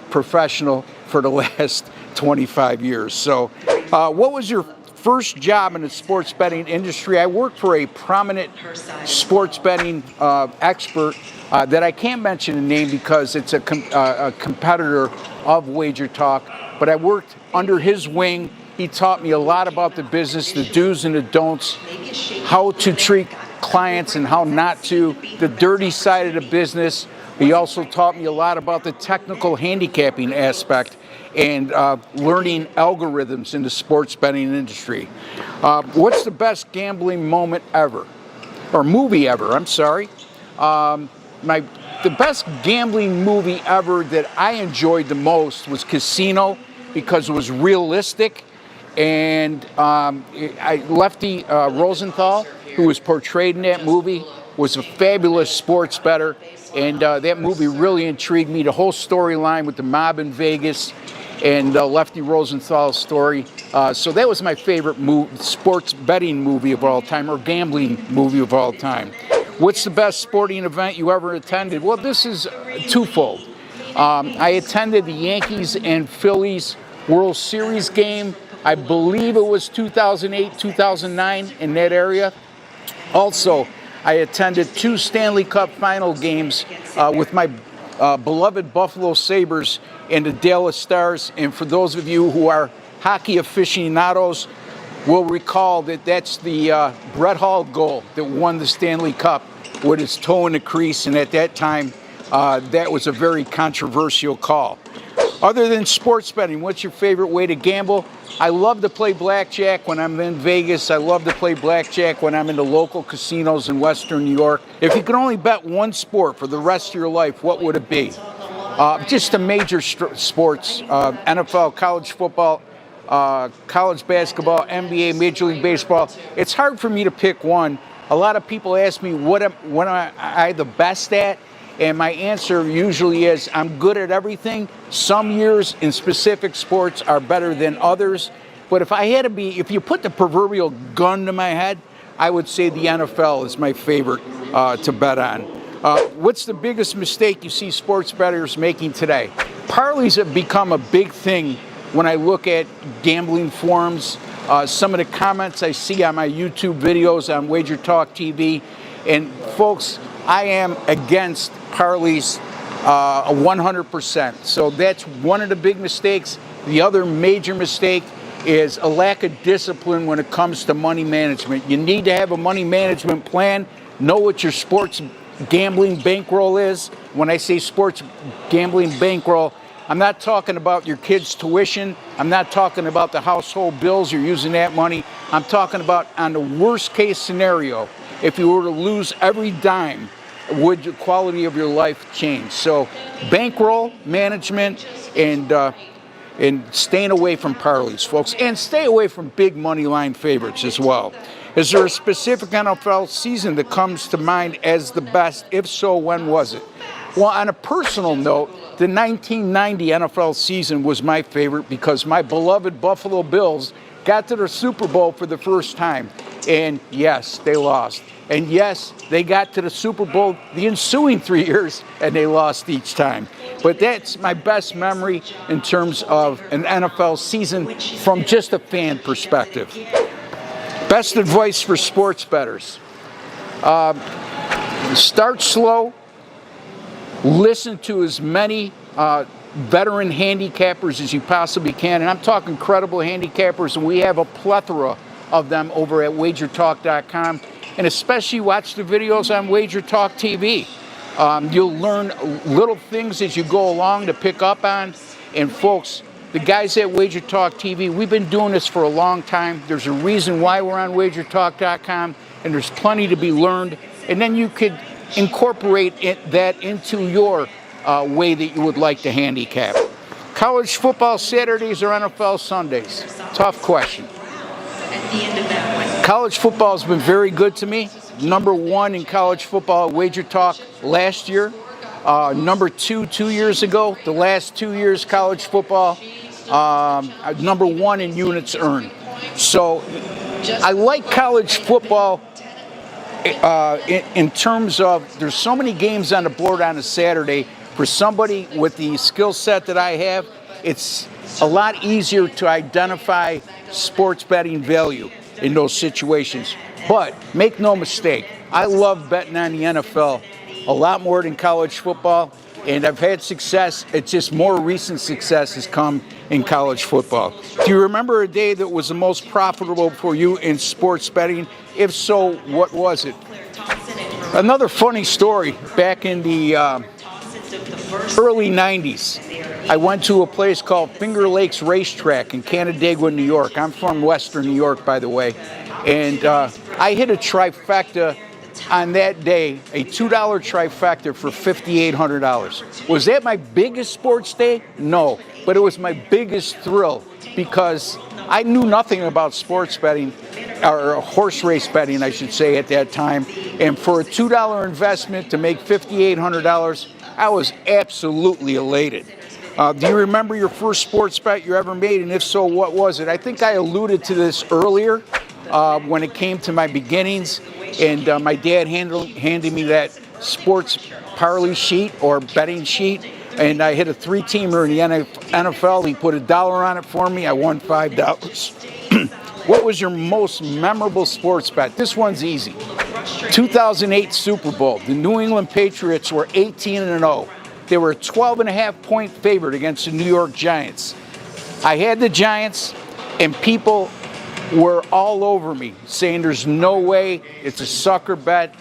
professional for the last 25 years. So what was your first job in the sports betting industry? I worked for a prominent sports betting expert that I can't mention the name because it's a competitor of WagerTalk, but I worked under his wing. He taught me a lot about the business, the do's and the don'ts, how to treat clients and how not to, the dirty side of the business. He also taught me a lot about the technical handicapping aspect and learning algorithms in the sports betting industry. What's the best gambling moment ever? Or movie ever, I'm sorry. The best gambling movie ever that I enjoyed the most was Casino because it was realistic. And Lefty Rosenthal, who was portrayed in that movie, was a fabulous sports bettor. And that movie really intrigued me. The whole storyline with the mob in Vegas and Lefty Rosenthal's story. So that was my favorite sports betting movie of all time, or gambling movie of all time. What's the best sporting event you ever attended? Well, this is twofold. I attended the Yankees and Phillies World Series game. I believe it was 2008, 2009 in that area. Also, I attended 2 Stanley Cup final games with my beloved Buffalo Sabres and the Dallas Stars. And for those of you who are hockey aficionados, will recall that that's the Brett Hall goal that won the Stanley Cup with his toe in the crease. And at that time, that was a very controversial call. Other than sports betting, what's your favorite way to gamble? I love to play blackjack when I'm in Vegas. I love to play blackjack when I'm in the local casinos in Western New York. If you could only bet one sport for the rest of your life, what would it be? Just the major sports, NFL, college football, college basketball, NBA, Major League Baseball. It's hard for me to pick one. A lot of people ask me what am I the best at? And my answer usually is I'm good at everything. Some years in specific sports are better than others. But if you put the proverbial gun to my head, I would say the NFL is my favorite to bet on. What's the biggest mistake you see sports bettors making today? Parlays have become a big thing when I look at gambling forums. Some of the comments I see on my YouTube videos on WagerTalk TV. And folks, I am against parlays 100%. So that's one of the big mistakes. The other major mistake is a lack of discipline when it comes to money management. You need to have a money management plan, know what your sports gambling bankroll is. When I say sports gambling bankroll, I'm not talking about your kids' tuition. I'm not talking about the household bills you're using that money. I'm talking about on the worst case scenario, if you were to lose every dime, would the quality of your life change? So bankroll management and staying away from parlays, folks, and stay away from big money line favorites as well. Is there a specific NFL season that comes to mind as the best? If so, when was it? Well, on a personal note, the 1990 NFL season was my favorite because my beloved Buffalo Bills got to the Super Bowl for the first time. And yes, they lost. And yes, they got to the Super Bowl the ensuing 3 years, and they lost each time. But that's my best memory in terms of an NFL season from just a fan perspective. Best advice for sports bettors. Start slow. Listen to as many veteran handicappers as you possibly can. And I'm talking credible handicappers, and we have a plethora of them over at WagerTalk.com. and especially watch the videos on WagerTalk TV. You'll learn little things as you go along to pick up on. And folks, the guys at WagerTalk TV, we've been doing this for a long time. There's a reason why we're on WagerTalk.com, and there's plenty to be learned. And then you could incorporate that into your way that you would like to handicap. College football Saturdays or NFL Sundays? Tough question. College football has been very good to me. Number 1 in college football at WagerTalk last year. Number 2 2 years ago. The last 2 years college football. Number 1 in units earned. So I like college football in terms of there's so many games on the board on a Saturday. For somebody with the skill set that I have, it's a lot easier to identify sports betting value in those situations. But make no mistake, I love betting on the NFL a lot more than college football, and I've had success. It's just more recent success has come in college football. Do you remember a day that was the most profitable for you in sports betting? If so, what was it? Another funny story, back in the early 90s, I went to a place called Finger Lakes Racetrack in Canandaigua, New York. I'm from Western New York, by the way. And I hit a trifecta on that day, a $2 trifecta for $5,800. Was that my biggest sports day? No, but it was my biggest thrill because I knew nothing about sports betting, or horse race betting, I should say, at that time. And for a $2 investment to make $5,800, I was absolutely elated. Do you remember your first sports bet you ever made? And if so, what was it? I think I alluded to this earlier when it came to my beginnings. And my dad handed me that sports parlay sheet or betting sheet. And I hit a 3-teamer in the NFL. He put $1 on it for me. I won $5. What was your most memorable sports bet? This one's easy. 2008 Super Bowl. The New England Patriots were 18-0. They were a 12.5-point favorite against the New York Giants. I had the Giants, and people were all over me saying there's no way, it's a sucker bet,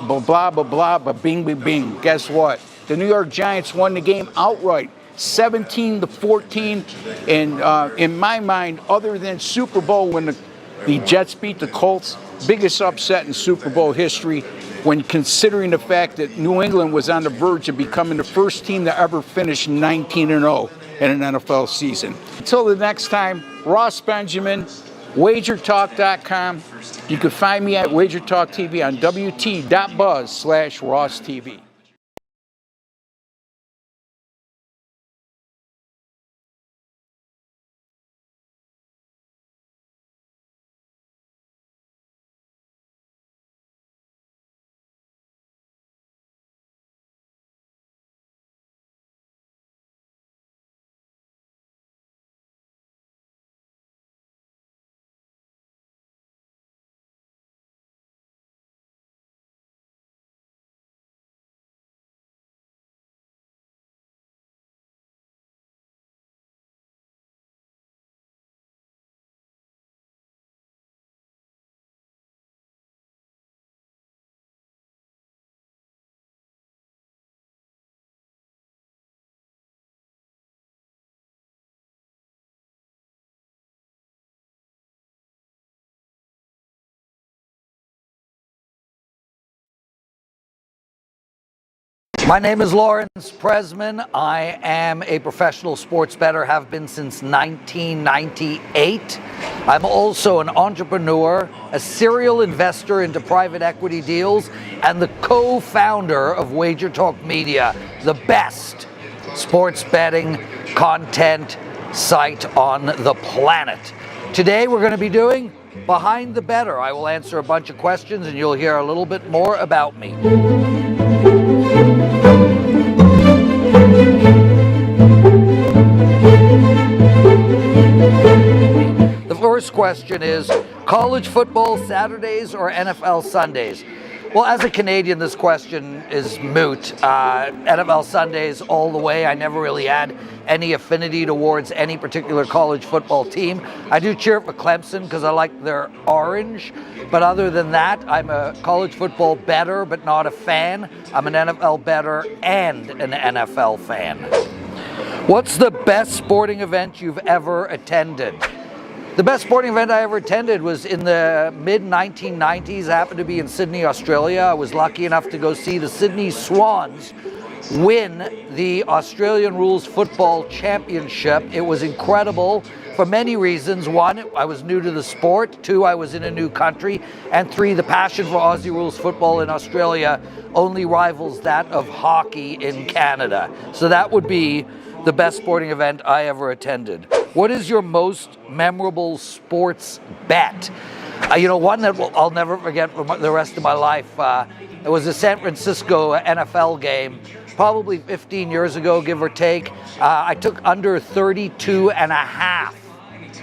blah, blah, blah, blah, but bing, bing, bing. Guess what? The New York Giants won the game outright, 17-14. And in my mind, other than Super Bowl when the Jets beat the Colts, biggest upset in Super Bowl history, when considering the fact that New England was on the verge of becoming the first team to ever finish 19-0 in an NFL season. Until the next time, Ross Benjamin, WagerTalk.com. You can find me at WagerTalk TV on WT.buzz/RossTV.
My name is Lawrence Presman. I am a professional sports bettor, have been since 1998. I'm also an entrepreneur, a serial investor into private equity deals, and the co-founder of WagerTalk Media, the best sports betting content site on the planet. Today we're going to be doing Behind the Bettor. I will answer a bunch of questions and you'll hear a little bit more about me. The first question is, college football Saturdays or NFL Sundays? Well, as a Canadian, this question is moot. NFL Sundays all the way. I never really had any affinity towards any particular college football team. I do cheer for Clemson because I like their orange. But other than that, I'm a college football bettor, but not a fan. I'm an NFL bettor and an NFL fan. What's the best sporting event you've ever attended? The best sporting event I ever attended was in the mid-1990s. I happened to be in Sydney, Australia. I was lucky enough to go see the Sydney Swans win the Australian Rules Football Championship. It was incredible for many reasons. One, I was new to the sport. Two, I was in a new country. And three, the passion for Aussie Rules football in Australia only rivals that of hockey in Canada. So that would be the best sporting event I ever attended. What is your most memorable sports bet? One that I'll never forget for the rest of my life. It was a San Francisco NFL game, probably 15 years ago, give or take. I took under 32.5.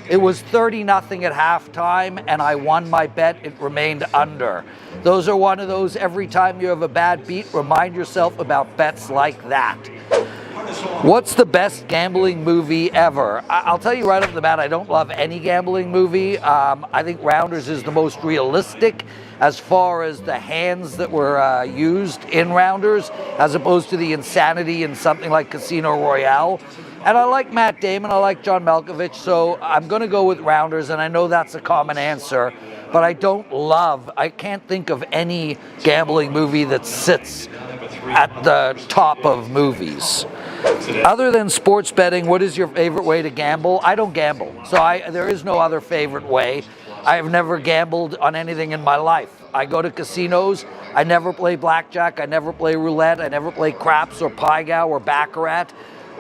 It was 30-0 at halftime, and I won my bet. It remained under. Those are one of those, every time you have a bad beat, remind yourself about bets like that. What's the best gambling movie ever? I'll tell you right off the bat, I don't love any gambling movie. I think Rounders is the most realistic as far as the hands that were used in Rounders, as opposed to the insanity in something like Casino Royale. And I like Matt Damon, I like John Malkovich, so I'm going to go with Rounders, and I know that's a common answer, but I can't think of any gambling movie that sits at the top of movies. Other than sports betting, what is your favorite way to gamble? I don't gamble, so there is no other favorite way. I have never gambled on anything in my life. I go to casinos. I never play blackjack. I never play roulette. I never play craps or pai or baccarat.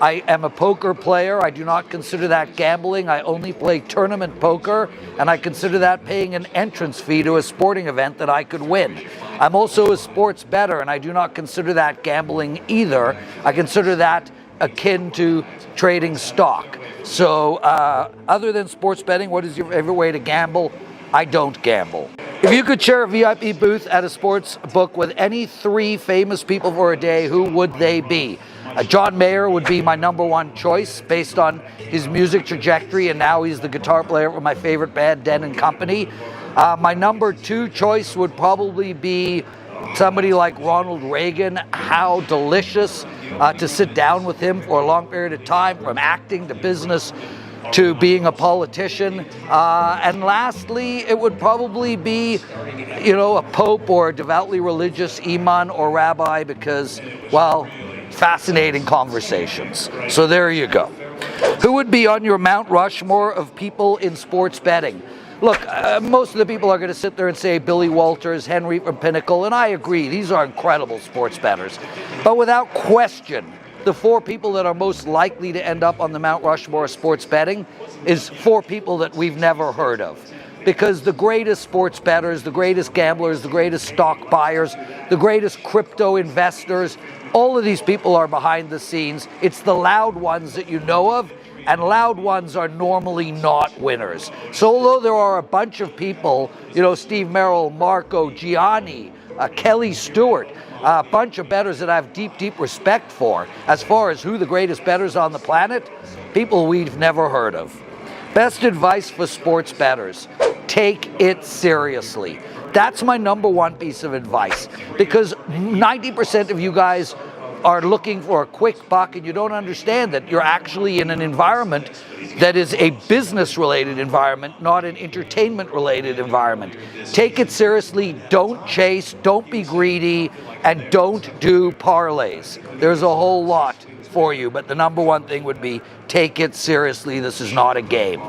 I am a poker player. I do not consider that gambling. I only play tournament poker, and I consider that paying an entrance fee to a sporting event that I could win. I'm also a sports bettor, and I do not consider that gambling either. I consider that akin to trading stock. So other than sports betting, what is your favorite way to gamble? I don't gamble. If you could share a VIP booth at a sports book with any three famous people for a day, who would they be? John Mayer would be my number one choice based on his music trajectory, and now he's the guitar player for my favorite band, Den & Company. My number two choice would probably be somebody like Ronald Reagan. How delicious to sit down with him for a long period of time, from acting to business to being a politician. And lastly, it would probably be, a pope or a devoutly religious imam or rabbi, because, well, fascinating conversations. So there you go. Who would be on your Mount Rushmore of people in sports betting? Look, most of the people are going to sit there and say Billy Walters, Henry from Pinnacle, and I agree. These are incredible sports bettors. But without question, the four people that are most likely to end up on the Mount Rushmore of sports betting is four people that we've never heard of. Because the greatest sports bettors, the greatest gamblers, the greatest stock buyers, the greatest crypto investors, all of these people are behind the scenes. It's the loud ones that you know of, and loud ones are normally not winners. So although there are a bunch of people, Steve Merrill, Marco, Gianni, Kelly Stewart, a bunch of bettors that I have deep, deep respect for, as far as who the greatest bettors on the planet, people we've never heard of. Best advice for sports bettors: take it seriously. That's my number one piece of advice, because 90% of you guys are looking for a quick buck, and you don't understand that you're actually in an environment that is a business-related environment, not an entertainment-related environment. Take it seriously, don't chase, don't be greedy, and don't do parlays. There's a whole lot for you, but the number one thing would be take it seriously. This is not a game.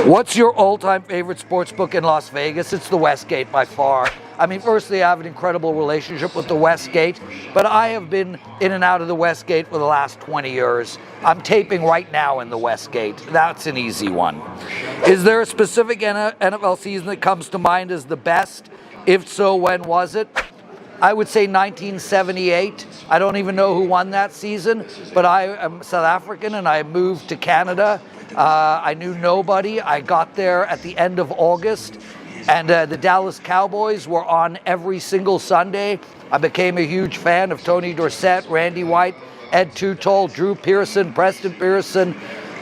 What's your all-time favorite sports book in Las Vegas? It's the Westgate by far. Firstly, I have an incredible relationship with the Westgate, but I have been in and out of the Westgate for the last 20 years. I'm taping right now in the Westgate. That's an easy one. Is there a specific NFL season that comes to mind as the best? If so, when was it? I would say 1978. I don't even know who won that season, but I am South African and I moved to Canada. I knew nobody. I got there at the end of August. And the Dallas Cowboys were on every single Sunday. I became a huge fan of Tony Dorsett, Randy White, Ed Tuttle, Drew Pearson, Preston Pearson,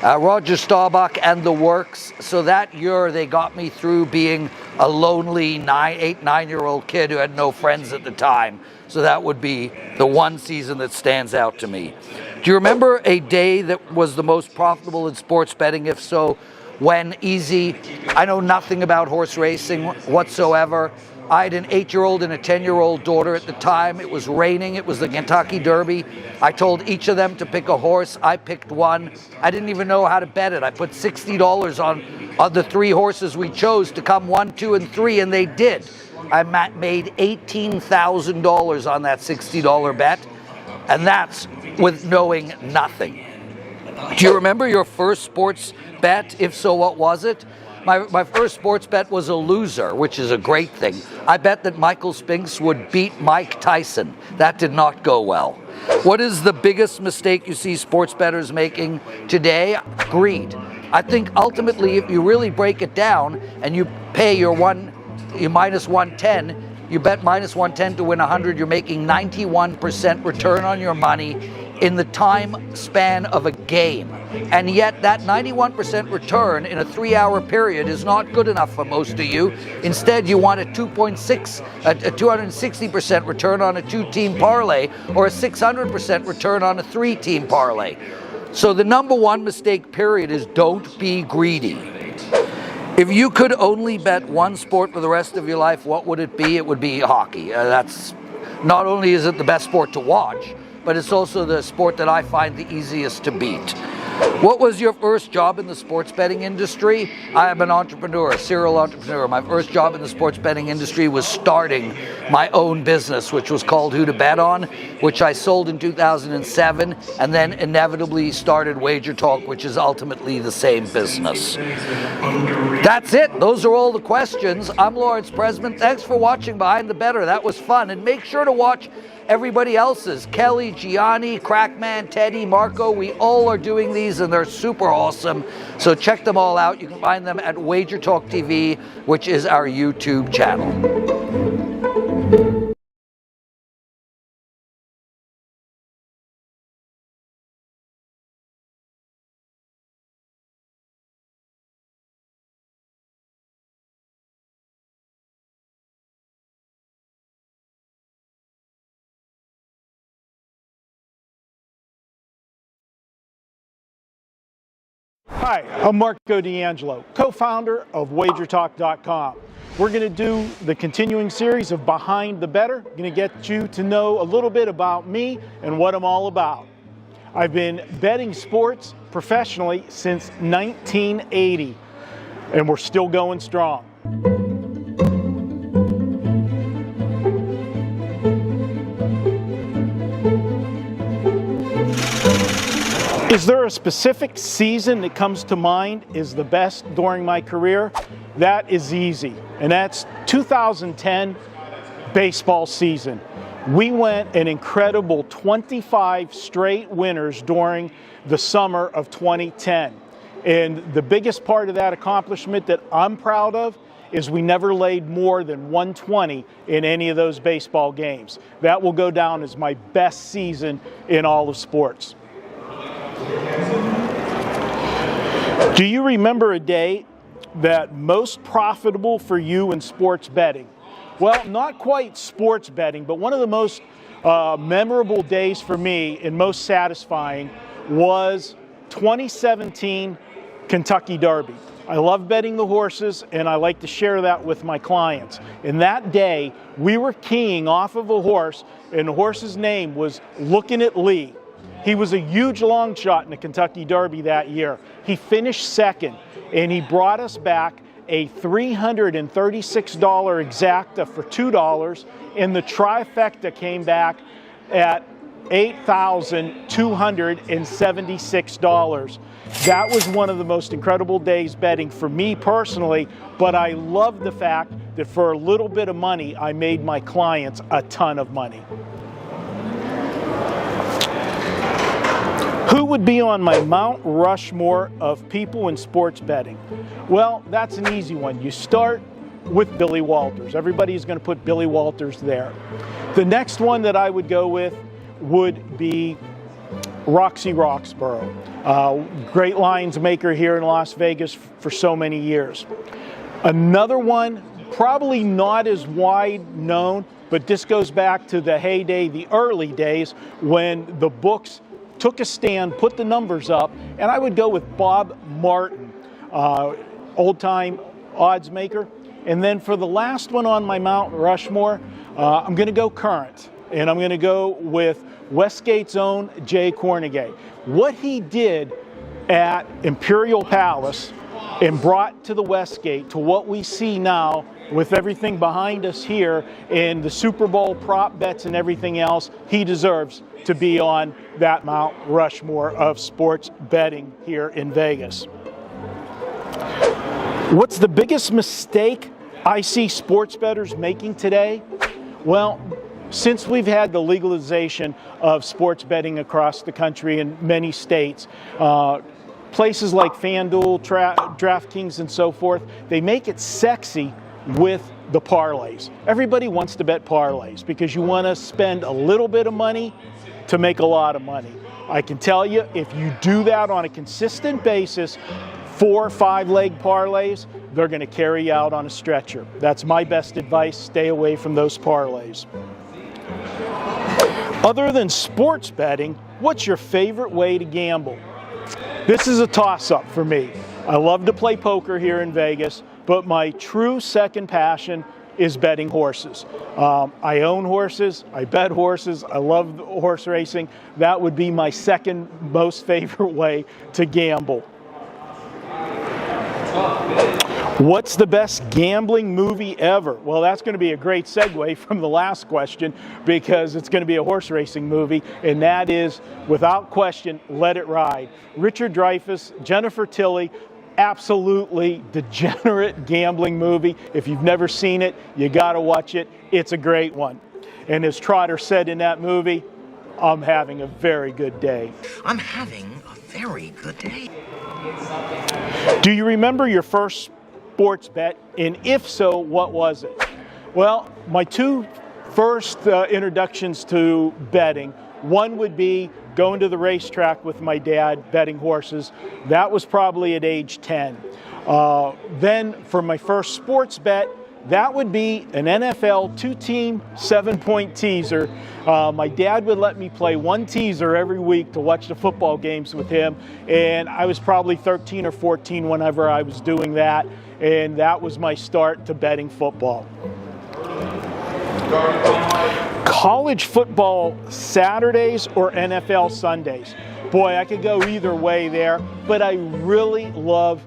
Roger Staubach, and the works. So that year they got me through being a lonely 9-year-old kid who had no friends at the time. So that would be the one season that stands out to me. Do you remember a day that was the most profitable in sports betting? If so, when? Easy. I know nothing about horse racing whatsoever. I had an 8-year-old and a 10-year-old daughter at the time. It was raining. It was the Kentucky Derby. I told each of them to pick a horse. I picked one. I didn't even know how to bet it. I put $60 on the 3 horses we chose to come 1, 2, and 3, and they did. I made $18,000 on that $60 bet, and that's with knowing nothing. Do you remember your first sports bet? If so, what was it? My first sports bet was a loser, which is a great thing. I bet that Michael Spinks would beat Mike Tyson. That did not go well. What is the biggest mistake you see sports bettors making today? Greed. I think ultimately, if you really break it down and you pay your minus 110, you bet minus 110 to win 100, you're making 91% return on your money in the time span of a game. And yet that 91% return in a 3-hour period is not good enough for most of you. Instead, you want a 260% return on a 2-team parlay or a 600% return on a 3-team parlay. So the number one mistake, period, is don't be greedy. If you could only bet one sport for the rest of your life, what would it be? It would be hockey. That's not only is it the best sport to watch, but it's also the sport that I find the easiest to beat. What was your first job in the sports betting industry? I am an entrepreneur, a serial entrepreneur. My first job in the sports betting industry was starting my own business, which was called Who to Bet On, which I sold in 2007, and then inevitably started WagerTalk, which is ultimately the same business. That's it. Those are all the questions. I'm Lawrence Presman. Thanks for watching Behind the Bettor. That was fun. And make sure to watch everybody else's. Kelly, Gianni, Crackman, Teddy, Marco. We all are doing these and they're super awesome. So check them all out. You can find them at WagerTalk TV, which is our YouTube channel.
Hi, I'm Marco D'Angelo, co-founder of WagerTalk.com. We're going to do the continuing series of Behind the Bettor. Going to get you to know a little bit about me and what I'm all about. I've been betting sports professionally since 1980, and we're still going strong. Is there a specific season that comes to mind is the best during my career? That is easy, and that's 2010 baseball season. We went an incredible 25 straight winners during the summer of 2010. And the biggest part of that accomplishment that I'm proud of is we never laid more than 120 in any of those baseball games. That will go down as my best season in all of sports. Do you remember a day that most profitable for you in sports betting? Well, not quite sports betting, but one of the most memorable days for me and most satisfying was 2017 Kentucky Derby. I love betting the horses, and I like to share that with my clients. And that day, we were keying off of a horse, and the horse's name was Looking at Lee. He was a huge long shot in the Kentucky Derby that year. He finished second, and he brought us back a $336 exacta for $2, and the trifecta came back at $8,276. That was one of the most incredible days betting for me personally, but I love the fact that for a little bit of money, I made my clients a ton of money. Who would be on my Mount Rushmore of people in sports betting? Well, that's an easy one. You start
with Billy Walters. Everybody's going to put Billy Walters there. The next one that I would go with would be Roxy Roxborough. Great lines maker here in Las Vegas for so many years. Another one, probably not as wide known, but this goes back to the heyday, the early days, when the books took a stand, put the numbers up, and I would go with Bob Martin, old-time odds maker. And then for the last one on my Mount Rushmore, I'm going to go current, and I'm going to go with Westgate's own Jay Kornegay. What he did at Imperial Palace and brought to the Westgate to what we see now with everything behind us here and the Super Bowl prop bets and everything else, he deserves to be on that Mount Rushmore of sports betting here in Vegas. What's the biggest mistake I see sports bettors making today? Well, since we've had the legalization of sports betting across the country in many states, places like FanDuel, DraftKings, and so forth, they make it sexy with the parlays. Everybody wants to bet parlays because you want to spend a little bit of money to make a lot of money. I can tell you, if you do that on a consistent basis, 4 or 5 leg parlays, they're going to carry you out on a stretcher. That's my best advice. Stay away from those parlays. Other than sports betting, what's your favorite way to gamble? This is a toss-up for me. I love to play poker here in Vegas, but my true second passion is betting horses. I own horses, I bet horses, I love horse racing. That would be my second most favorite way to gamble. What's the best gambling movie ever? Well, that's going to be a great segue from the last question because it's going to be a horse racing movie, and that is, without question, Let It Ride. Richard Dreyfuss, Jennifer Tilly, absolutely degenerate gambling movie. If you've never seen it, you got to watch it. It's a great one. And as Trotter said in that movie, I'm having a very good day.
I'm having a very good day.
Do you remember your first sports bet? And if so, what was it? Well, my two first introductions to betting, one would be going to the racetrack with my dad, betting horses. That was probably at age 10. Then for my first sports bet, that would be an NFL 2-team 7-point teaser. My dad would let me play one teaser every week to watch the football games with him, and I was probably 13 or 14 whenever I was doing that, and that was my start to betting football. College football Saturdays or NFL Sundays? Boy, I could go either way there, but I really love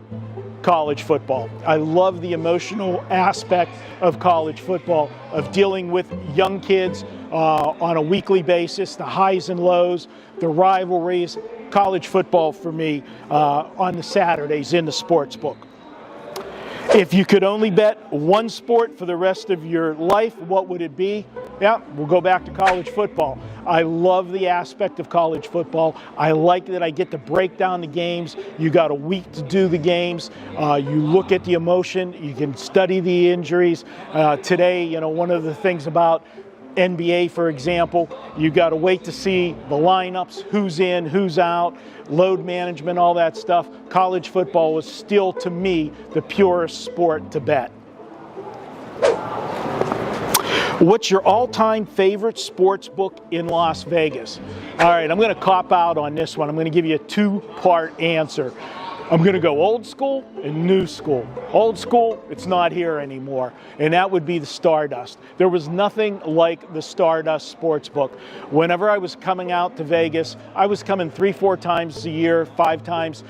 college football. I love the emotional aspect of college football, of dealing with young kids on a weekly basis, the highs and lows, the rivalries. College football for me on the Saturdays in the sports book. If you could only bet one sport for the rest of your life, what would it be? Yeah, we'll go back to college football. I love the aspect of college football. I like that I get to break down the games. You got a week to do the games. You look at the emotion. You can study the injuries. Today, you know, one of the things about NBA, for example, you got to wait to see the lineups, who's in, who's out, load management, all that stuff. College football is still, to me, the purest sport to bet. What's your all-time favorite sports book in Las Vegas? All right, I'm going to cop out on this one. I'm going to give you a two-part answer. I'm going to go old school and new school. Old school, it's not here anymore, and that would be the Stardust. There was nothing like the Stardust Sportsbook. Whenever I was coming out to Vegas, I was coming 3-4 times a year, 5 times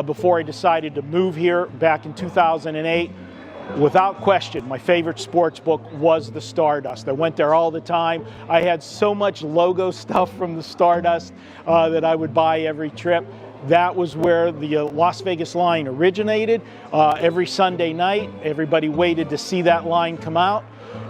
before I decided to move here back in 2008. Without question, my favorite sports book was the Stardust. I went there all the time. I had so much logo stuff from the Stardust that I would buy every trip. That was where the Las Vegas line originated. Every Sunday night, everybody waited to see that line come out.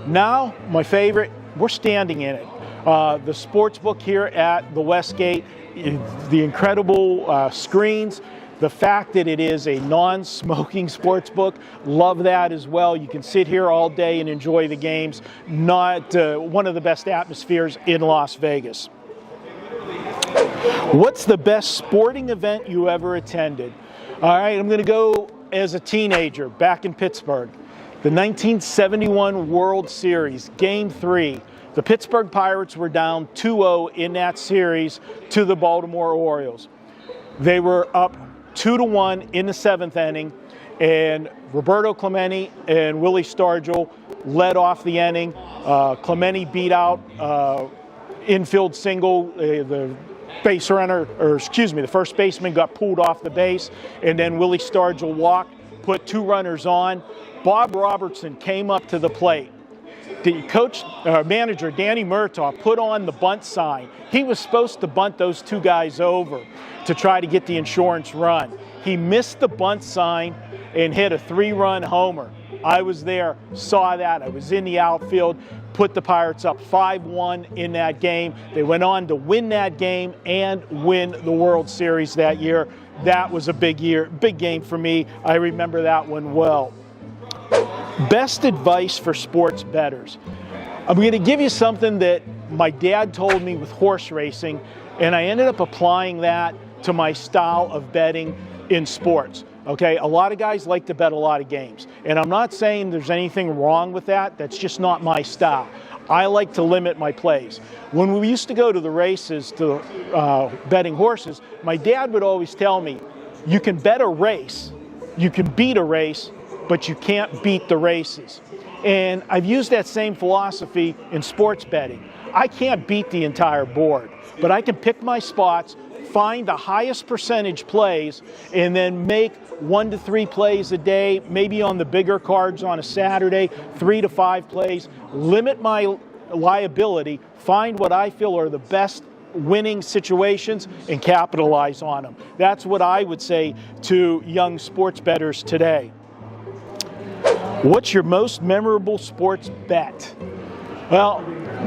Now, my favorite, we're standing in it. The sports book here at the Westgate, the incredible screens, The fact that it is a non-smoking sports book, love that as well. You can sit here all day and enjoy the games. Not one of the best atmospheres in Las Vegas. What's the best sporting event you ever attended? All right, I'm going to go as a teenager back in Pittsburgh. The 1971 World Series, Game 3. The Pittsburgh Pirates were down 2-0 in that series to the Baltimore Orioles. They were up 2-1 in the 7th inning, and Roberto Clemente and Willie Stargell led off the inning. Clemente beat out infield single, the base runner, the first baseman got pulled off the base, and then Willie Stargell walked, put 2 runners on. Bob Robertson came up to the plate. The manager, Danny Murtaugh, put on the bunt sign. He was supposed to bunt those 2 guys over to try to get the insurance run. He missed the bunt sign and hit a 3-run homer. I was there, saw that. I was in the outfield, put the Pirates up 5-1 in that game. They went on to win that game and win the World Series that year. That was a big game for me. I remember that one well. Best advice for sports bettors. I'm going to give you something that my dad told me with horse racing, and I ended up applying that to my style of betting in sports. Okay, a lot of guys like to bet a lot of games, and I'm not saying there's anything wrong with that. That's just not my style. I like to limit my plays. When we used to go to the races, to betting horses, my dad would always tell me, you can bet a race, you can beat a race, but you can't beat the races. And I've used that same philosophy in sports betting. I can't beat the entire board, but I can pick my spots, find the highest percentage plays, and then make 1 to 3 plays a day, maybe on the bigger cards on a Saturday, 3 to 5 plays, limit my liability, find what I feel are the best winning situations, and capitalize on them. That's what I would say to young sports bettors today. What's your most memorable sports bet? Well,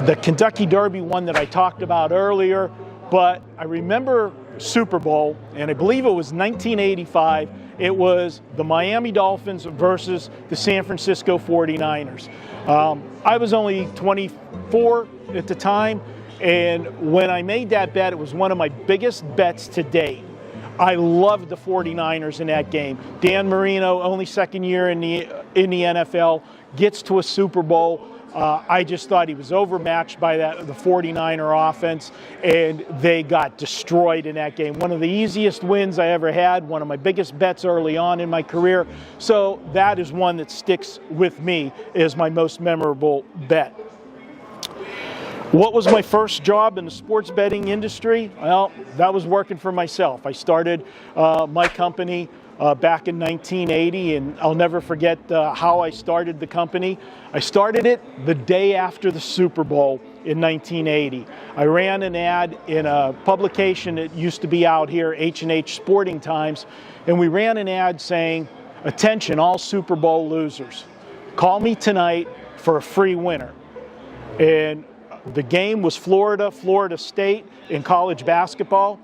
the Kentucky Derby one that I talked about earlier, but I remember Super Bowl, and I believe it was 1985. It was the Miami Dolphins versus the San Francisco 49ers. I was only 24 at the time, and when I made that bet, it was one of my biggest bets to date. I loved the 49ers in that game. Dan Marino, only second year in the NFL, gets to a Super Bowl. I just thought he was overmatched by the 49er offense, and they got destroyed in that game. One of the easiest wins I ever had, one of my biggest bets early on in my career. So that is one that sticks with me as my most memorable bet. What was my first job in the sports betting industry? Well, that was working for myself. I started my company back in 1980, and I'll never forget how I started the company. I started it the day after the Super Bowl in 1980. I ran an ad in a publication that used to be out here, H&H Sporting Times, and we ran an ad saying, "Attention, all Super Bowl losers. Call me tonight for a free winner." And the game was Florida State in college basketball.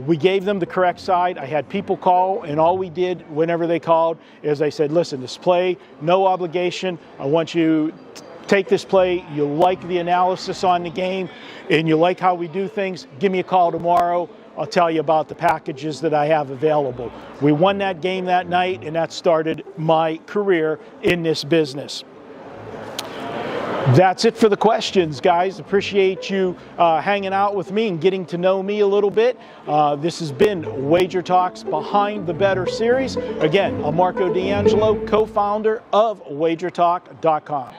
We gave them the correct side. I had people call, and all we did whenever they called is I said, listen, this play, no obligation. I want you to take this play. You like the analysis on the game, and you like how we do things. Give me a call tomorrow. I'll tell you about the packages that I have available. We won that game that night, and that started my career in this business. That's it for the questions, guys. Appreciate you hanging out with me and getting to know me a little bit. This has been WagerTalk's Behind the Bettor series. Again, I'm Marco D'Angelo, co-founder of WagerTalk.com.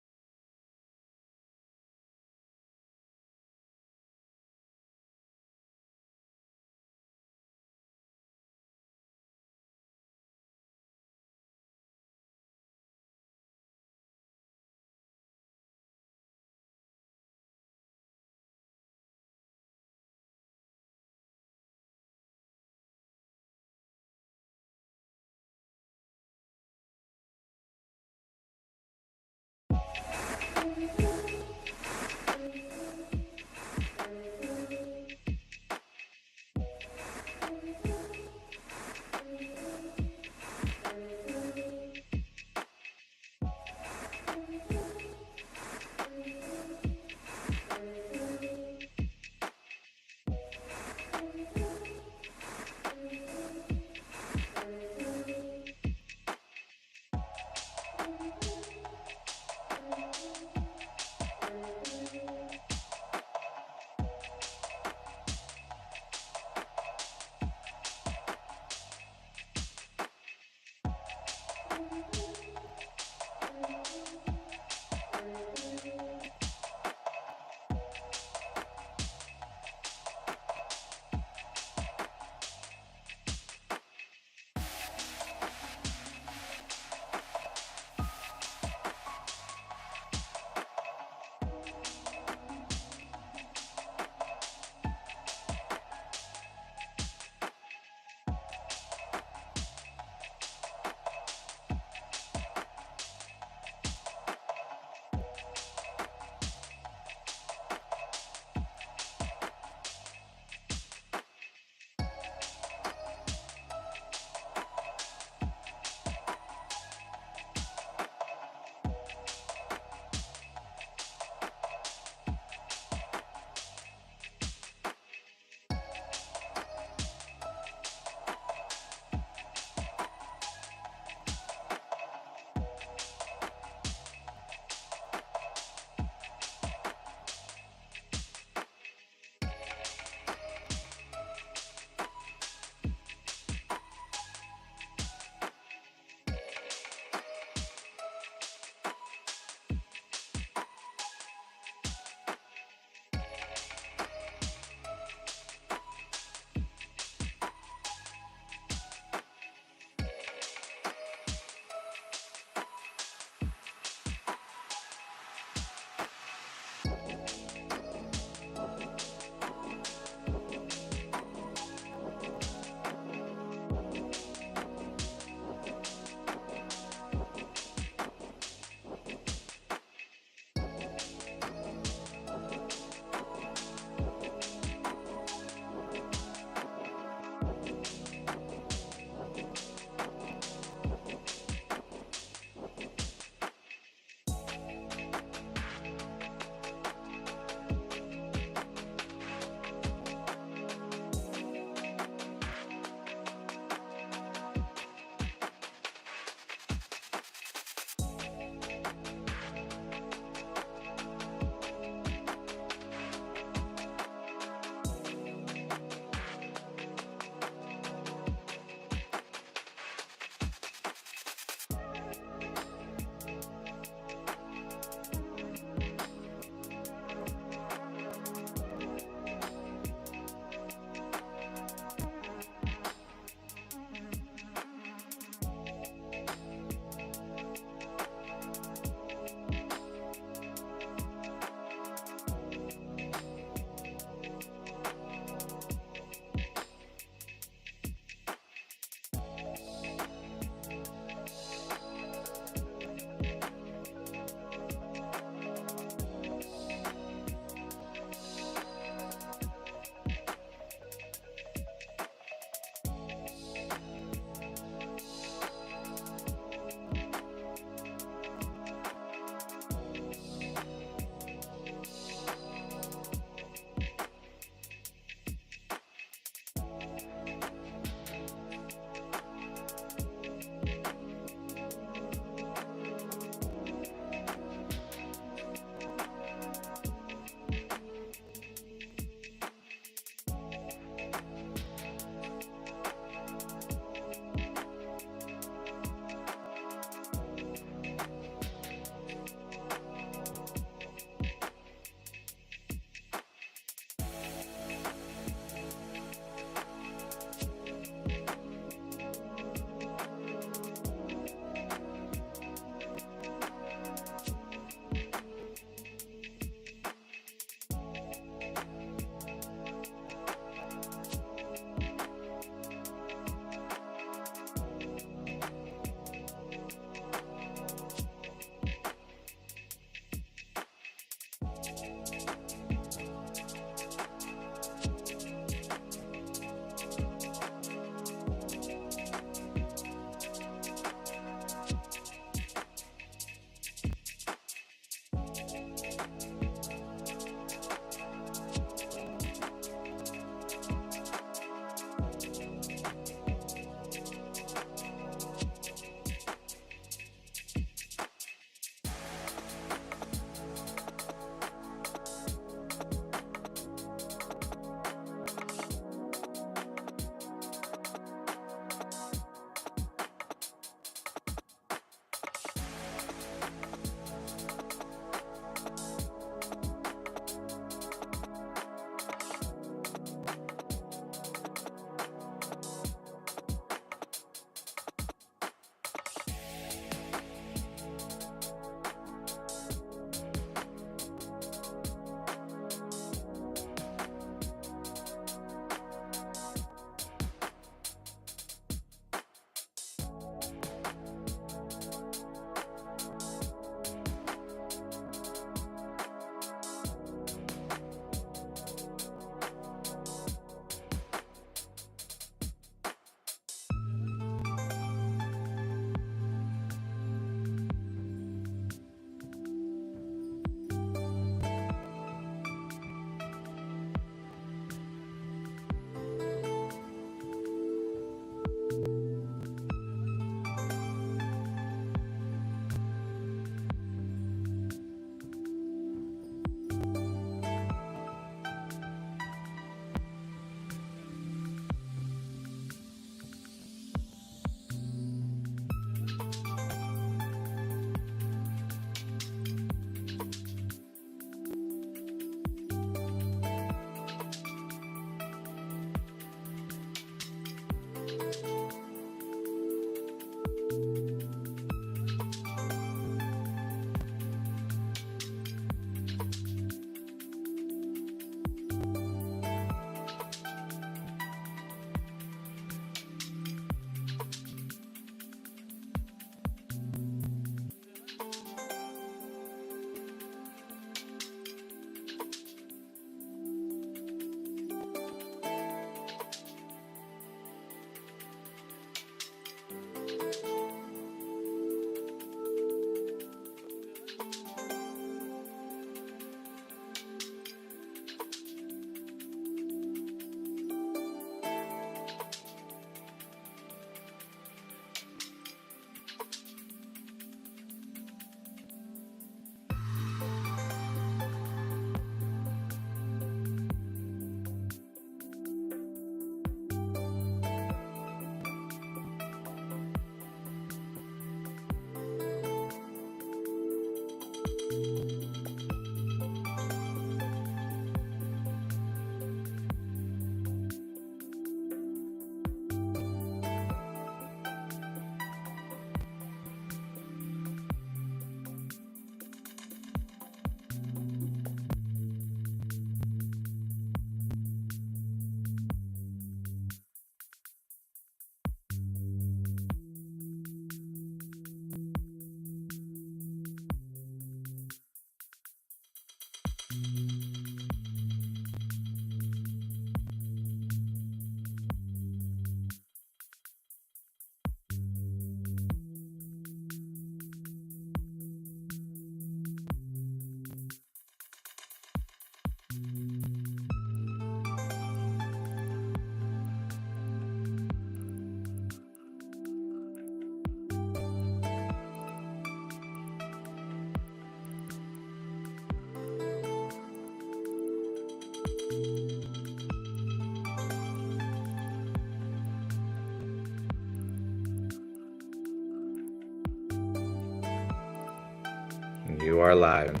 are live.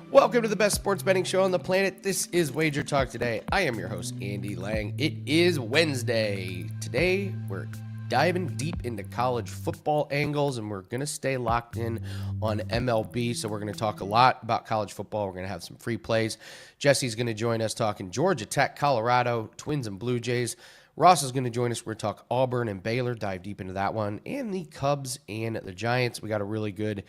Welcome to the best sports betting show on the planet. This is WagerTalk Today. I am your host, Andy Lang. It is Wednesday. Today, we're diving deep into college football angles, and we're going to stay locked in on MLB. So we're going to talk a lot about college football. We're going to have some free plays. Jesse's going to join us talking Georgia Tech, Colorado, Twins and Blue Jays. Ross is going to join us. We're going to talk Auburn and Baylor, dive deep into that one, and the Cubs and the Giants. We got a really good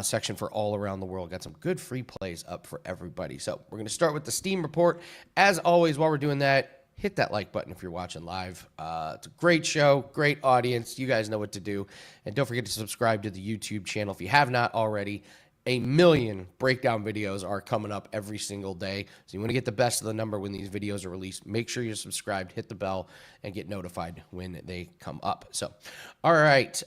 section for all around the world. Got some good free plays up for everybody. So we're going to start with the Steam report. As always, while we're doing that, hit that like button if you're watching live. It's a great show, great audience. You guys know what to do. And don't forget to subscribe to the YouTube channel if you have not already. 1 million breakdown videos are coming up every single day. So you want to get the best of the number when these videos are released. Make sure you're subscribed, hit the bell, and get notified when they come up. So, all right.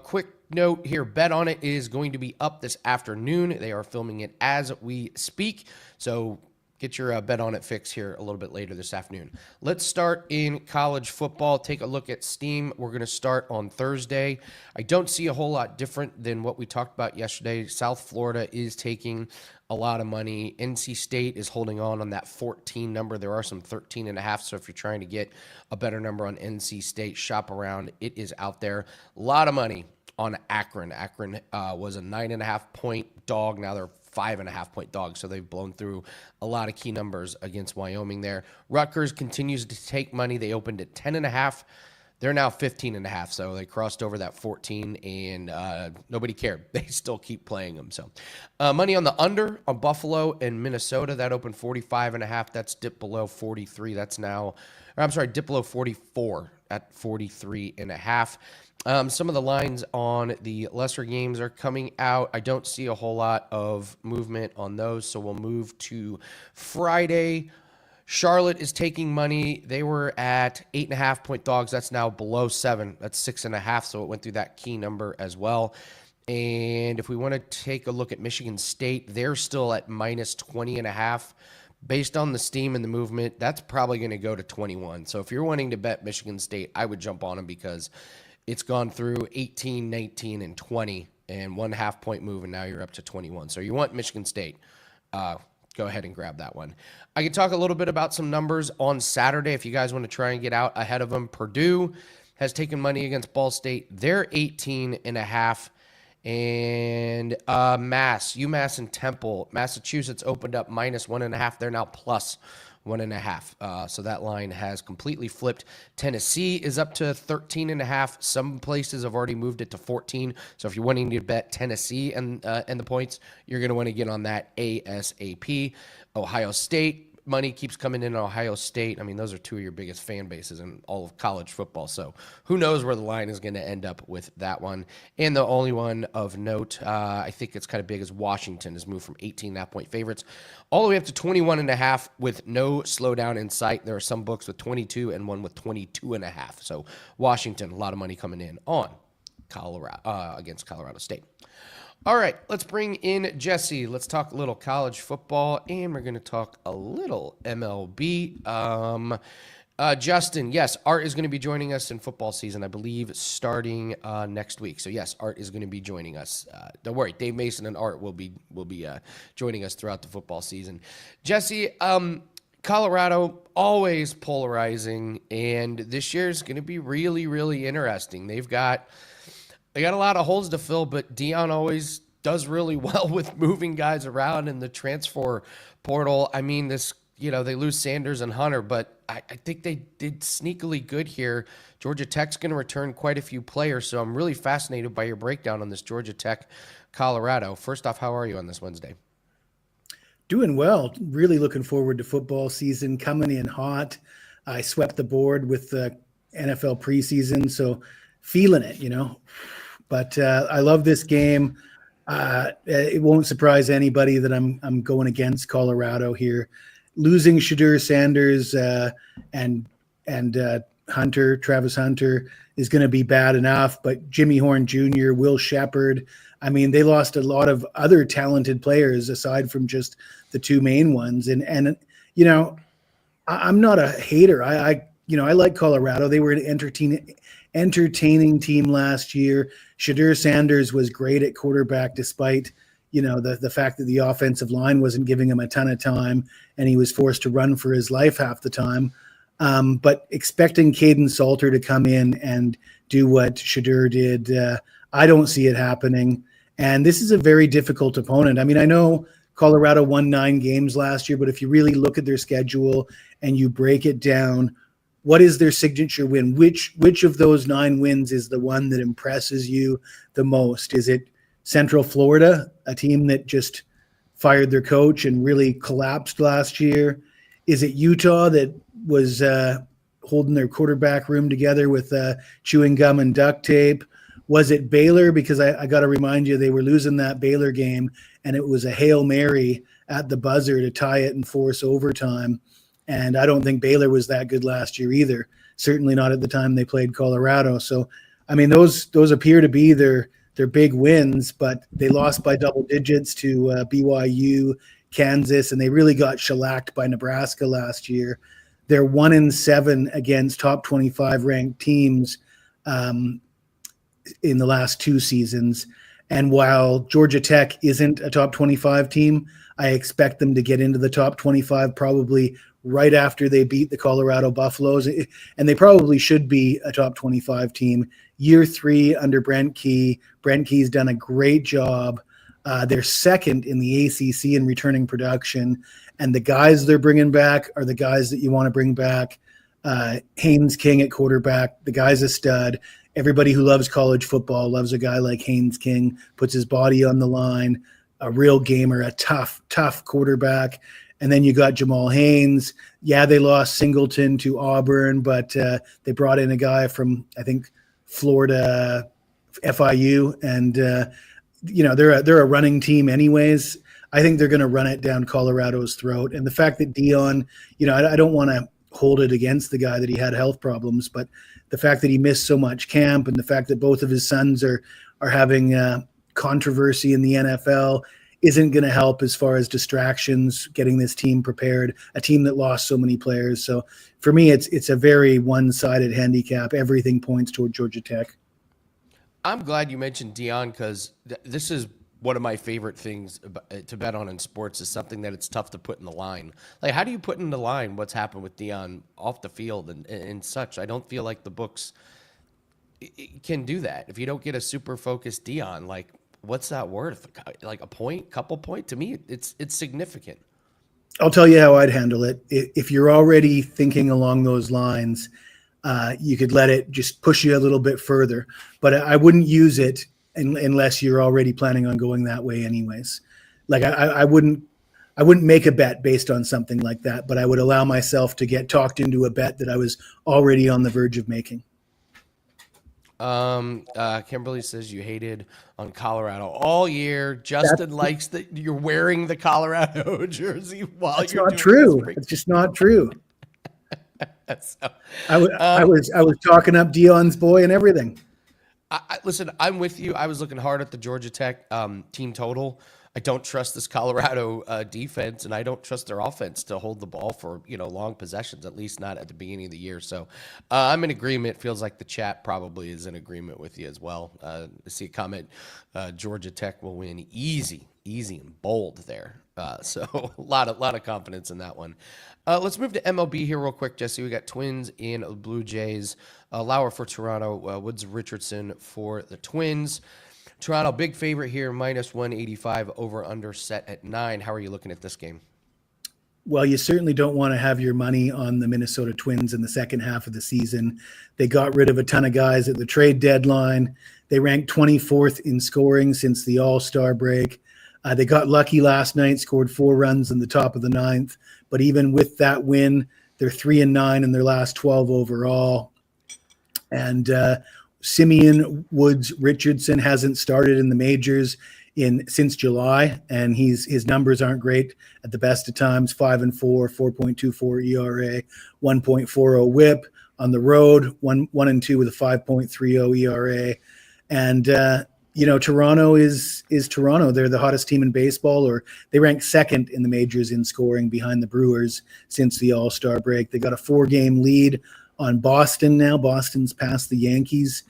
Quick note here. Bet on It is going to be up this afternoon. They are filming it as we speak. So get your Bet on It fix here a little bit later this afternoon. Let's start in college football. Take a look at Steam. We're going to start on Thursday. I don't see a whole lot different than what we talked about yesterday. South Florida is taking a lot of money. NC State is holding on that 14 number. There are some 13.5. So if you're trying to get a better number on NC State, shop around. It is out there. A lot of money on Akron. Akron was a 9.5 point dog. Now they're 5.5 point dogs. So they've blown through a lot of key numbers against Wyoming there. Rutgers continues to take money. They opened at 10.5. They're now 15.5. So they crossed over that 14 and nobody cared. They still keep playing them. So money on the under on Buffalo and Minnesota, that opened 45.5. That's dipped below 43. That's now, dipped below 44 at 43.5. Some of the lines on the lesser games are coming out. I don't see a whole lot of movement on those, so we'll move to Friday. Charlotte is taking money. They were at 8.5 point dogs. That's now below 7. That's 6.5, so it went through that key number as well. And if we want to take a look at Michigan State, they're still at minus 20.5. Based on the steam and the movement, that's probably going to go to 21. So if you're wanting to bet Michigan State, I would jump on them because it's gone through 18, 19, and 20, and 1.5 point move, and now you're up to 21. So you want Michigan State. Go ahead and grab that one. I can talk a little bit about some numbers on Saturday if you guys want to try and get out ahead of them. Purdue has taken money against Ball State. They're 18.5. And UMass and Temple, Massachusetts opened up minus 1.5. They're now plus 1.5. So that line has completely flipped. Tennessee is up to 13.5. Some places have already moved it to 14. So if you're wanting to bet Tennessee and the points, you're going to want to get on that ASAP. Ohio State. Money keeps coming in Ohio State. I mean, those are two of your biggest fan bases in all of college football. So who knows where the line is going to end up with that one. And the only one of note, I think it's kind of big, is Washington has moved from 18.5 point favorites all the way up to 21.5 with no slowdown in sight. There are some books with 22 and one with 22.5. So Washington, a lot of money coming in on Colorado against Colorado State. All right, let's bring in Jesse. Let's talk a little college football, and we're going to talk a little MLB. Justin, yes, Art is going to be joining us in football season, I believe, starting next week. So, yes, Art is going to be joining us. Don't worry, Dave Mason and Art will be joining us throughout the football season. Jesse, Colorado, always polarizing, and this year is going to be really, really interesting. They got a lot of holes to fill, but Dion always does really well with moving guys around in the transfer portal. I mean, they lose Sanders and Hunter, but I think they did sneakily good here. Georgia Tech's going to return quite a few players, so I'm really fascinated by your breakdown on this Georgia Tech Colorado. First off, how are you on this Wednesday?
Doing well. Really looking forward to football season coming in hot. I swept the board with the NFL preseason, so feeling it, But I love this game. It won't surprise anybody that I'm going against Colorado here. Losing Shadur Sanders and Travis Hunter is going to be bad enough. But Jimmy Horn Jr., Will Shepard, I mean, they lost a lot of other talented players aside from just the two main ones. And I'm not a hater. I like Colorado. They were an entertaining team last year. Shadur Sanders was great at quarterback despite the fact that the offensive line wasn't giving him a ton of time and he was forced to run for his life half the time. But expecting Caden Salter to come in and do what Shadur did, I don't see it happening. And this is a very difficult opponent. I mean, I know Colorado won 9 games last year, but if you really look at their schedule and you break it down, what is their signature win? Which of those 9 wins is the one that impresses you the most? Is it Central Florida, a team that just fired their coach and really collapsed last year? Is it Utah that was holding their quarterback room together with chewing gum and duct tape? Was it Baylor? Because I got to remind you, they were losing that Baylor game, and it was a Hail Mary at the buzzer to tie it and force overtime. And I don't think Baylor was that good last year either. Certainly not at the time they played Colorado. So, I mean, those appear to be their big wins, but they lost by double digits to BYU, Kansas, and they really got shellacked by Nebraska last year. They're 1-7 against top 25 ranked teams in the last 2 seasons. And while Georgia Tech isn't a top 25 team, I expect them to get into the top 25 probably right after they beat the Colorado Buffaloes. And they probably should be a top 25 team. Year 3 under Brent Key. Brent Key's done a great job. They're second in the ACC in returning production. And the guys they're bringing back are the guys that you want to bring back. Haynes King at quarterback. The guy's a stud. Everybody who loves college football loves a guy like Haynes King, puts his body on the line, a real gamer, a tough quarterback. And then you got Jamal Haynes. Yeah, they lost Singleton to Auburn, but they brought in a guy from, I think, Florida FIU. And, they're a running team anyways. I think they're going to run it down Colorado's throat. And the fact that Dion, I don't want to hold it against the guy that he had health problems, but the fact that he missed so much camp and the fact that both of his sons are having controversy in the NFL isn't going to help as far as distractions, getting this team prepared, a team that lost so many players. So for me, it's a very one-sided handicap. Everything points toward Georgia Tech.
I'm glad you mentioned Dion because this is one of my favorite things to bet on in sports is something that it's tough to put in the line. Like, how do you put in the line what's happened with Dion off the field and such? I don't feel like the books can do that. If you don't get a super focused Dion, like, what's that worth? Like a point, couple point? To me, it's significant.
I'll tell you how I'd handle it. If you're already thinking along those lines, you could let it just push you a little bit further. But I wouldn't use it unless you're already planning on going that way anyways. Like I wouldn't make a bet based on something like that, but I would allow myself to get talked into a bet that I was already on the verge of making.
Kimberly says you hated on Colorado all year. Justin likes that you're wearing the Colorado jersey while
That's
you're
not true. It's just not true.
So,
I was talking up Dion's boy and everything.
Listen, I'm with you. I was looking hard at the Georgia Tech team total. I don't trust this Colorado defense, and I don't trust their offense to hold the ball for long possessions, at least not at the beginning of the year. So I'm in agreement. Feels like the chat probably is in agreement with you as well. I see a comment, Georgia Tech will win easy and bold there. So a lot of confidence in that one. Let's move to MLB here real quick, Jesse. We got Twins and Blue Jays. Lauer for Toronto, Woods Richardson for the Twins. Toronto, big favorite here, minus 185, over under set at 9. How are you looking at this game?
Well, you certainly don't want to have your money on the Minnesota Twins in the second half of the season. They got rid of a ton of guys at the trade deadline. They ranked 24th in scoring since the All-Star break. They got lucky last night, scored 4 runs in the top of the 9th. But even with that win, they're 3-9 in their last 12 overall. And Simeon Woods Richardson hasn't started in the majors since July, and his numbers aren't great at the best of times. 5-4, 4.24 ERA, 1.40 WHIP on the road, 1-2 with a 5.30 ERA, and Toronto is Toronto. They're the hottest team in baseball, or they rank second in the majors in scoring behind the Brewers since the All-Star break. They got a 4-game lead on Boston now. Boston's passed the Yankees.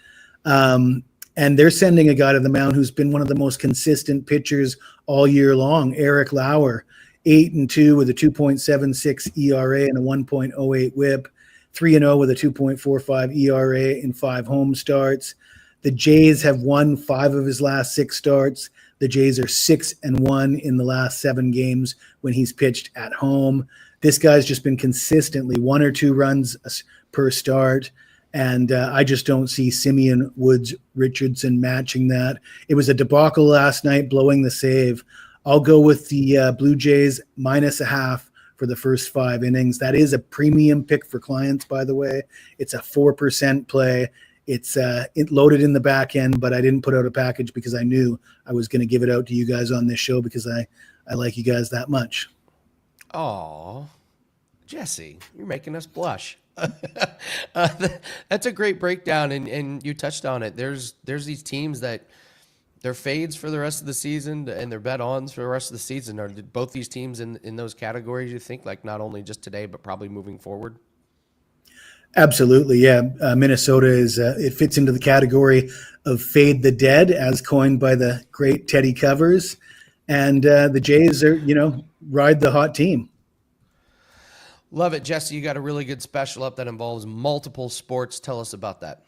And they're sending a guy to the mound who's been one of the most consistent pitchers all year long. Eric Lauer, 8-2 with a 2.76 ERA and a 1.08 WHIP, 3-0 with a 2.45 ERA in 5 home starts. The Jays have won 5 of his last 6 starts. The Jays are 6-1 in the last 7 games when he's pitched at home. This guy's just been consistently 1 or 2 runs per start. And I just don't see Simeon Woods Richardson matching that. It was a debacle last night, blowing the save. I'll go with the Blue Jays -0.5 for the first 5 innings. That is a premium pick for clients, by the way. It's a 4% play. It's loaded in the back end, but I didn't put out a package because I knew I was going to give it out to you guys on this show because I like you guys that much.
Oh, Jesse, you're making us blush. That's a great breakdown, and you touched on it. There's these teams that their fades for the rest of the season and their bet-ons for the rest of the season. Are both these teams in those categories, you think, like not only just today, but probably moving forward?
Absolutely, yeah. Minnesota is it fits into the category of fade the dead, as coined by the great Teddy Covers, and the Jays are, ride the hot team.
Love it, Jesse. You got a really good special up that involves multiple sports. Tell us about that.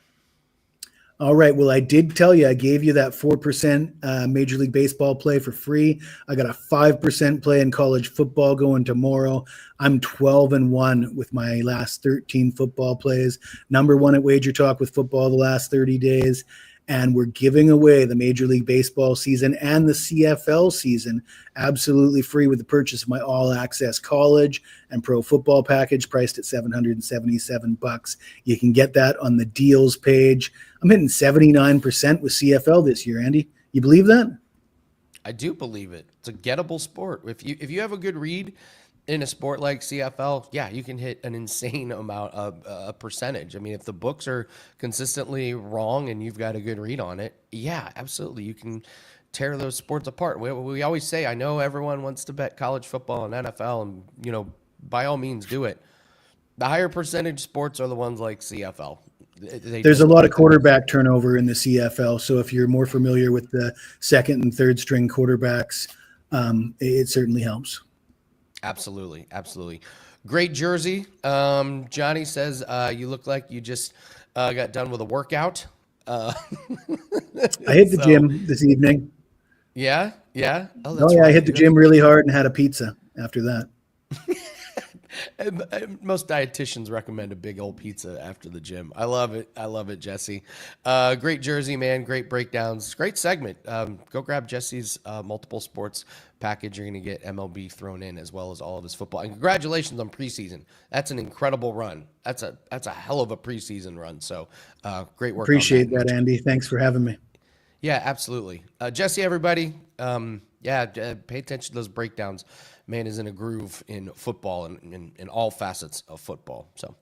All right. Well, I did tell you, I gave you that 4% Major League Baseball play for free. I got a 5% play in college football going tomorrow. I'm 12-1 with my last 13 football plays. Number 1 at WagerTalk with football the last 30 days. And we're giving away the Major League Baseball season and the CFL season absolutely free with the purchase of my all-access college and pro football package priced at $777. You can get that on the deals page. I'm hitting 79% with CFL this year, Andy. You believe that?
I do believe it. It's a gettable sport. If you have a good read in a sport like CFL, yeah, you can hit an insane amount of a percentage. I mean, if the books are consistently wrong and you've got a good read on it, yeah, absolutely. You can tear those sports apart. We always say, I know everyone wants to bet college football and NFL, and, by all means do it. The higher percentage sports are the ones like CFL.
There's a lot of quarterback turnover in the CFL. So if you're more familiar with the second and third string quarterbacks, it certainly helps.
Absolutely. Absolutely. Great jersey. Johnny says, you look like you just got done with a workout.
I hit the gym this evening.
Yeah. Yeah.
I hit the gym really hard and had a pizza after that.
Most dietitians recommend a big old pizza after the gym. I love it, Jesse. Great jersey, man. Great breakdowns. Great segment. Go grab Jesse's multiple sports package. You're going to get MLB thrown in as well as all of his football. And congratulations on preseason. That's an incredible run. That's a hell of a preseason run. So great work.
Appreciate that, Andy. Thanks for having me.
Yeah, absolutely. Jesse, everybody. Pay attention to those breakdowns. Man is in a groove in football and in all facets of football. So,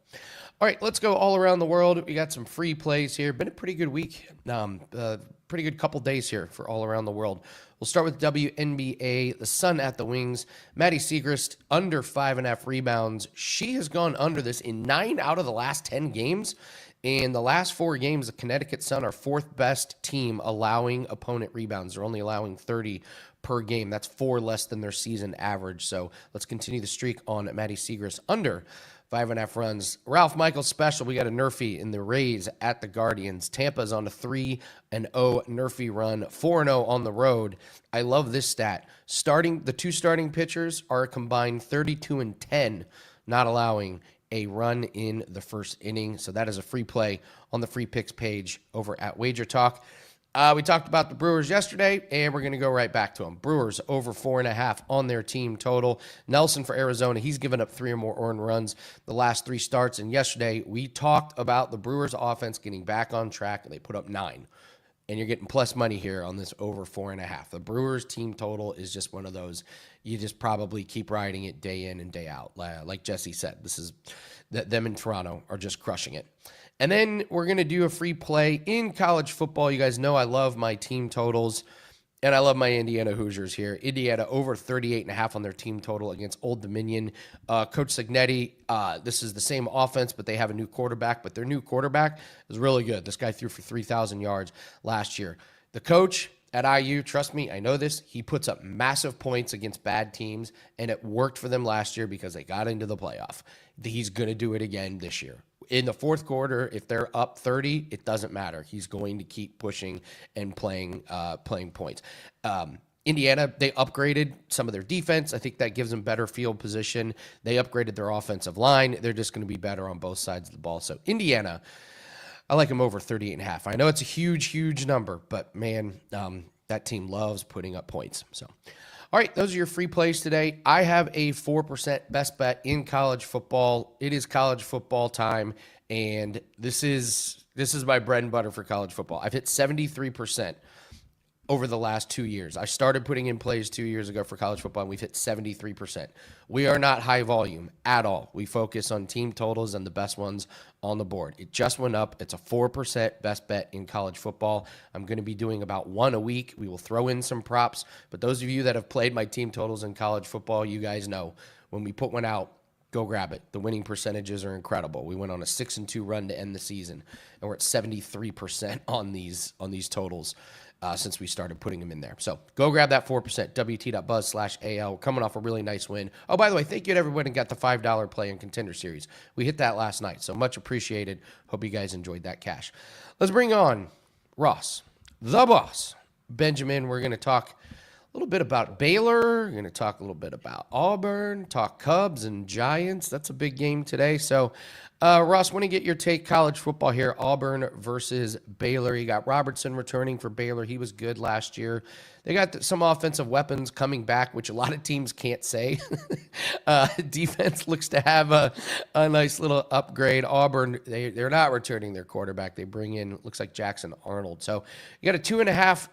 all right, let's go all around the world. We got some free plays here. Been a pretty good week. Pretty good couple days here for all around the world. We'll start with WNBA, the Sun at the Wings. Maddie Siegrist, under 5.5 rebounds. She has gone under this in 9 out of the last 10 games. In the last 4 games, the Connecticut Sun are 4th best team allowing opponent rebounds. They're only allowing 30 per game. That's 4 less than their season average. So let's continue the streak on Maddie Siegrist under 5.5 runs. Ralph Michaels special. We got a Nerfy in the Rays at the Guardians. Tampa's on a 3-0 Nerfy run, 4-0 on the road. I love this stat. The 2 starting pitchers are a combined 32-10, not allowing a run in the first inning. So that is a free play on the free picks page over at WagerTalk. We talked about the Brewers yesterday, and we're going to go right back to them. Brewers over 4.5 on their team total. Nelson for Arizona, he's given up 3 or more earned runs the last 3 starts. And yesterday, we talked about the Brewers offense getting back on track, and they put up 9. And you're getting plus money here on this over 4.5. The Brewers team total is just one of those. You just probably keep riding it day in and day out. Like Jesse said, them in Toronto are just crushing it. And then we're going to do a free play in college football. You guys know I love my team totals, and I love my Indiana Hoosiers here. Indiana over 38.5 on their team total against Old Dominion. Coach Cignetti, this is the same offense, but they have a new quarterback. But their new quarterback is really good. This guy threw for 3,000 yards last year. The coach, at IU, trust me, I know this. He puts up massive points against bad teams, and it worked for them last year because they got into the playoff. He's going to do it again this year. In the fourth quarter, if they're up 30, it doesn't matter. He's going to keep pushing and playing points. Indiana, they upgraded some of their defense. I think that gives them better field position. They upgraded their offensive line. They're just going to be better on both sides of the ball. So Indiana, I like them over 38.5. I know it's a huge number, but man, that team loves putting up points. So, all right, those are your free plays today. I have a 4% best bet in college football. It is college football time, and this is my bread and butter for college football. I've hit 73% over the last 2 years. I started putting in plays 2 years ago for college football, and we've hit 73%. We are not high volume at all. We focus on team totals and the best ones on the board. It just went up. It's a 4% best bet in college football. I'm going to be doing about one a week. We will throw in some props, but those of you that have played my team totals in college football, you guys know when we put one out, go grab it. The winning percentages are incredible. We went on a 6-2 run to end the season, and we're at 73% on these totals. Since we started putting them in there. So go grab that 4%, wt.buzz/AL. We're coming off a really nice win. Oh, by the way, thank you to everyone who got the $5 play in Contender Series. We hit that last night, so much appreciated. Hope you guys enjoyed that cash. Let's bring on Ross, the boss, Benjamin. We're going to talk a little bit about Baylor. We're going to talk a little bit about Auburn, talk Cubs and Giants. That's a big game today. So, Ross, want to get your take college football here. Auburn versus Baylor. You got Robertson returning for Baylor. He was good last year. They got some offensive weapons coming back, which a lot of teams can't say. Defense looks to have a nice little upgrade. Auburn, they're not returning their quarterback. They bring in, looks like Jackson Arnold. So you got a 2.5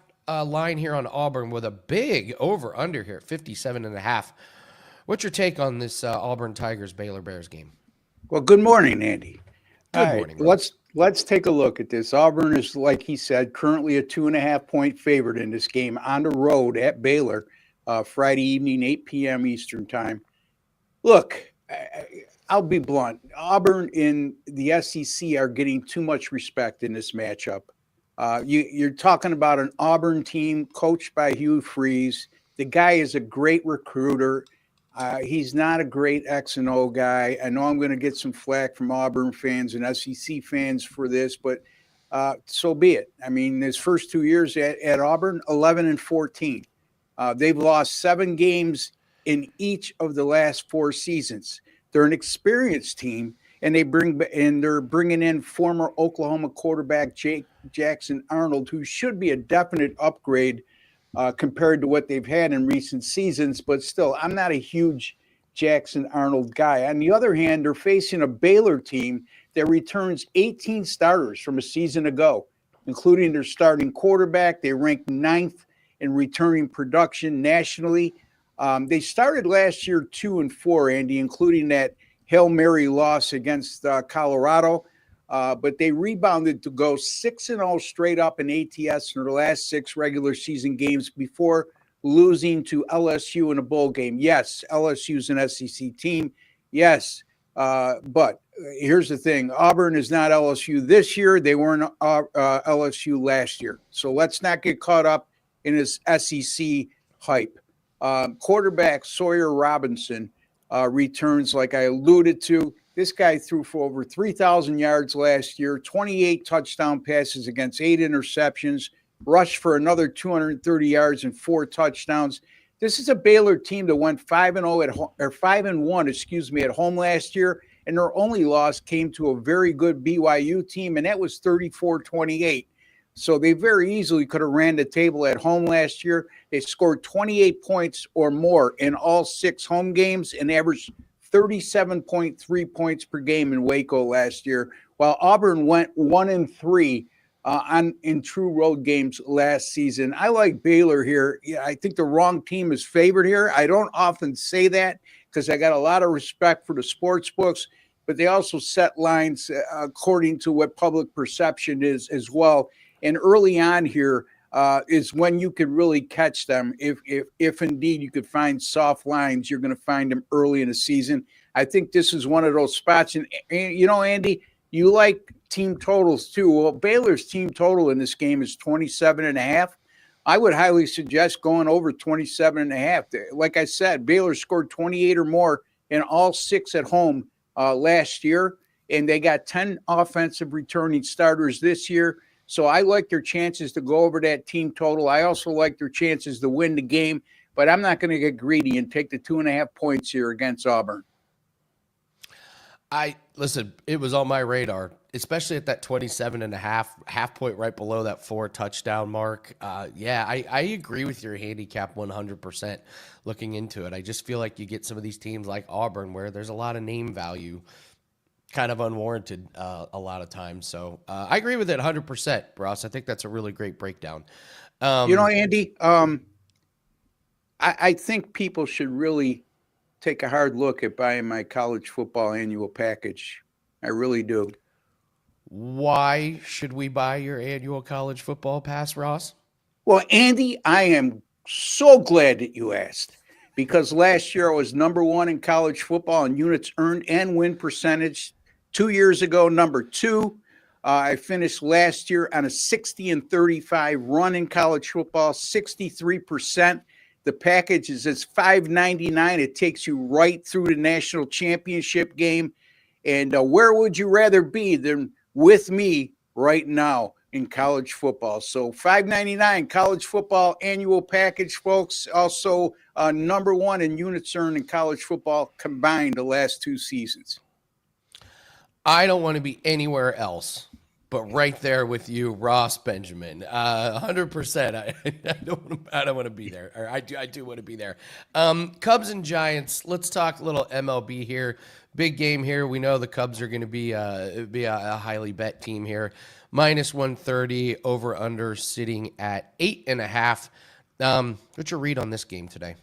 line here on Auburn with a big over-under here, 57.5. What's your take on this Auburn Tigers Baylor Bears game?
Well, good morning, Andy.
Good morning. Ross.
Let's take a look at this. Auburn is, like he said, currently a 2.5-point favorite in this game on the road at Baylor, Friday evening, 8 p.m. Eastern time. Look, I'll be blunt. Auburn in the SEC are getting too much respect in this matchup. You're talking about an Auburn team coached by Hugh Freeze. The guy is a great recruiter. He's not a great X and O guy. I know I'm going to get some flack from Auburn fans and SEC fans for this, but so be it. I mean, his first 2 years at Auburn, 11-14. They've lost 7 games in each of the last 4 seasons. They're an experienced team, and they're bringing in former Oklahoma quarterback Jackson Arnold, who should be a definite upgrade compared to what they've had in recent seasons. But still, I'm not a huge Jackson Arnold guy. On the other hand, they're facing a Baylor team that returns 18 starters from a season ago, including their starting quarterback. They ranked 9th in returning production nationally. They started last year 2-4, Andy, including that Hail Mary loss against Colorado. But they rebounded to go 6-0 straight up in ATS in their last 6 regular season games before losing to LSU in a bowl game. Yes, LSU's an SEC team. Yes, but here's the thing. Auburn is not LSU this year. They weren't LSU last year. So let's not get caught up in this SEC hype. Quarterback Sawyer Robinson returns, like I alluded to. This guy threw for over 3,000 yards last year, 28 touchdown passes against 8 interceptions, rushed for another 230 yards and 4 touchdowns. This is a Baylor team that went 5-0 at home, or 5-1, at home last year, and their only loss came to a very good BYU team, and that was 34-28. So they very easily could have ran the table at home last year. They scored 28 points or more in all 6 home games and averaged 37.3 points per game in Waco last year, while Auburn went 1-3 in true road games last season. I like Baylor here. Yeah, I think the wrong team is favored here. I don't often say that because I got a lot of respect for the sports books, but they also set lines according to what public perception is as well. And early on here is when you could really catch them. If indeed you could find soft lines, you're going to find them early in the season. I think this is one of those spots. And you know, Andy, you like team totals too. Well, Baylor's team total in this game is 27.5. I would highly suggest going over 27.5. Like I said, Baylor scored 28 or more in all 6 at home last year, and they got 10 offensive returning starters this year. So I like their chances to go over that team total. I also like their chances to win the game, but I'm not going to get greedy and take the 2.5 points here against Auburn.
Listen, it was on my radar, especially at that 27.5 half point right below that 4 touchdown mark. I agree with your handicap 100% looking into it. I just feel like you get some of these teams like Auburn where there's a lot of name value, kind of unwarranted a lot of times. So I agree with it 100%, Ross. I think that's a really great breakdown.
Andy, I think people should really take a hard look at buying my college football annual package. I really do.
Why should we buy your annual college football pass, Ross?
Well, Andy, I am so glad that you asked, because last year I was number 1 in college football in units earned and win percentage. 2 years ago, number 2. I finished last year on a 60-35 run in college football, 63%. The package is $5.99. It takes you right through the national championship game. And where would you rather be than with me right now in college football? So $5.99 college football annual package, folks. Also number 1 in units earned in college football combined the last 2 seasons.
I don't want to be anywhere else but right there with you, Ross Benjamin. 100%. I don't want to be there. Or I do want to be there. Cubs and Giants. Let's talk a little MLB here. Big game here. We know the Cubs are going to be a highly bet team here. -130, over under sitting at 8.5. What's your read on this game today?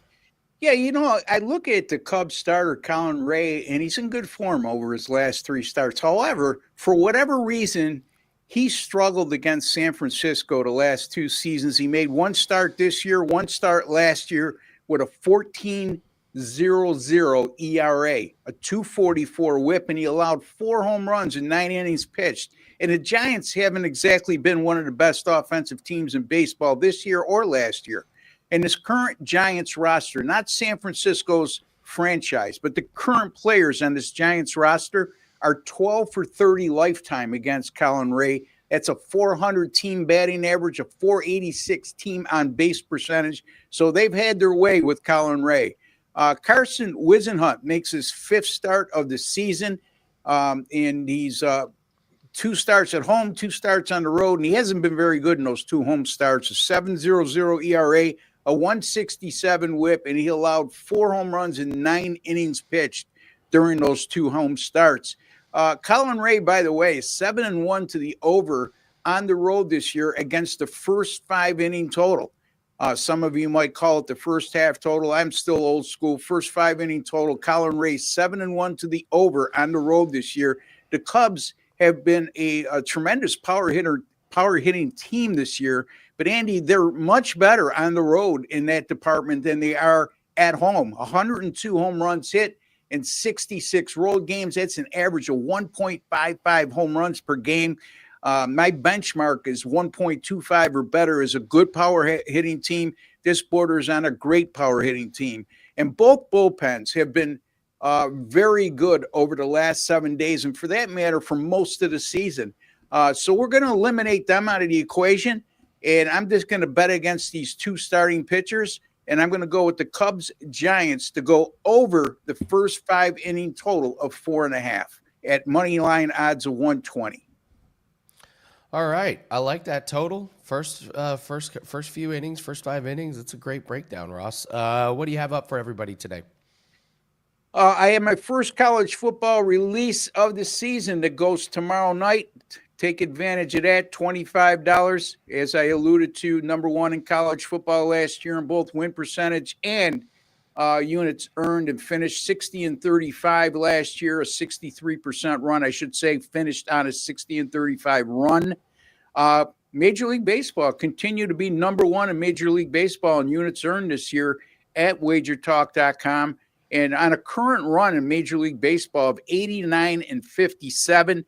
Yeah, I look at the Cubs starter, Colin Ray, and he's in good form over his last 3 starts. However, for whatever reason, he struggled against San Francisco the last 2 seasons. He made 1 start this year, 1 start last year with a 14.00 ERA, a 2.44 whip, and he allowed 4 home runs in 9 innings pitched. And the Giants haven't exactly been one of the best offensive teams in baseball this year or last year. And this current Giants roster, not San Francisco's franchise, but the current players on this Giants roster are 12 for 30 lifetime against Colin Ray. That's a 400 team batting average, a 486 team on base percentage. So they've had their way with Colin Ray. Carson Wisenhunt makes his 5th start of the season, and he's 2 starts at home, 2 starts on the road, and he hasn't been very good in those 2 home starts. A 7.00 ERA, a 1.67 whip, and he allowed 4 home runs in 9 innings pitched during those 2 home starts. Colin Ray, by the way, is 7-1 to the over on the road this year against the first 5-inning total. Some of you might call it the first half total. I'm still old school. First 5-inning total. Colin Ray 7-1 to the over on the road this year. The Cubs have been a tremendous power hitting team this year. But Andy, they're much better on the road in that department than they are at home. 102 home runs hit in 66 road games. That's an average of 1.55 home runs per game. My benchmark is 1.25 or better as a good power hitting team. This borders on a great power hitting team. And both bullpens have been very good over the last 7 days, and for that matter, for most of the season. So we're going to eliminate them out of the equation, and I'm just going to bet against these 2 starting pitchers, and I'm going to go with the Cubs-Giants to go over the first 5-inning total of 4.5 at money line odds of 120.
All right, I like that total. First few innings, first 5 innings. It's a great breakdown, Ross. What do you have up for everybody today?
I have my first college football release of the season that goes tomorrow night. Take advantage of that, $25. As I alluded to, number 1 in college football last year in both win percentage and units earned, and finished 60-35 last year, a 63% run, I should say, finished on a 60-35 run. Major League Baseball continue to be number 1 in Major League Baseball in units earned this year at WagerTalk.com. And on a current run in Major League Baseball of 89-57,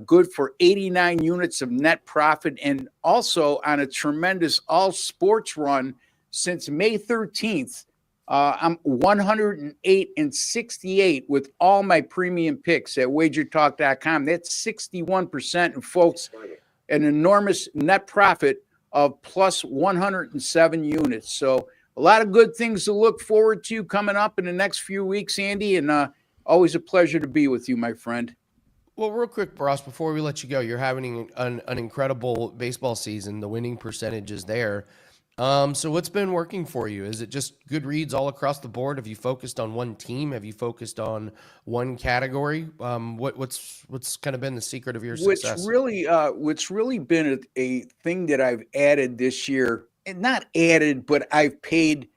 good for 89 units of net profit, and also on a tremendous all sports run since May 13th. I'm 108-68 with all my premium picks at WagerTalk.com. That's 61%, and folks, an enormous net profit of plus 107 units. So a lot of good things to look forward to coming up in the next few weeks, Andy, and always a pleasure to be with you, my friend.
Well, real quick, Ross, before we let you go, you're having an incredible baseball season. The winning percentage is there. So what's been working for you? Is it just good reads all across the board? Have you focused on one team? Have you focused on one category? What's kind of been the secret of your success?
What's really been a thing that I've added this year, and not added, but I've paid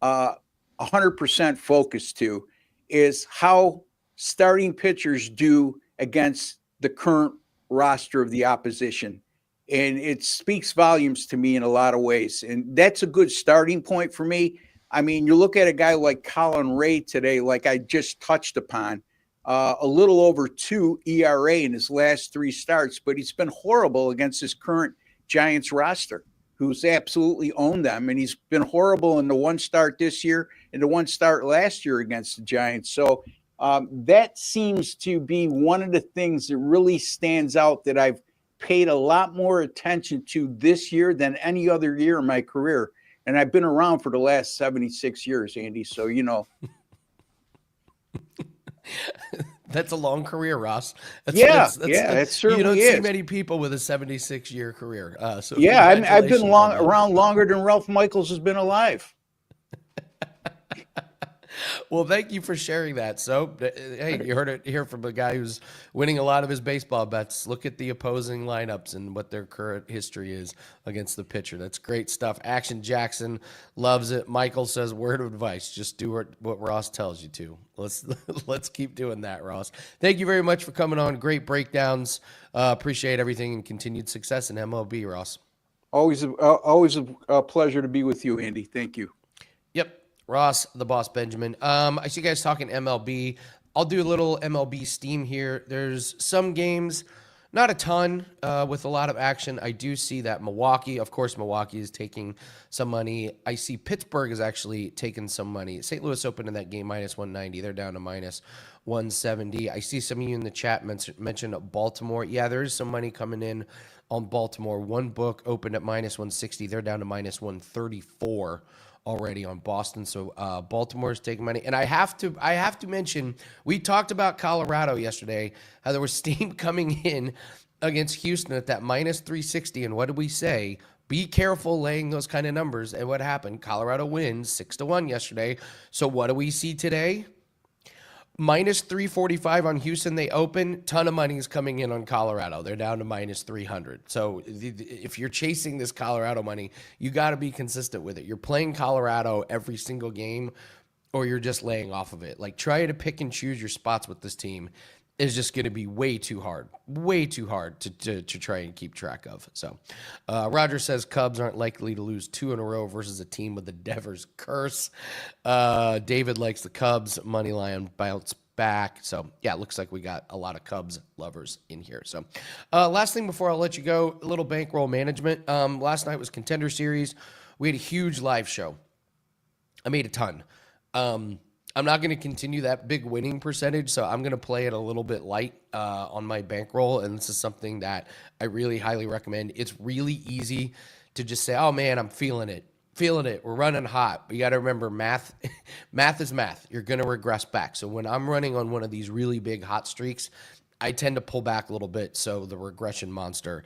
100% focus to, is how starting pitchers do against the current roster of the opposition. And it speaks volumes to me in a lot of ways. And that's a good starting point for me. I mean, you look at a guy like Colin Ray today, like I just touched upon, a little over 2 ERA in his last 3 starts, but he's been horrible against his current Giants roster, who's absolutely owned them. And he's been horrible in the 1 start this year and the 1 start last year against the Giants. So that seems to be one of the things that really stands out that I've paid a lot more attention to this year than any other year in my career. And I've been around for the last 76 years, Andy. So, you know.
That's a long career, Ross.
It certainly
you don't
is.
see many people with a 76-year career.
So yeah, I've been around longer than Ralph Michaels has been alive.
Well, thank you for sharing that. So, hey, you heard it here from a guy who's winning a lot of his baseball bets. Look at the opposing lineups and what their current history is against the pitcher. That's great stuff. Action Jackson loves it. Michael says, word of advice, just do what Ross tells you to. Let's keep doing that, Ross. Thank you very much for coming on. Great breakdowns. Appreciate everything and continued success in MLB, Ross.
Always a pleasure to be with you, Andy. Thank you.
Yep. Ross, the boss, Benjamin. I see you guys talking MLB. I'll do a little MLB steam here. There's some games, not a ton, with a lot of action. I do see that Milwaukee is taking some money. I see Pittsburgh is actually taking some money. St. Louis opened in that game minus 190. They're down to minus 170. I see some of you in the chat mentioned Baltimore. Yeah, there is some money coming in on Baltimore. One book opened at minus 160. They're down to minus 134. Already on Boston. So Baltimore is taking money. And I have to mention, we talked about Colorado yesterday, how there was steam coming in against Houston at that minus 360. And what did we say? Be careful laying those kind of numbers. And what happened? Colorado wins 6-1 yesterday. So what do we see today? Minus 345 on Houston. They open. Ton of money is coming in on Colorado. They're down to minus 300. So if you're chasing this Colorado money, you got to be consistent with it. You're playing Colorado every single game, or you're just laying off of it. Like, try to pick and choose your spots with this team is just going to be way too hard to try and keep track of. So Roger says Cubs aren't likely to lose 2 in a row versus a team with the Devers curse. David likes the Cubs. Money line bounce back. So yeah, it looks like we got a lot of Cubs lovers in here. So last thing before I'll let you go, a little bankroll management. Last night was Contender Series. We had a huge live show. I made a ton. I'm not going to continue that big winning percentage, so I'm going to play it a little bit light on my bankroll, and this is something that I really highly recommend. It's really easy to just say, oh, man, I'm feeling it. We're running hot. But you got to remember, math is math. You're going to regress back. So when I'm running on one of these really big hot streaks, I tend to pull back a little bit so the regression monster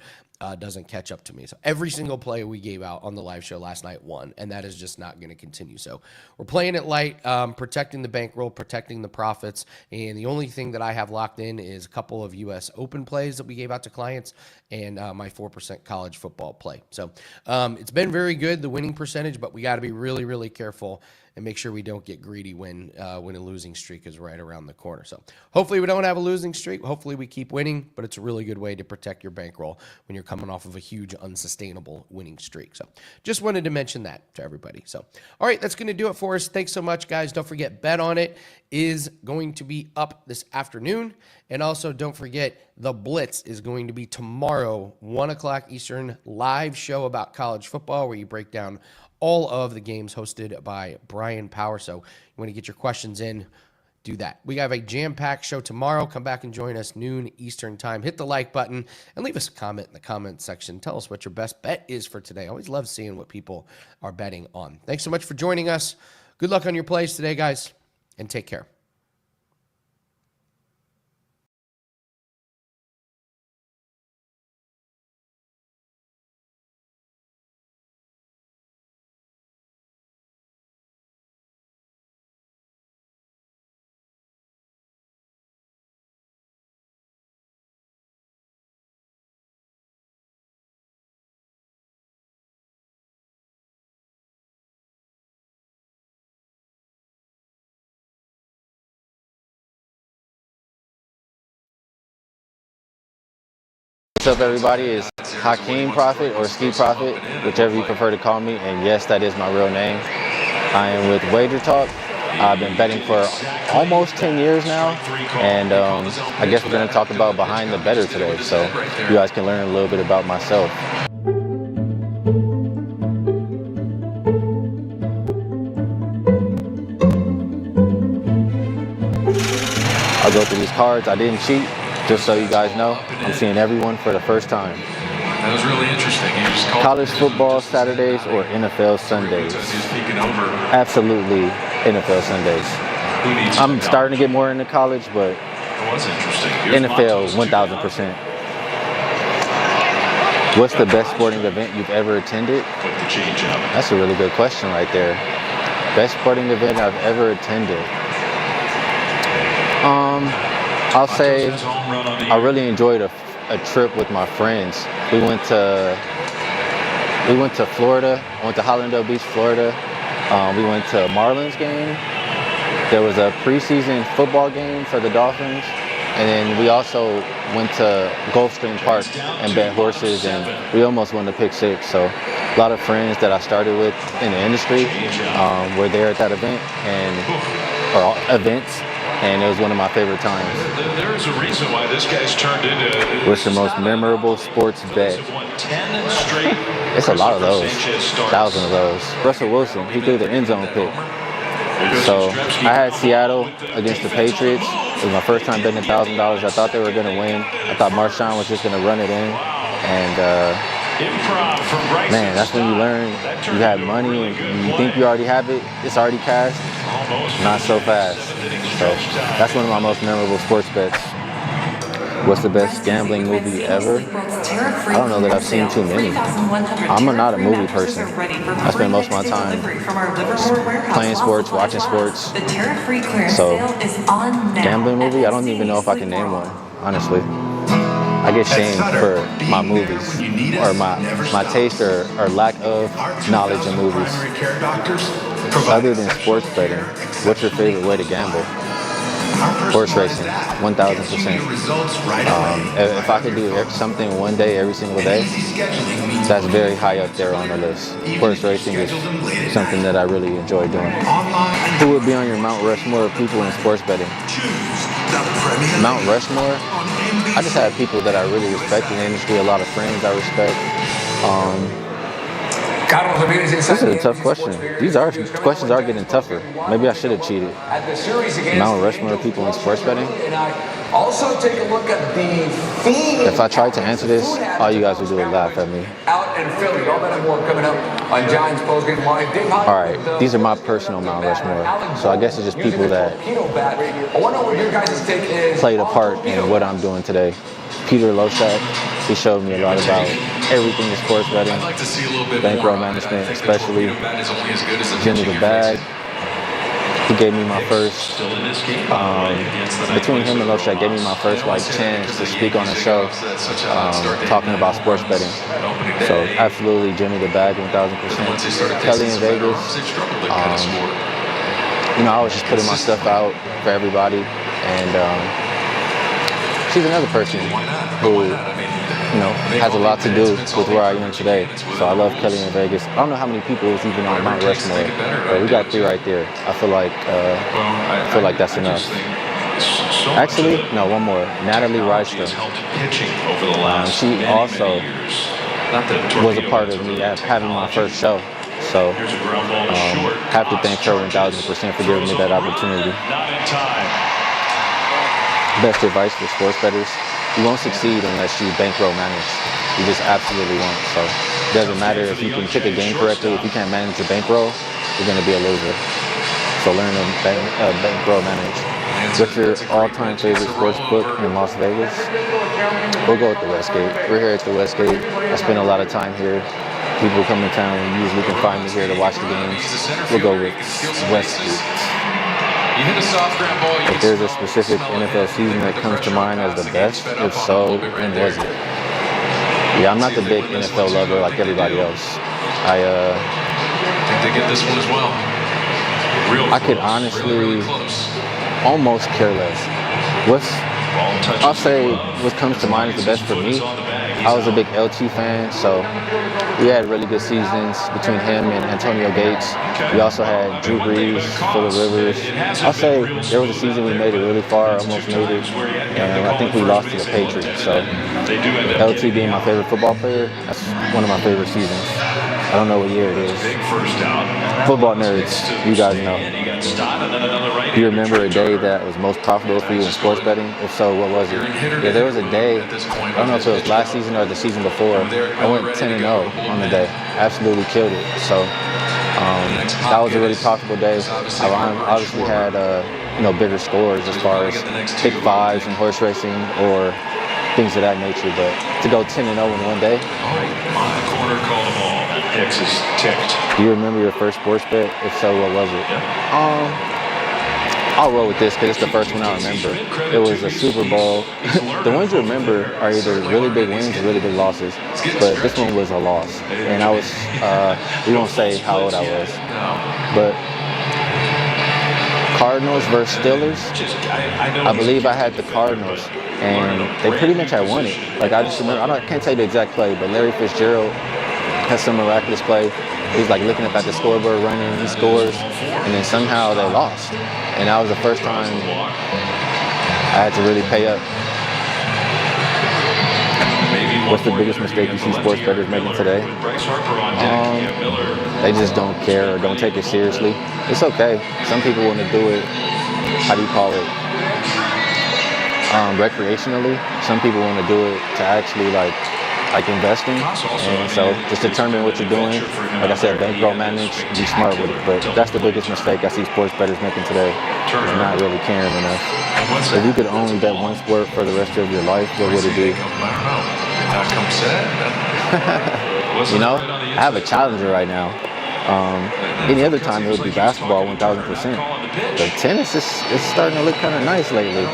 doesn't catch up to me. So every single play we gave out on the live show last night won, and that is just not going to continue. So we're playing it light, protecting the bankroll, protecting the profits, and the only thing that I have locked in is a couple of U.S. Open plays that we gave out to clients and my 4% college football play. So it's been very good, the winning percentage, but we got to be really, really careful and make sure we don't get greedy when a losing streak is right around the corner. So hopefully we don't have a losing streak. Hopefully we keep winning, but it's a really good way to protect your bankroll when you're coming off of a huge unsustainable winning streak. So just wanted to mention that to everybody. So, all right, that's going to do it for us. Thanks so much, guys. Don't forget, Bet On It is going to be up this afternoon. And also don't forget, The Blitz is going to be tomorrow, 1 o'clock Eastern, live show about college football where you break down all of the games hosted by Brian Power. So you want to get your questions in, do that. We have a jam-packed show tomorrow. Come back and join us noon Eastern time. Hit the like button and leave us a comment in the comment section. Tell us what your best bet is for today. I always love seeing what people are betting on. Thanks so much for joining us. Good luck on your plays today, guys, and take care.
What's up, everybody? It's Hakeem Prophet or Ski Prophet, whichever you prefer to call me. And yes, that is my real name. I am with WagerTalk. I've been betting for almost 10 years now. And I guess we're going to talk about behind the bettor today. So you guys can learn a little bit about myself. I'll go through these cards. I didn't cheat. Just so you guys know, I'm seeing everyone for the first time.
That was really interesting. You just called
College football Saturdays or NFL Sundays? Absolutely NFL Sundays. I'm starting to get more into college, but NFL 1,000%. What's the best sporting event you've ever attended? That's a really good question right there. Best sporting event I've ever attended. I'll say I really enjoyed a trip with my friends. We went to Florida. I went to Hollandale Beach, Florida. We went to a Marlins game. There was a preseason football game for the Dolphins. And then we also went to Gulfstream Park and bet horses, and we almost won the pick six. So a lot of friends that I started with in the industry were there at that event or events. And it was one of my favorite times.
There's a reason why this guy's turned into...
What's your most memorable sports bet? It's a lot of those. 1,000 of those. Russell Wilson, he threw the end zone pick. So I had Seattle against the Patriots. It was my first time betting $1,000. I thought they were going to win. I thought Marshawn was just going to run it in. And man, that's when you learn you have money and you think you already have it. It's already cashed. Not so fast. So that's one of my most memorable sports bets. What's the best gambling movie ever? I don't know that I've seen too many. I'm not a movie person. I spend most of my time playing sports, watching sports. So gambling movie, I don't even know if I can name one, honestly. I get shamed for my movies or my taste or lack of knowledge in movies. Other than sports betting, what's your favorite way to gamble? Horse racing, 1,000%. If I could do something one day, every single day, that's very high up there on the list. Horse racing is something that I really enjoy doing. Who would be on your Mount Rushmore of people in sports betting? Mount Rushmore? I just have people that I really respect in the industry, a lot of friends I respect. This is a tough question. Questions are getting tougher. Maybe I should have cheated. Mount Rushmore people in sports betting?
Also, take a look at the theme.
If I tried to answer this, all you guys would do is laugh at me.
Out in Philly, all that and more coming up on Giants postgame live.
All right, these are my personal Mount Rushmore. So I guess it's just people that played a part in what I'm doing today. Peter Loshak, he showed me a lot about everything in sports betting, bankroll management, especially Gianni The Greek. He gave me my first, between him and Loshak, gave me my first chance to speak on a show talking about sports betting. So absolutely Gianni The Greek, 1,000%. Kelly in Vegas, I always just putting my stuff out for everybody. And she's another person who, has a lot to do with where I am today. So I love Kelly in Vegas. I don't know how many people is even on Mount Rushmore, but we got 3 right there. I feel like that's enough. Actually, no, one more. Natalie Rystrom. She also was a part of me having my first show. So have to thank her 1,000% for giving me that opportunity. Best advice for sports bettors: you won't succeed unless you bankroll manage. You just absolutely won't. So it doesn't matter if you can pick a game correctly. If you can't manage a bankroll, you're going to be a loser. So learn to bankroll manage. What's your all-time favorite sports book in Las Vegas? We'll go with the Westgate. We're here at the Westgate. I spend a lot of time here. People come to town and usually can find me here to watch the games. We'll go with Westgate. If there's a specific NFL season that comes to mind as the best, if so, when was it? Yeah, I'm not the big NFL lover like everybody else. I think they get this one as well. I could honestly almost care less. I'll say what comes to mind is the best for me. I was a big LT fan, so we had really good seasons between him and Antonio Gates. We also had Drew Brees, Phillip Rivers. I'll say there was a season we made it really far, almost made it, and I think we lost to the Patriots. So LT being my favorite football player, that's one of my favorite seasons. I don't know what year it is. Football nerds, you guys know. Do you remember a day that was most profitable for you in sports betting? If so, what was it? Yeah, there was a day, I don't know if it was last season or the season before, I went 10-0 on the day. Absolutely killed it. So that was a really profitable day. I obviously had bigger scores as far as pick fives and horse racing or things of that nature, but to go 10-0 in one day.
Texas ticked.
Do you remember your first sports bet? If so, what was it? I'll roll with this because it's the first one I remember. It was a Super Bowl. The ones you remember are either really big wins or really big losses, but this one was a loss. And I was, we won't say how old I was, but Cardinals versus Steelers. I believe I had the Cardinals, and they pretty much had won it. Like I just remember, I can't tell you the exact play, but Larry Fitzgerald has some miraculous play. He's like looking up at the scoreboard, running, he scores, and then somehow they lost. And that was the first time I had to really pay up. What's the biggest mistake you see sports bettors making today? They just don't care or don't take it seriously. It's okay. Some people want to do it, how do you call it? Recreationally. Some people want to do it to actually like investing, and so just determine what you're doing. Like I said, bankroll manage, be smart with it. But that's the biggest mistake I see sports bettors making today, is not really caring enough. If you could only bet one sport for the rest of your life, what would it be? I have a challenger right now. Any other time it would be basketball 1,000%. But tennis is starting to look kind of nice lately.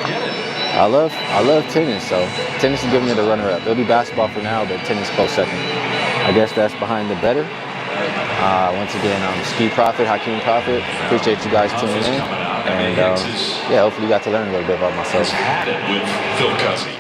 I love tennis, so tennis is giving me the runner-up. It'll be basketball for now, but tennis close second. I guess that's behind the bettor. Once again, I'm Ski Prophet, Hakeem Prophet. Appreciate you guys tuning in, and hopefully you got to learn a little bit about myself.
Had it with Phil Cousy.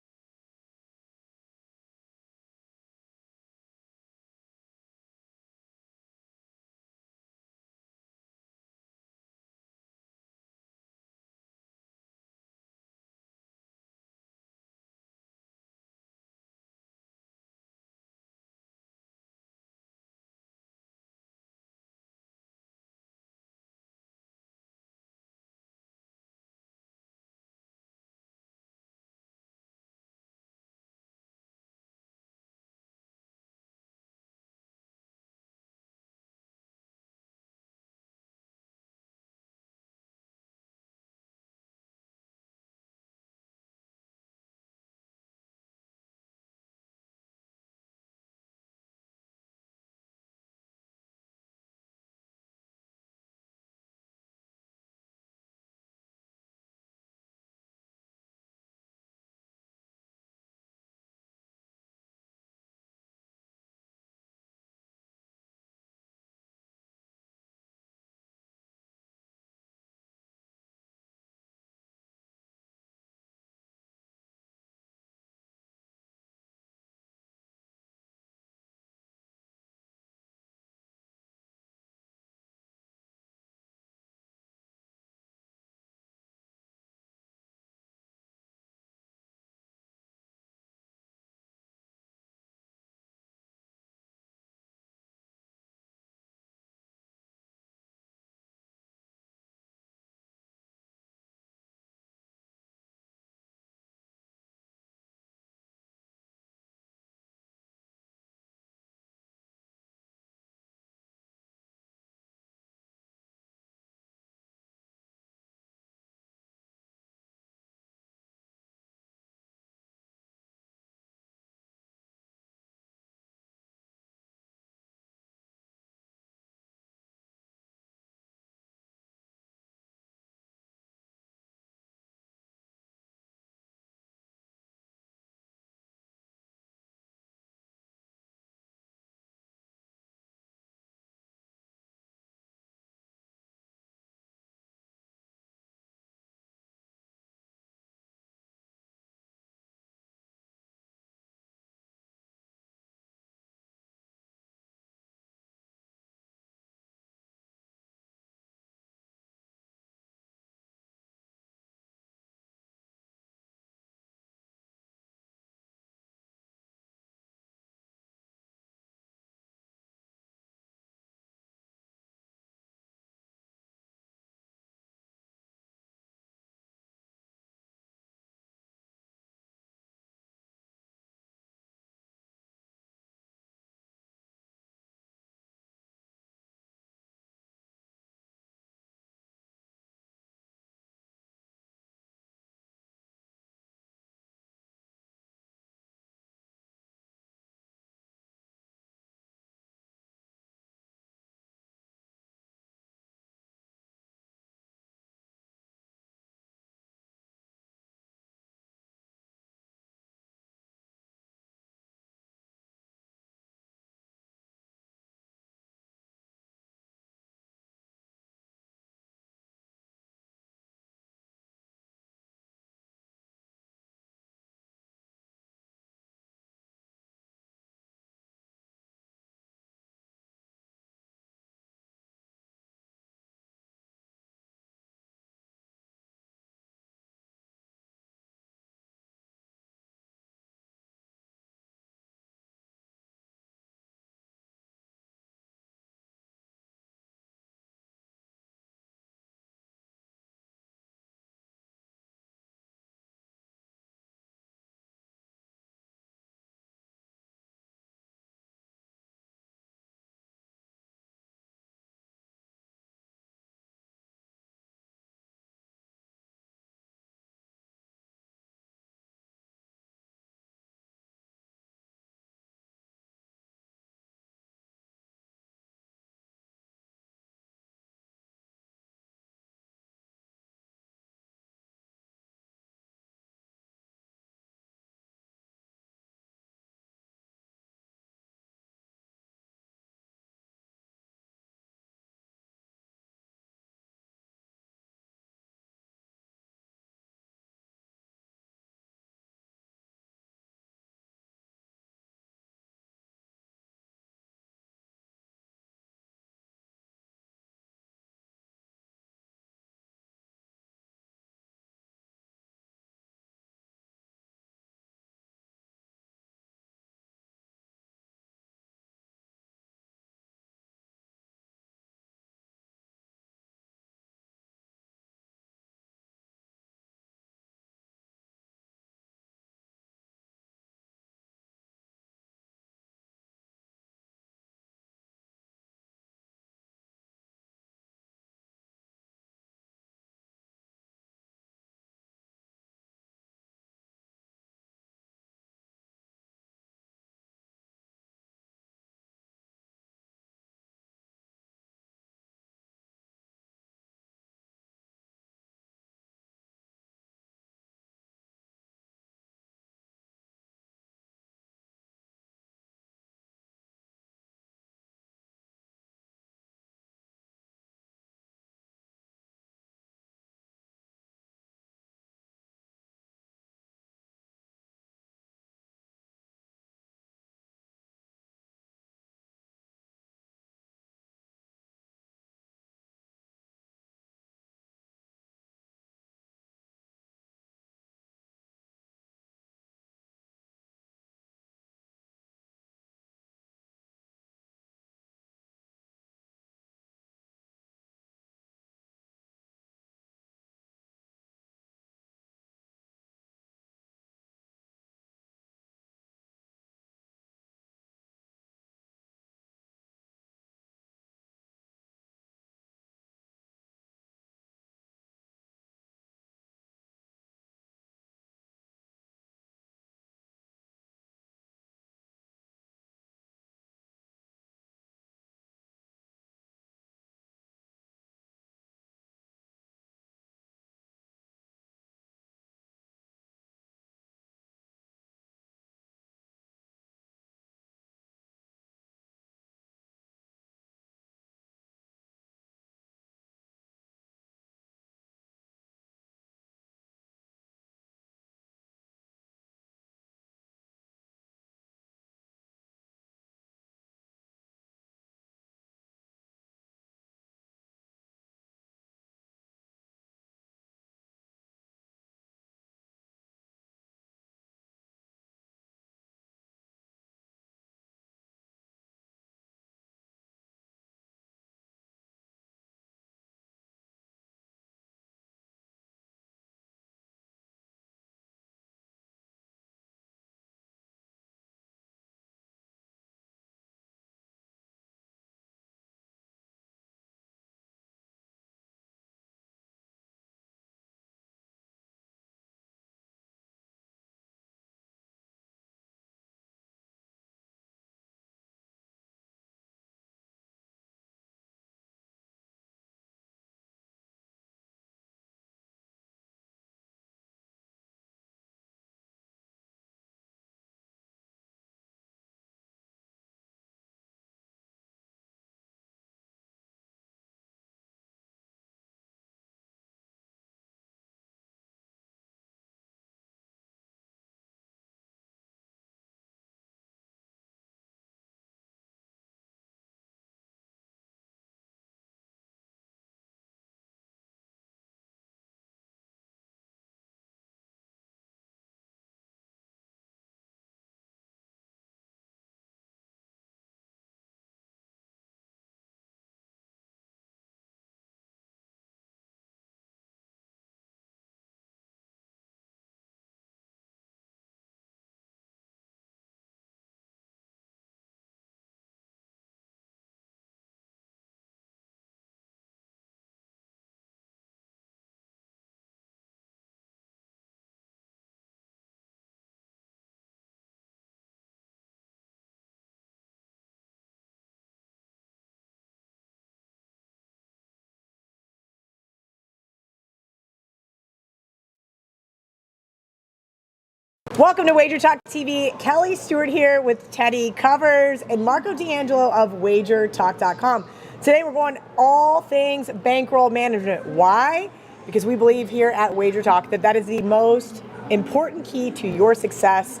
Welcome to Wager Talk TV. Kelly Stewart here with Teddy Covers and Marco D'Angelo of WagerTalk.com. Today we're going all things bankroll management. Why? Because we believe here at Wager Talk that is the most important key to your success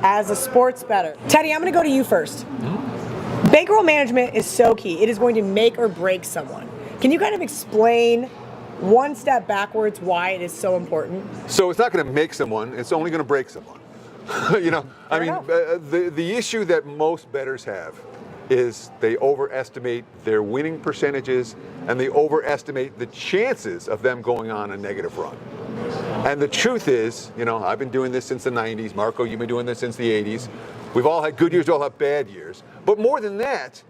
as a sports bettor. Teddy, I'm going to go to you first. Bankroll management is so key. It is going to make or break someone. Can you kind of explain one step backwards why it is so important?
So it's not going to make someone, it's only going to break someone. The issue that most bettors have is they overestimate their winning percentages and they overestimate the chances of them going on a negative run. And the truth is, I've been doing this since the 90s. Marco, you've been doing this since the 80s. We've all had good years, we all have bad years. But more than that,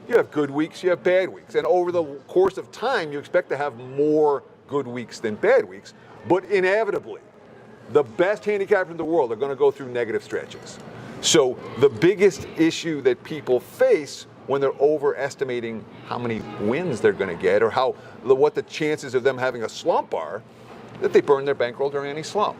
you have good weeks, you have bad weeks. And over the course of time, you expect to have more good weeks than bad weeks. But inevitably, the best handicappers in the world are going to go through negative stretches. So the biggest issue that people face when they're overestimating how many wins they're going to get or what the chances of them having a slump are, that they burn their bankroll during any slump.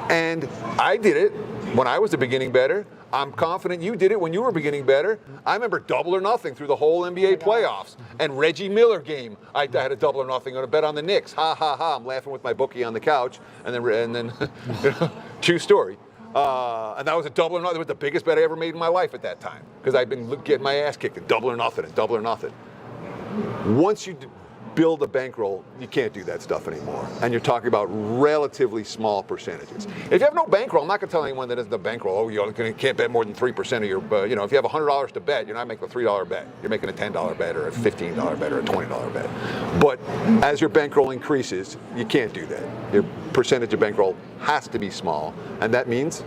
And I did it when I was a beginning bettor. I'm confident you did it when you were a beginning bettor. I remember double or nothing through the whole NBA playoffs. And Reggie Miller game, I had a double or nothing on a bet on the Knicks. Ha, ha, ha. I'm laughing with my bookie on the couch. And then true story. And that was a double or nothing. It was the biggest bet I ever made in my life at that time. Because I'd been getting my ass kicked at double or nothing and double or nothing. Once you build a bankroll, you can't do that stuff anymore. And you're talking about relatively small percentages. If you have no bankroll, I'm not going to tell anyone that isn't a bankroll, you can't bet more than 3% of your, if you have $100 to bet, you're not making a $3 bet. You're making a $10 bet or a $15 bet or a $20 bet. But as your bankroll increases, you can't do that. Your percentage of bankroll has to be small, and that means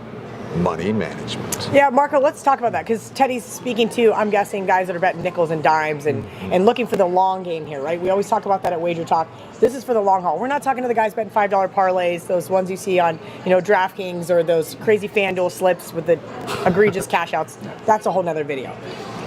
money management.
Yeah, Marco, let's talk about that because Teddy's speaking to, I'm guessing, guys that are betting nickels and dimes and looking for the long game here, right? We always talk about that at Wager Talk. This is for the long haul. We're not talking to the guys betting $5 parlays, those ones you see on, DraftKings or those crazy FanDuel slips with the egregious cash outs. That's a whole nother video.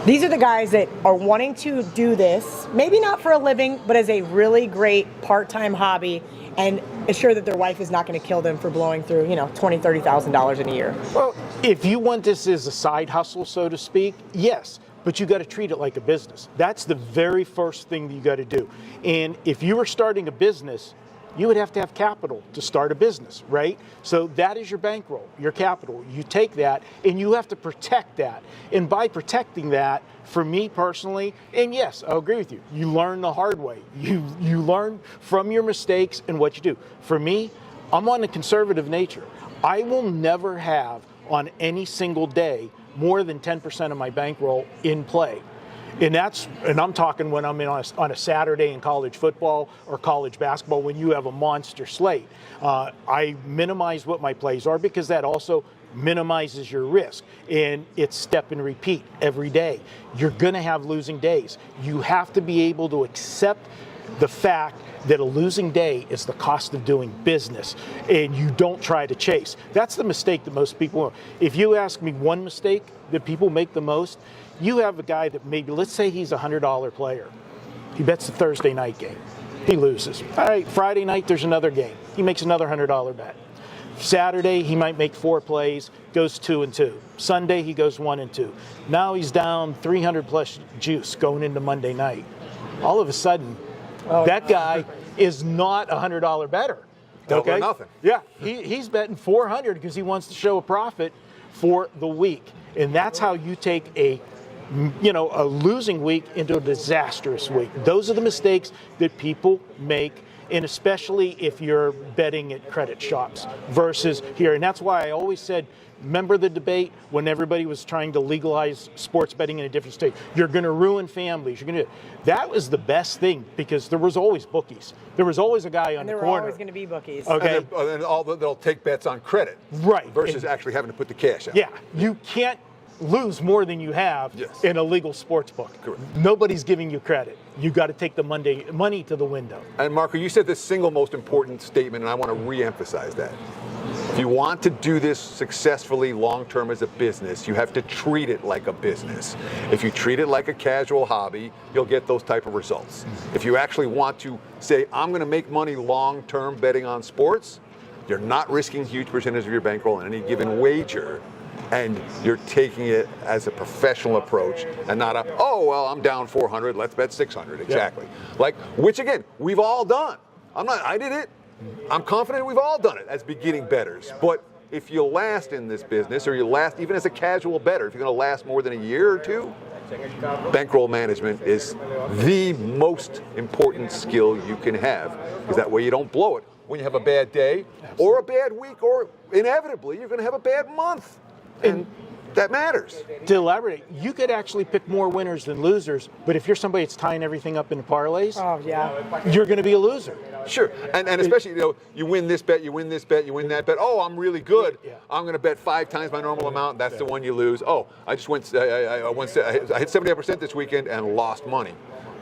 These are the guys that are wanting to do this, maybe not for a living, but as a really great part-time hobby and assure that their wife is not going to kill them for blowing through, $20,000, $30,000 in a year.
Well, if you want this as a side hustle, so to speak, yes, but you got to treat it like a business. That's the very first thing that you got to do. And if you were starting a business, you would have to have capital to start a business, right? So that is your bankroll, your capital. You take that and you have to protect that. And by protecting that, for me personally, and yes, I'll agree with you, you learn the hard way. You learn from your mistakes and what you do. For me, I'm on a conservative nature. I will never have on any single day more than 10% of my bankroll in play. And I'm talking when I'm on a Saturday in college football or college basketball when you have a monster slate. I minimize what my plays are because that also minimizes your risk. And it's step and repeat every day. You're going to have losing days. You have to be able to accept the fact that a losing day is the cost of doing business, and you don't try to chase. That's the mistake that most people, if you ask me one mistake that people make the most, you have a guy that maybe, let's say he's a $100 player. He bets the Thursday night game. He loses. All right, Friday night there's another game. He makes another $100 bet. Saturday he might make 4 plays, goes 2-2. Sunday he goes 1-2. Now he's down 300 plus juice going into Monday night. All of a sudden, that guy is not a $100 bettor.
Double or nothing.
Yeah, he's betting 400 because he wants to show a profit for the week. And that's how you take a losing week into a disastrous week. Those are the mistakes that people make, and especially if you're betting at credit shops versus here. And that's why I always said, remember the debate when everybody was trying to legalize sports betting in a different state? You're going to ruin families. That was the best thing because there was always bookies. There was always a guy on the corner.
There were always going to be bookies.
Okay.
And they'll take bets on credit.
Right.
Versus actually having to put the cash out.
Yeah. You can't lose more than you have in a legal sports book.
Correct.
Nobody's giving you credit. You got to take the money to the window.
And Marco, you said the single most important statement, and I want to re-emphasize that. If you want to do this successfully long-term as a business, you have to treat it like a business. If you treat it like a casual hobby, you'll get those type of results. If you actually want to say, I'm going to make money long-term betting on sports, You're not risking huge percentage of your bankroll on any given wager, and you're taking it as a professional approach and not a, oh, well, I'm down 400, let's bet 600. Exactly. Like, which again, we've all done. I did it. I'm confident we've all done it as beginning bettors. But if you last in this business, or you last even as a casual bettor, if you're going to last more than a year or two, bankroll management is the most important skill you can have, because that way you don't blow it when you have a bad day or a bad week, or inevitably you're going to have a bad month. And that matters.
To elaborate, you could actually pick more winners than losers, but if you're somebody that's tying everything up into parlays, you're going to be a loser.
Sure, and especially, you win this bet, you win this bet, you win that bet. Oh, I'm really good. I'm going to bet 5 times my normal amount. That's the one you lose. Oh, I just went. I hit 78% this weekend and lost money.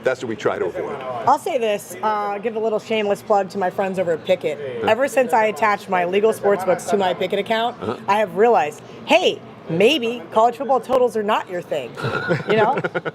That's what we try to avoid.
I'll say this, give a little shameless plug to my friends over at Pickett. Ever since I attached my legal sportsbooks to my Pickett account, I have realized, hey, maybe college football totals are not your thing.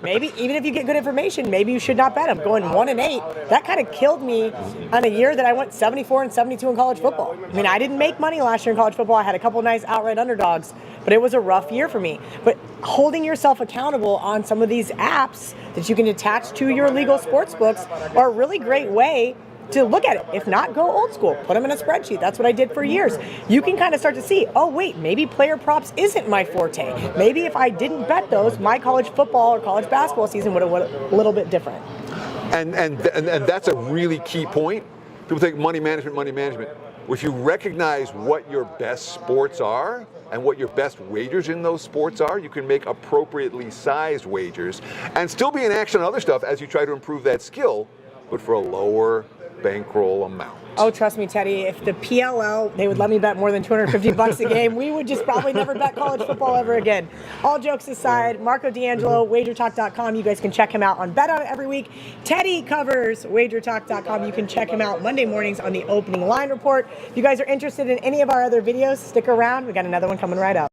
Maybe even if you get good information, maybe you should not bet them. Going 1-8, that kind of killed me on a year that I went 74-72 in college football. I mean, I didn't make money last year in college football. I had a couple nice outright underdogs, but it was a rough year for me. But holding yourself accountable on some of these apps that you can attach to your legal sports books are a really great way to look at it. If not, go old school. Put them in a spreadsheet. That's what I did for years. You can kind of start to see, oh, wait, maybe player props isn't my forte. Maybe if I didn't bet those, my college football or college basketball season would have went a little bit different.
And that's a really key point. People think money management. If you recognize what your best sports are and what your best wagers in those sports are, you can make appropriately sized wagers and still be in action on other stuff as you try to improve that skill, but for a lower bankroll amount.
Oh, trust me, Teddy, if the PLL, they would let me bet more than $250 a game, we would just probably never bet college football ever again. All jokes aside, Marco D'Angelo, WagerTalk.com. You guys can check him out on Bet On It every week. Teddy covers WagerTalk.com. You can check him out Monday mornings on the Opening Line Report. If you guys are interested in any of our other videos, stick around. We got another one coming right up.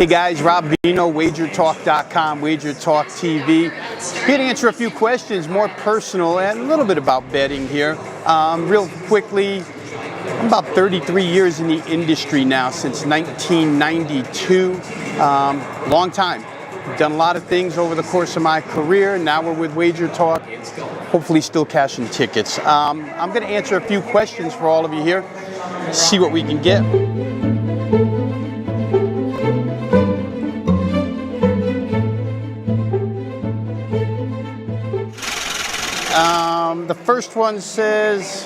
Hey guys, Rob Vino, WagerTalk.com, WagerTalk TV. Here to answer a few questions, more personal and a little bit about betting here. Real quickly, I'm about 33 years in the industry now, since 1992. Long time. Done a lot of things over the course of my career. Now we're with WagerTalk, hopefully still cashing tickets. I'm going to answer a few questions for all of you here, see what we can get. The first one says,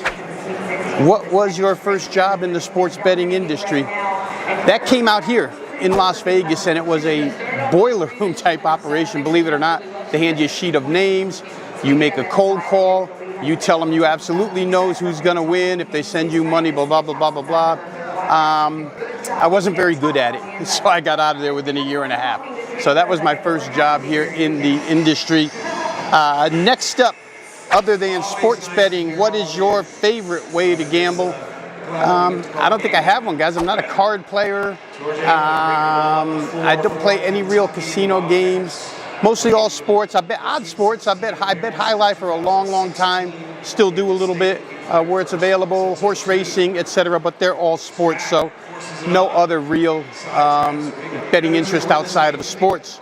what was your first job in the sports betting industry? That came out here in Las Vegas, and it was a boiler room type operation, believe it or not. They hand you a sheet of names, you make a cold call, you tell them you absolutely knows who's going to win, if they send you money, blah, blah, blah, blah, blah, blah. I wasn't very good at it, so I got out of there within a year and a half. So that was my first job here in the industry. Next up, other than sports betting, what is your favorite way to gamble? I don't think I have one, guys. I'm not a card player. I don't play any real casino games. Mostly all sports. I bet odd sports. I bet high life for a long, long time. Still do a little bit where it's available, horse racing, etc. But they're all sports, so no other real betting interest outside of sports.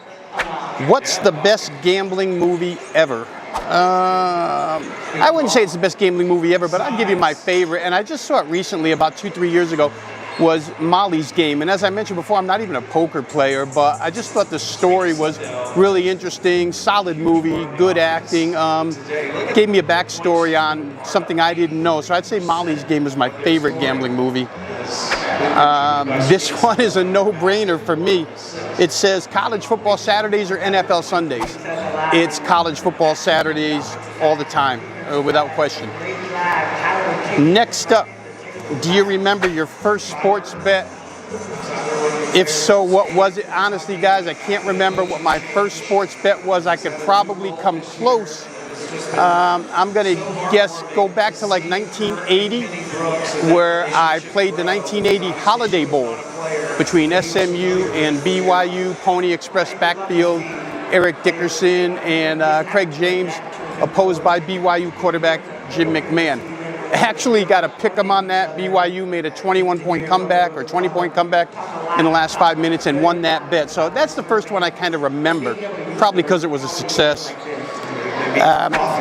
What's the best gambling movie ever? I wouldn't say it's the best gambling movie ever, but I'll give you my favorite, and I just saw it recently, about 2-3 years ago, was Molly's Game. And as I mentioned before, I'm not even a poker player, but I just thought the story was really interesting, solid movie, good acting, gave me a backstory on something I didn't know. So I'd say Molly's Game is my favorite gambling movie. This one is a no-brainer for me. It says college football Saturdays or NFL Sundays. It's college football Saturdays all the time, without question. Next up, do you remember your first sports bet? If so, what was it? Honestly, guys, I can't remember what my first sports bet was. I could probably come close. I'm going to guess, go back to like 1980, where I played the 1980 Holiday Bowl between SMU and BYU, Pony Express backfield, Eric Dickerson and Craig James, opposed by BYU quarterback Jim McMahon. Actually got a pick 'em on that. BYU made a 21-point comeback or 20-point comeback in the last 5 minutes and won that bet. So that's the first one I kind of remember, probably because it was a success.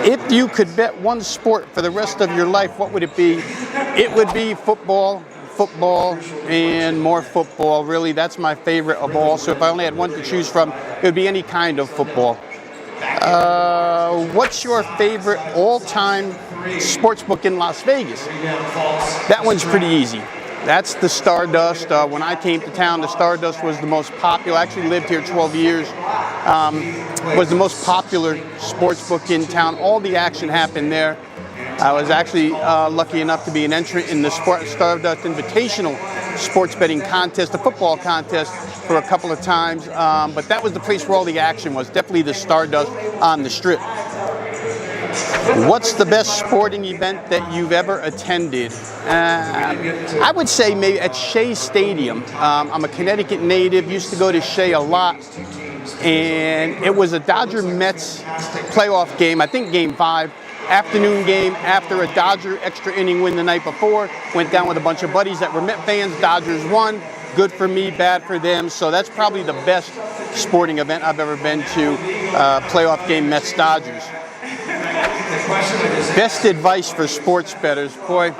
If you could bet one sport for the rest of your life, what would it be? It would be football, and more football. Really, that's my favorite of all. So if I only had one to choose from, it would be any kind of football. What's your favorite all-time sports book in Las Vegas? That one's pretty easy. That's the Stardust. When I came to town, the Stardust was the most popular. I actually lived here 12 years. Was the most popular sports book in town. All the action happened there. I was actually lucky enough to be an entrant in the Stardust Invitational sports betting contest, the football contest, for a couple of times. But that was the place where all the action was. Definitely the Stardust on the Strip. What's the best sporting event that you've ever attended? I would say maybe at Shea Stadium. I'm a Connecticut native, used to go to Shea a lot. And it was a Dodger-Mets playoff game, I think game 5. Afternoon game after a Dodger extra inning win the night before. Went down with a bunch of buddies that were Met fans. Dodgers won. Good for me, bad for them. So that's probably the best sporting event I've ever been to. Playoff game, Mets-Dodgers. Best advice for sports bettors. Boy,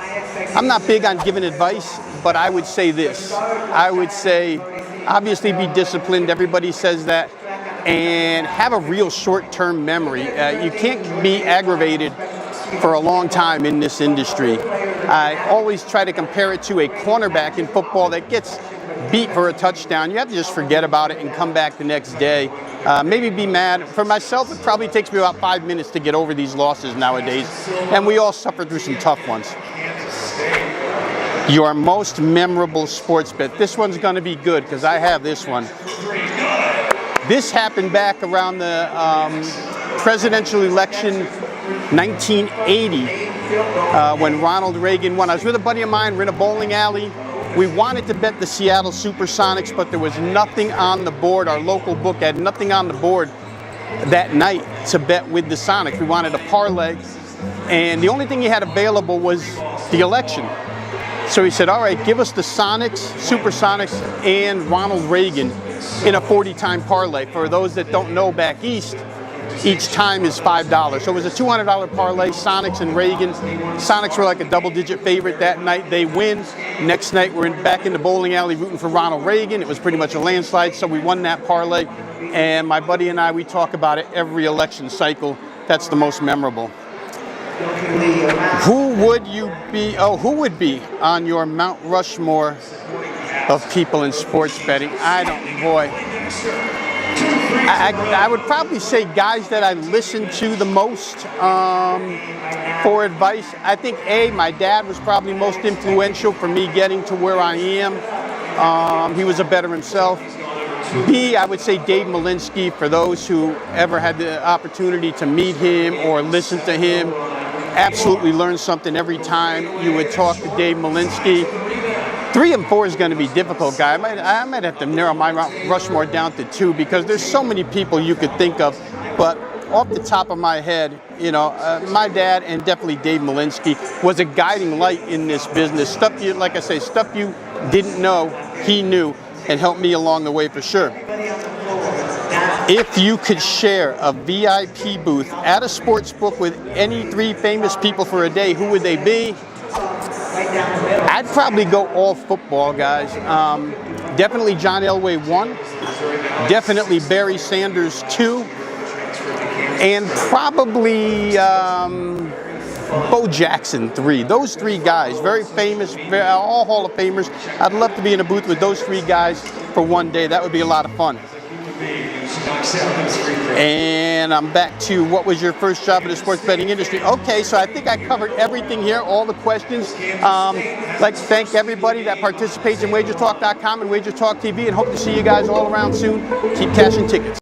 I'm not big on giving advice, but I would say this. I would say, obviously be disciplined. Everybody says that. And have a real short-term memory. You can't be aggravated for a long time in this industry. I always try to compare it to a cornerback in football that gets beat for a touchdown. You have to just forget about it and come back the next day. Maybe be mad. For myself, it probably takes me about 5 minutes to get over these losses nowadays. And we all suffer through some tough ones. Your most memorable sports bet. This one's going to be good because I have this one. This happened back around the presidential election 1980 when Ronald Reagan won. I was with a buddy of mine, we're in a bowling alley, We wanted to bet the Seattle Supersonics, but there was nothing on the board. Our local book had nothing on the board that night to bet with the Sonics. We wanted a parlay, and the only thing he had available was the election. So he said, all right, give us the Sonics, Supersonics, and Ronald Reagan in a 40-time parlay. For those that don't know, back east, each time is $5. So it was a $200 parlay, Sonics and Reagan. Sonics were like a double-digit favorite that night. They win. Next night, we're back in the bowling alley rooting for Ronald Reagan. It was pretty much a landslide, so we won that parlay. And my buddy and I, we talk about it every election cycle. That's the most memorable. Who would be on your Mount Rushmore of people in sports betting? I would probably say guys that I listen to the most for advice. I think my dad was probably most influential for me getting to where I am. He was a bettor himself. B, I would say Dave Malinsky, for those who ever had the opportunity to meet him or listen to him. Absolutely learn something every time you would talk to Dave Malinsky. 3 and 4 is going to be difficult, guy. I might have to narrow my Rushmore down to 2 because there's so many people you could think of. But off the top of my head, my dad and definitely Dave Malinsky was a guiding light in this business. Stuff you didn't know, he knew, and helped me along the way for sure. If you could share a VIP booth at a sports book with any 3 famous people for a day, who would they be? I'd probably go all football, guys. Definitely John Elway 1. Definitely Barry Sanders 2. And probably Bo Jackson 3. Those 3 guys, very famous, all Hall of Famers. I'd love to be in a booth with those 3 guys for one day. That would be a lot of fun. And I'm back to what was your first job in the sports betting industry? Okay, so I think I covered everything here, all the questions. I'd like to thank everybody that participates in WagerTalk.com and WagerTalk TV, and hope to see you guys all around soon. Keep cashing tickets.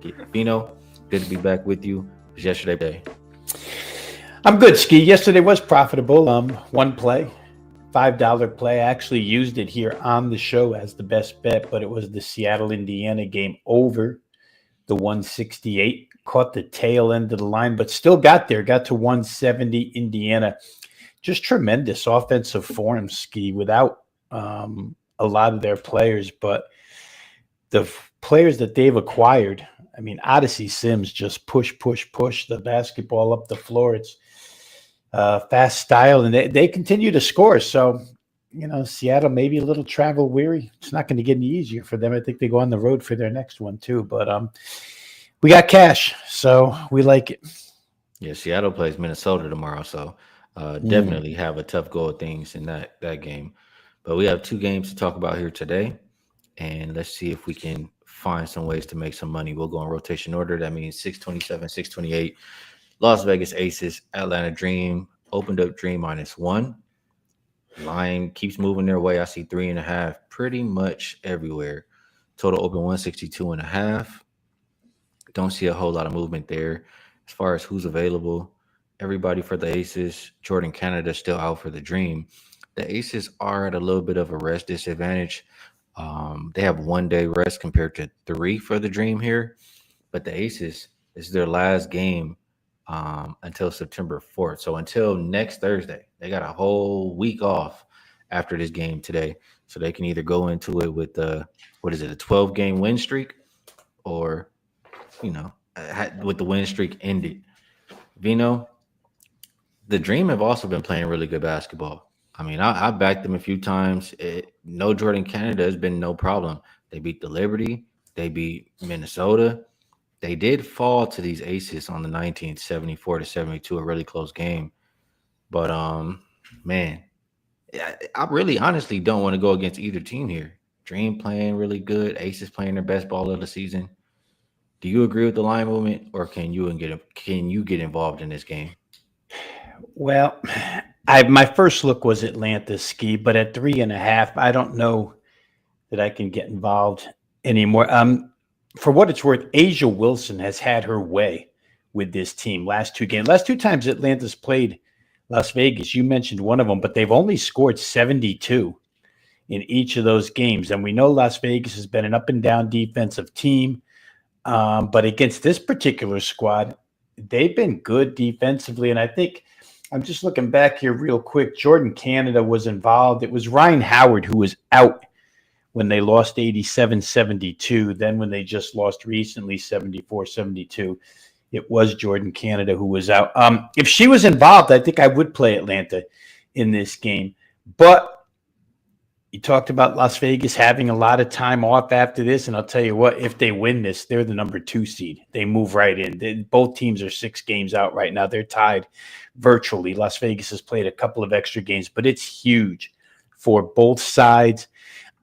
ticket. Vino, good to be back with you. It was yesterday.
I'm good, Ski. Yesterday was profitable. One play, $5 play. I actually used it here on the show as the best bet, but it was the Seattle, Indiana game over the 168. Caught the tail end of the line, but still got there. Got to 170. Indiana, just tremendous offensive form, Ski, without a lot of their players, but the players that they've acquired, I mean, Odyssey Sims just push the basketball up the floor. It's fast style, and they continue to score. So, Seattle maybe a little travel weary. It's not going to get any easier for them. I think they go on the road for their next one too. But we got cash, so we like it.
Yeah, Seattle plays Minnesota tomorrow, so definitely have a tough go of things in that game. But we have 2 games to talk about here today, and let's see if we can find some ways to make some money. We'll go in rotation order. That means 627, 628. Las Vegas Aces, Atlanta Dream, opened up Dream -1. Line keeps moving their way. I see 3.5 pretty much everywhere. Total open 162.5. Don't see a whole lot of movement there. As far as who's available, everybody for the Aces. Jordan Canada still out for the Dream. The Aces are at a little bit of a rest disadvantage. They have 1 day rest compared to 3 for the Dream here. But the Aces, this is their last game until September 4th. So until next Thursday, they got a whole week off after this game today. So they can either go into it with a 12-game win streak, or, with the win streak ended. Vino, the Dream have also been playing really good basketball. I mean, I backed them a few times. No Jordan Canada has been no problem. They beat the Liberty. They beat Minnesota. They did fall to these Aces on the 19th, 74-72, a really close game. But, man, I really honestly don't want to go against either team here. Dream playing really good. Aces playing their best ball of the season. Do you agree with the line movement, or can you get involved in this game?
Well, my first look was Atlanta, Ski, but at 3.5, I don't know that I can get involved anymore. For what it's worth, Asia Wilson has had her way with this team last 2 games. Last 2 times Atlanta's played Las Vegas, you mentioned one of them, but they've only scored 72 in each of those games. And we know Las Vegas has been an up and down defensive team. But against this particular squad, they've been good defensively. And I think I'm just looking back here real quick. Jordan Canada was involved. It was Ryan Howard who was out when they lost 87-72. Then when they just lost recently 74-72, it was Jordan Canada who was out. If she was involved, I think I would play Atlanta in this game. But you talked about Las Vegas having a lot of time off after this, and I'll tell you what, if they win this, they're the number 2 seed. They move right in. Both teams are 6 games out right now. They're tied virtually. Las Vegas has played a couple of extra games, but it's huge for both sides.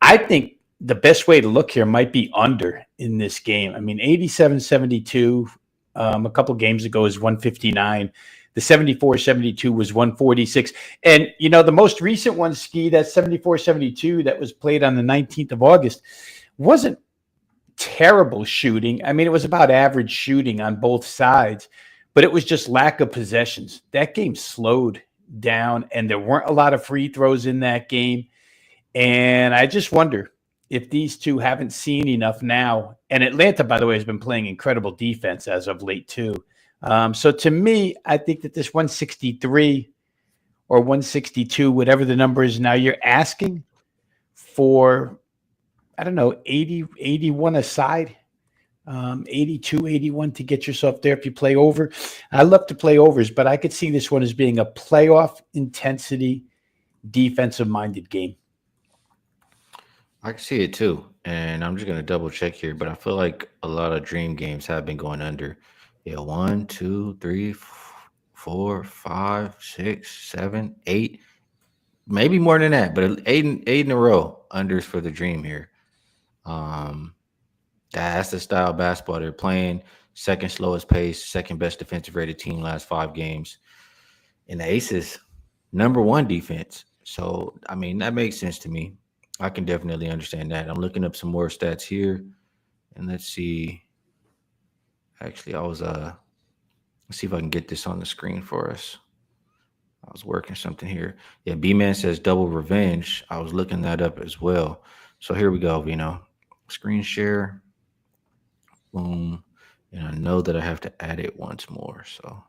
I think the best way to look here might be under in this game. I mean, 87-72 a couple games ago is 159. The 74-72 was 146. And, the most recent one, Ski, that 74-72 that was played on the 19th of August, wasn't terrible shooting. I mean, it was about average shooting on both sides, but it was just lack of possessions. That game slowed down, and there weren't a lot of free throws in that game. And I just wonder if these two haven't seen enough now. And Atlanta, by the way, has been playing incredible defense as of late, too. So to me, I think that this 163 or 162, whatever the number is now, you're asking for, 80, 81 aside, 82, 81 to get yourself there if you play over. I love to play overs, but I could see this one as being a playoff intensity, defensive-minded game.
I can see it too, and I'm just going to double check here, but I feel like a lot of Dream games have been going under. Yeah, 1, 2, 3, 4, 5, 6, 7, 8, maybe more than that, but eight in a row unders for the Dream here. That's the style of basketball they're playing. Second slowest pace, second best defensive rated team last 5 games. And the Aces, number 1 defense. So, I mean, that makes sense to me. I can definitely understand that. I'm looking up some more stats here, and let's see. Actually, I was let's see if I can get this on the screen for us. I was working something here. Yeah, B-Man says double revenge. I was looking that up as well. So here we go, Vino. Screen share. Boom. And I know that I have to add it once more. So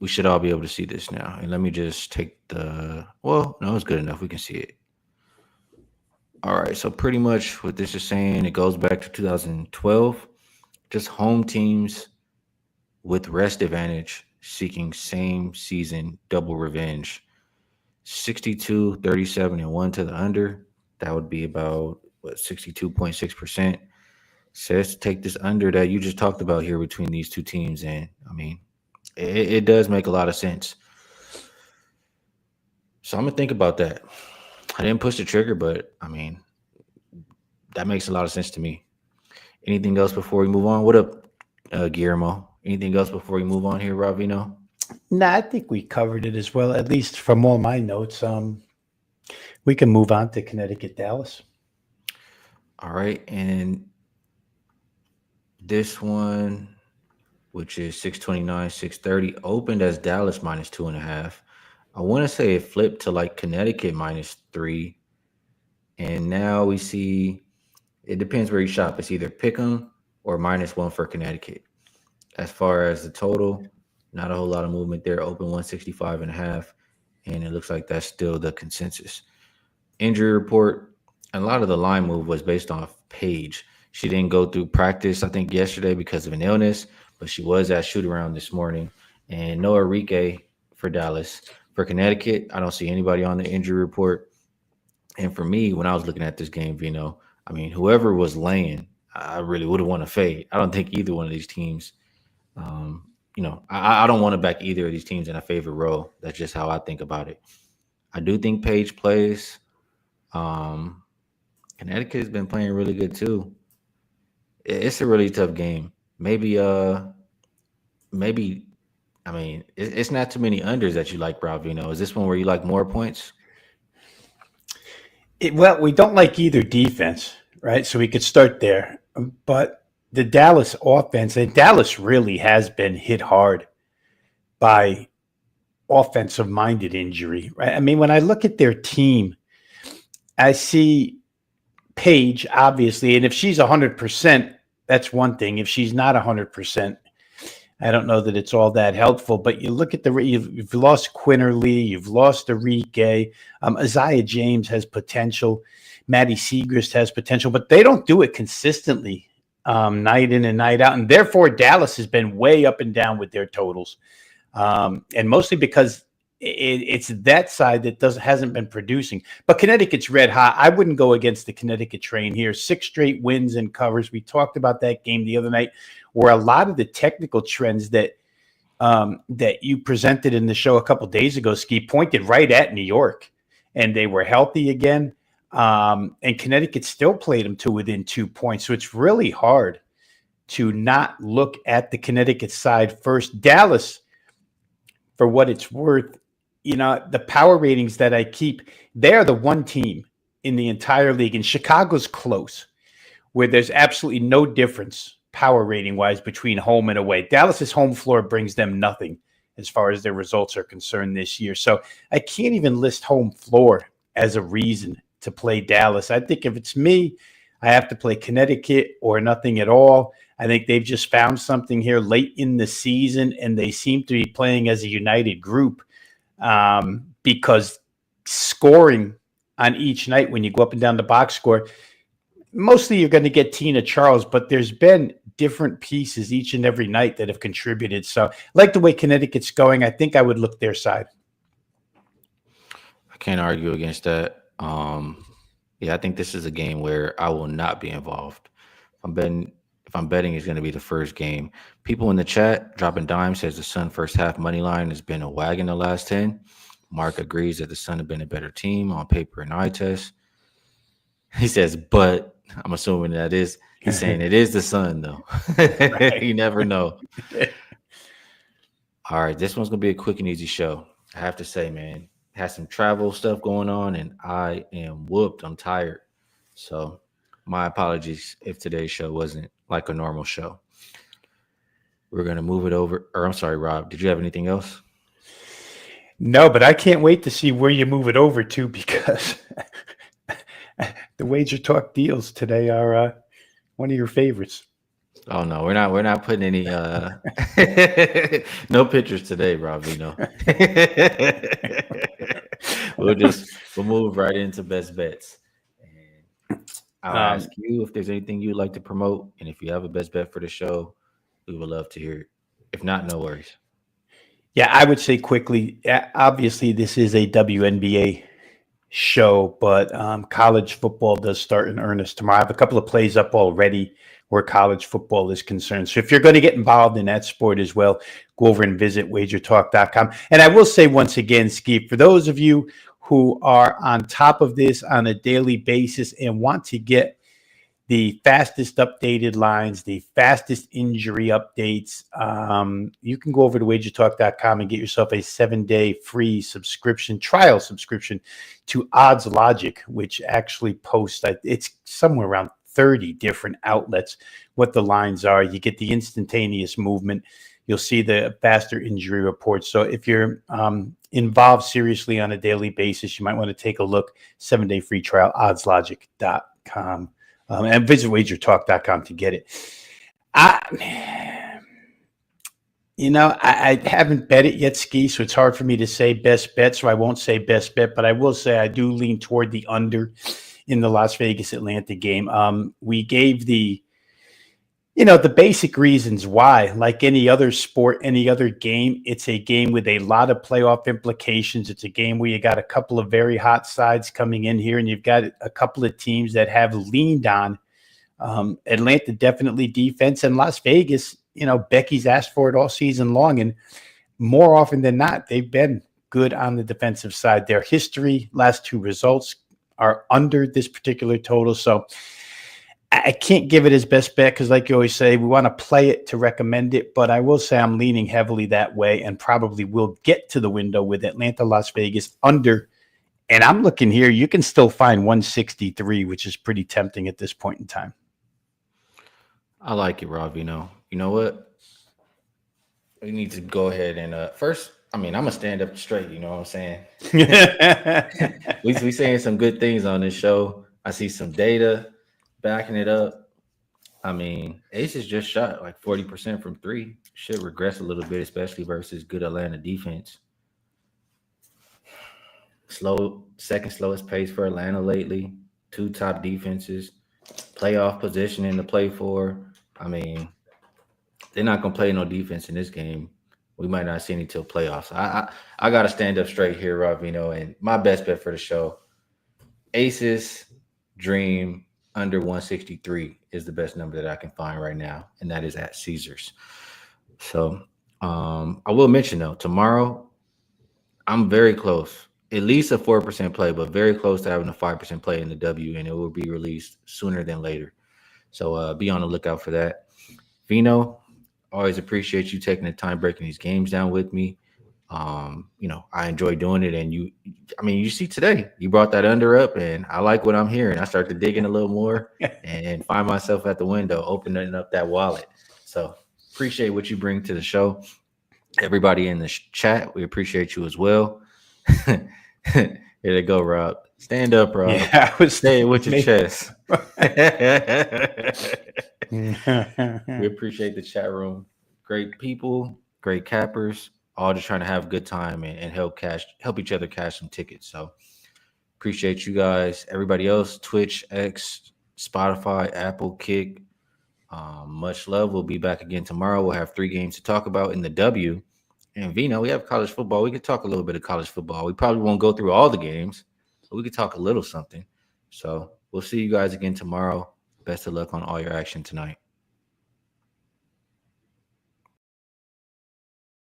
we should all be able to see this now. And let me just take the, well, no, it's good enough. We can see it. All right. So pretty much what this is saying, it goes back to 2012. Just home teams with rest advantage seeking same season double revenge. 62, 37, and 1 to the under. That would be about, what, 62.6%. Says to take this under that you just talked about here between these two teams. And, I mean, it does make a lot of sense. So I'm going to think about that. I didn't push the trigger, but, I mean, that makes a lot of sense to me. Anything else before we move on? What up, Guillermo? Anything else before we move on here, Ravino?
Nah, I think we covered it as well, at least from all my notes. We can move on to Connecticut, Dallas.
All right. And this one, which is 629, 630, opened as Dallas minus 2.5. I want to say it flipped to like Connecticut minus 3. And now we see, it depends where you shop. It's either pick 'em or -1 for Connecticut. As far as the total, not a whole lot of movement there. Open 165.5. And it looks like that's still the consensus. Injury report, a lot of the line move was based off Paige. She didn't go through practice, I think, yesterday because of an illness, but she was at shoot-around this morning. And no Enrique for Dallas. For Connecticut, I don't see anybody on the injury report. And for me, when I was looking at this game, Vino, I mean, whoever was laying, I really would have won a fade. I don't think either one of these teams, I don't want to back either of these teams in a favorite role. That's just how I think about it. I do think Paige plays. Connecticut has been playing really good too. It's a really tough game. Maybe, I mean, it's not too many unders that you like, Bravino. Is this one where you like more points?
Well, we don't like either defense, right? So we could start there. But the Dallas offense, and Dallas really has been hit hard by offensive-minded injury, right? I mean, when I look at their team, I see Paige, obviously, and if she's 100%, that's one thing. If she's not 100%, I don't know that it's all that helpful. But you look at you've lost Quinterly, you've lost Enrique. Isaiah James has potential. Maddie Segrist has potential, but they don't do it consistently night in and night out. And therefore, Dallas has been way up and down with their totals. And mostly because it's that side that hasn't been producing. But Connecticut's red hot. I wouldn't go against the Connecticut train here. 6 straight wins and covers. We talked about that game the other night, where a lot of the technical trends that you presented in the show a couple days ago, Ski, pointed right at New York, and they were healthy again. And Connecticut still played them to within 2 points. So it's really hard to not look at the Connecticut side first. Dallas, for what it's worth, the power ratings that I keep, they're the one team in the entire league, and Chicago's close, where there's absolutely no difference power rating wise between home and away. Dallas's home floor brings them nothing as far as their results are concerned this year. So I can't even list home floor as a reason to play Dallas. I think if it's me, I have to play Connecticut or nothing at all. I think they've just found something here late in the season, and they seem to be playing as a united group because scoring on each night when you go up and down the box score, mostly you're going to get Tina Charles, but there's been different pieces each and every night that have contributed. So I like the way Connecticut's going. I think I would look their side.
I can't argue against that. I think this is a game where I will not be involved. If I'm betting, it's going to be the first game. People in the chat, dropping dime, says the Sun first half money line has been a wagon the last 10. Mark agrees that the Sun have been a better team on paper and eye test. He says, but I'm assuming he's saying it is the Sun, though. You never know. All right, this one's going to be a quick and easy show. I have to say, man, has some travel stuff going on, and I am whooped. I'm tired. So my apologies if today's show wasn't like a normal show. we're going to move it over. Or I'm sorry, Rob, did you have anything else?
No, but I can't wait to see where you move it over to, because the WagerTalk deals today are one of your favorites.
Oh no, we're not putting any no pictures today, Rob. We'll move right into best bets. And I'll ask you if there's anything you'd like to promote, and if you have a best bet for the show, we would love to hear it. If not, no worries.
Yeah, I would say quickly, obviously this is a WNBA show, but college football does start in earnest tomorrow. I have a couple of plays up already where college football is concerned. So if you're going to get involved in that sport as well, go over and visit WagerTalk.com. And I will say once again, Skeep, for those of you who are on top of this on a daily basis and want to get the fastest updated lines, the fastest injury updates, you can go over to WagerTalk.com and get yourself a 7-day free trial subscription to Odds Logic, which actually posts, it's somewhere around 30 different outlets, what the lines are. You get the instantaneous movement. You'll see the faster injury reports. So if you're involved seriously on a daily basis, you might want to take a look. 7-day free trial, oddslogic.com. And visit WagerTalk.com to get it. I haven't bet it yet, Ski, so it's hard for me to say best bet, so I won't say best bet, but I will say I do lean toward the under in the Las Vegas-Atlanta game. We gave the basic reasons why. Like any other sport, any other game, it's a game with a lot of playoff implications. It's a game where you got a couple of very hot sides coming in here, and you've got a couple of teams that have leaned on Atlanta, definitely defense, and Las Vegas. Becky's asked for it all season long, and more often than not, they've been good on the defensive side. Their history, last two results are under this particular total. So I can't give it as best bet because, like you always say, we want to play it to recommend it. But I will say I'm leaning heavily that way and probably will get to the window with Atlanta, Las Vegas under. And I'm looking here. You can still find 163, which is pretty tempting at this point in time.
I like it, Rob. You know what? We need to go ahead and first, I'm going to stand up straight. You know what I'm saying? we saying some good things on this show. I see some data backing it up. Aces just shot like 40% from three. Should regress a little bit, especially versus good Atlanta defense. Second slowest pace for Atlanta lately. Two top defenses. Playoff positioning to play for. They're not going to play no defense in this game. We might not see any till playoffs. I got to stand up straight here, Ravino, and my best bet for the show, Aces, Dream, under 163 is the best number that I can find right now, and that is at Caesars. So I will mention, though, tomorrow I'm very close, at least a 4% play, but very close to having a 5% play in the W, and it will be released sooner than later. So be on the lookout for that. Vino, always appreciate you taking the time breaking these games down with me. I enjoy doing it, and you see today you brought that under up, and I like what I'm hearing. I start to dig in a little more and find myself at the window opening up that wallet. So appreciate what you bring to the show. Everybody in the chat, we appreciate you as well. Here they go, Rob. Stand up, Rob.
Yeah, I was
saying with your chest. We appreciate the chat room. Great people, great cappers, all just trying to have a good time and help each other cash some tickets. So appreciate you guys. Everybody else, Twitch, X, Spotify, Apple, Kick. Much love. We'll be back again tomorrow. We'll have 3 games to talk about in the W. And Vino, we have college football. We could talk a little bit of college football. We probably won't go through all the games, but we could talk a little something. So we'll see you guys again tomorrow. Best of luck on all your action tonight.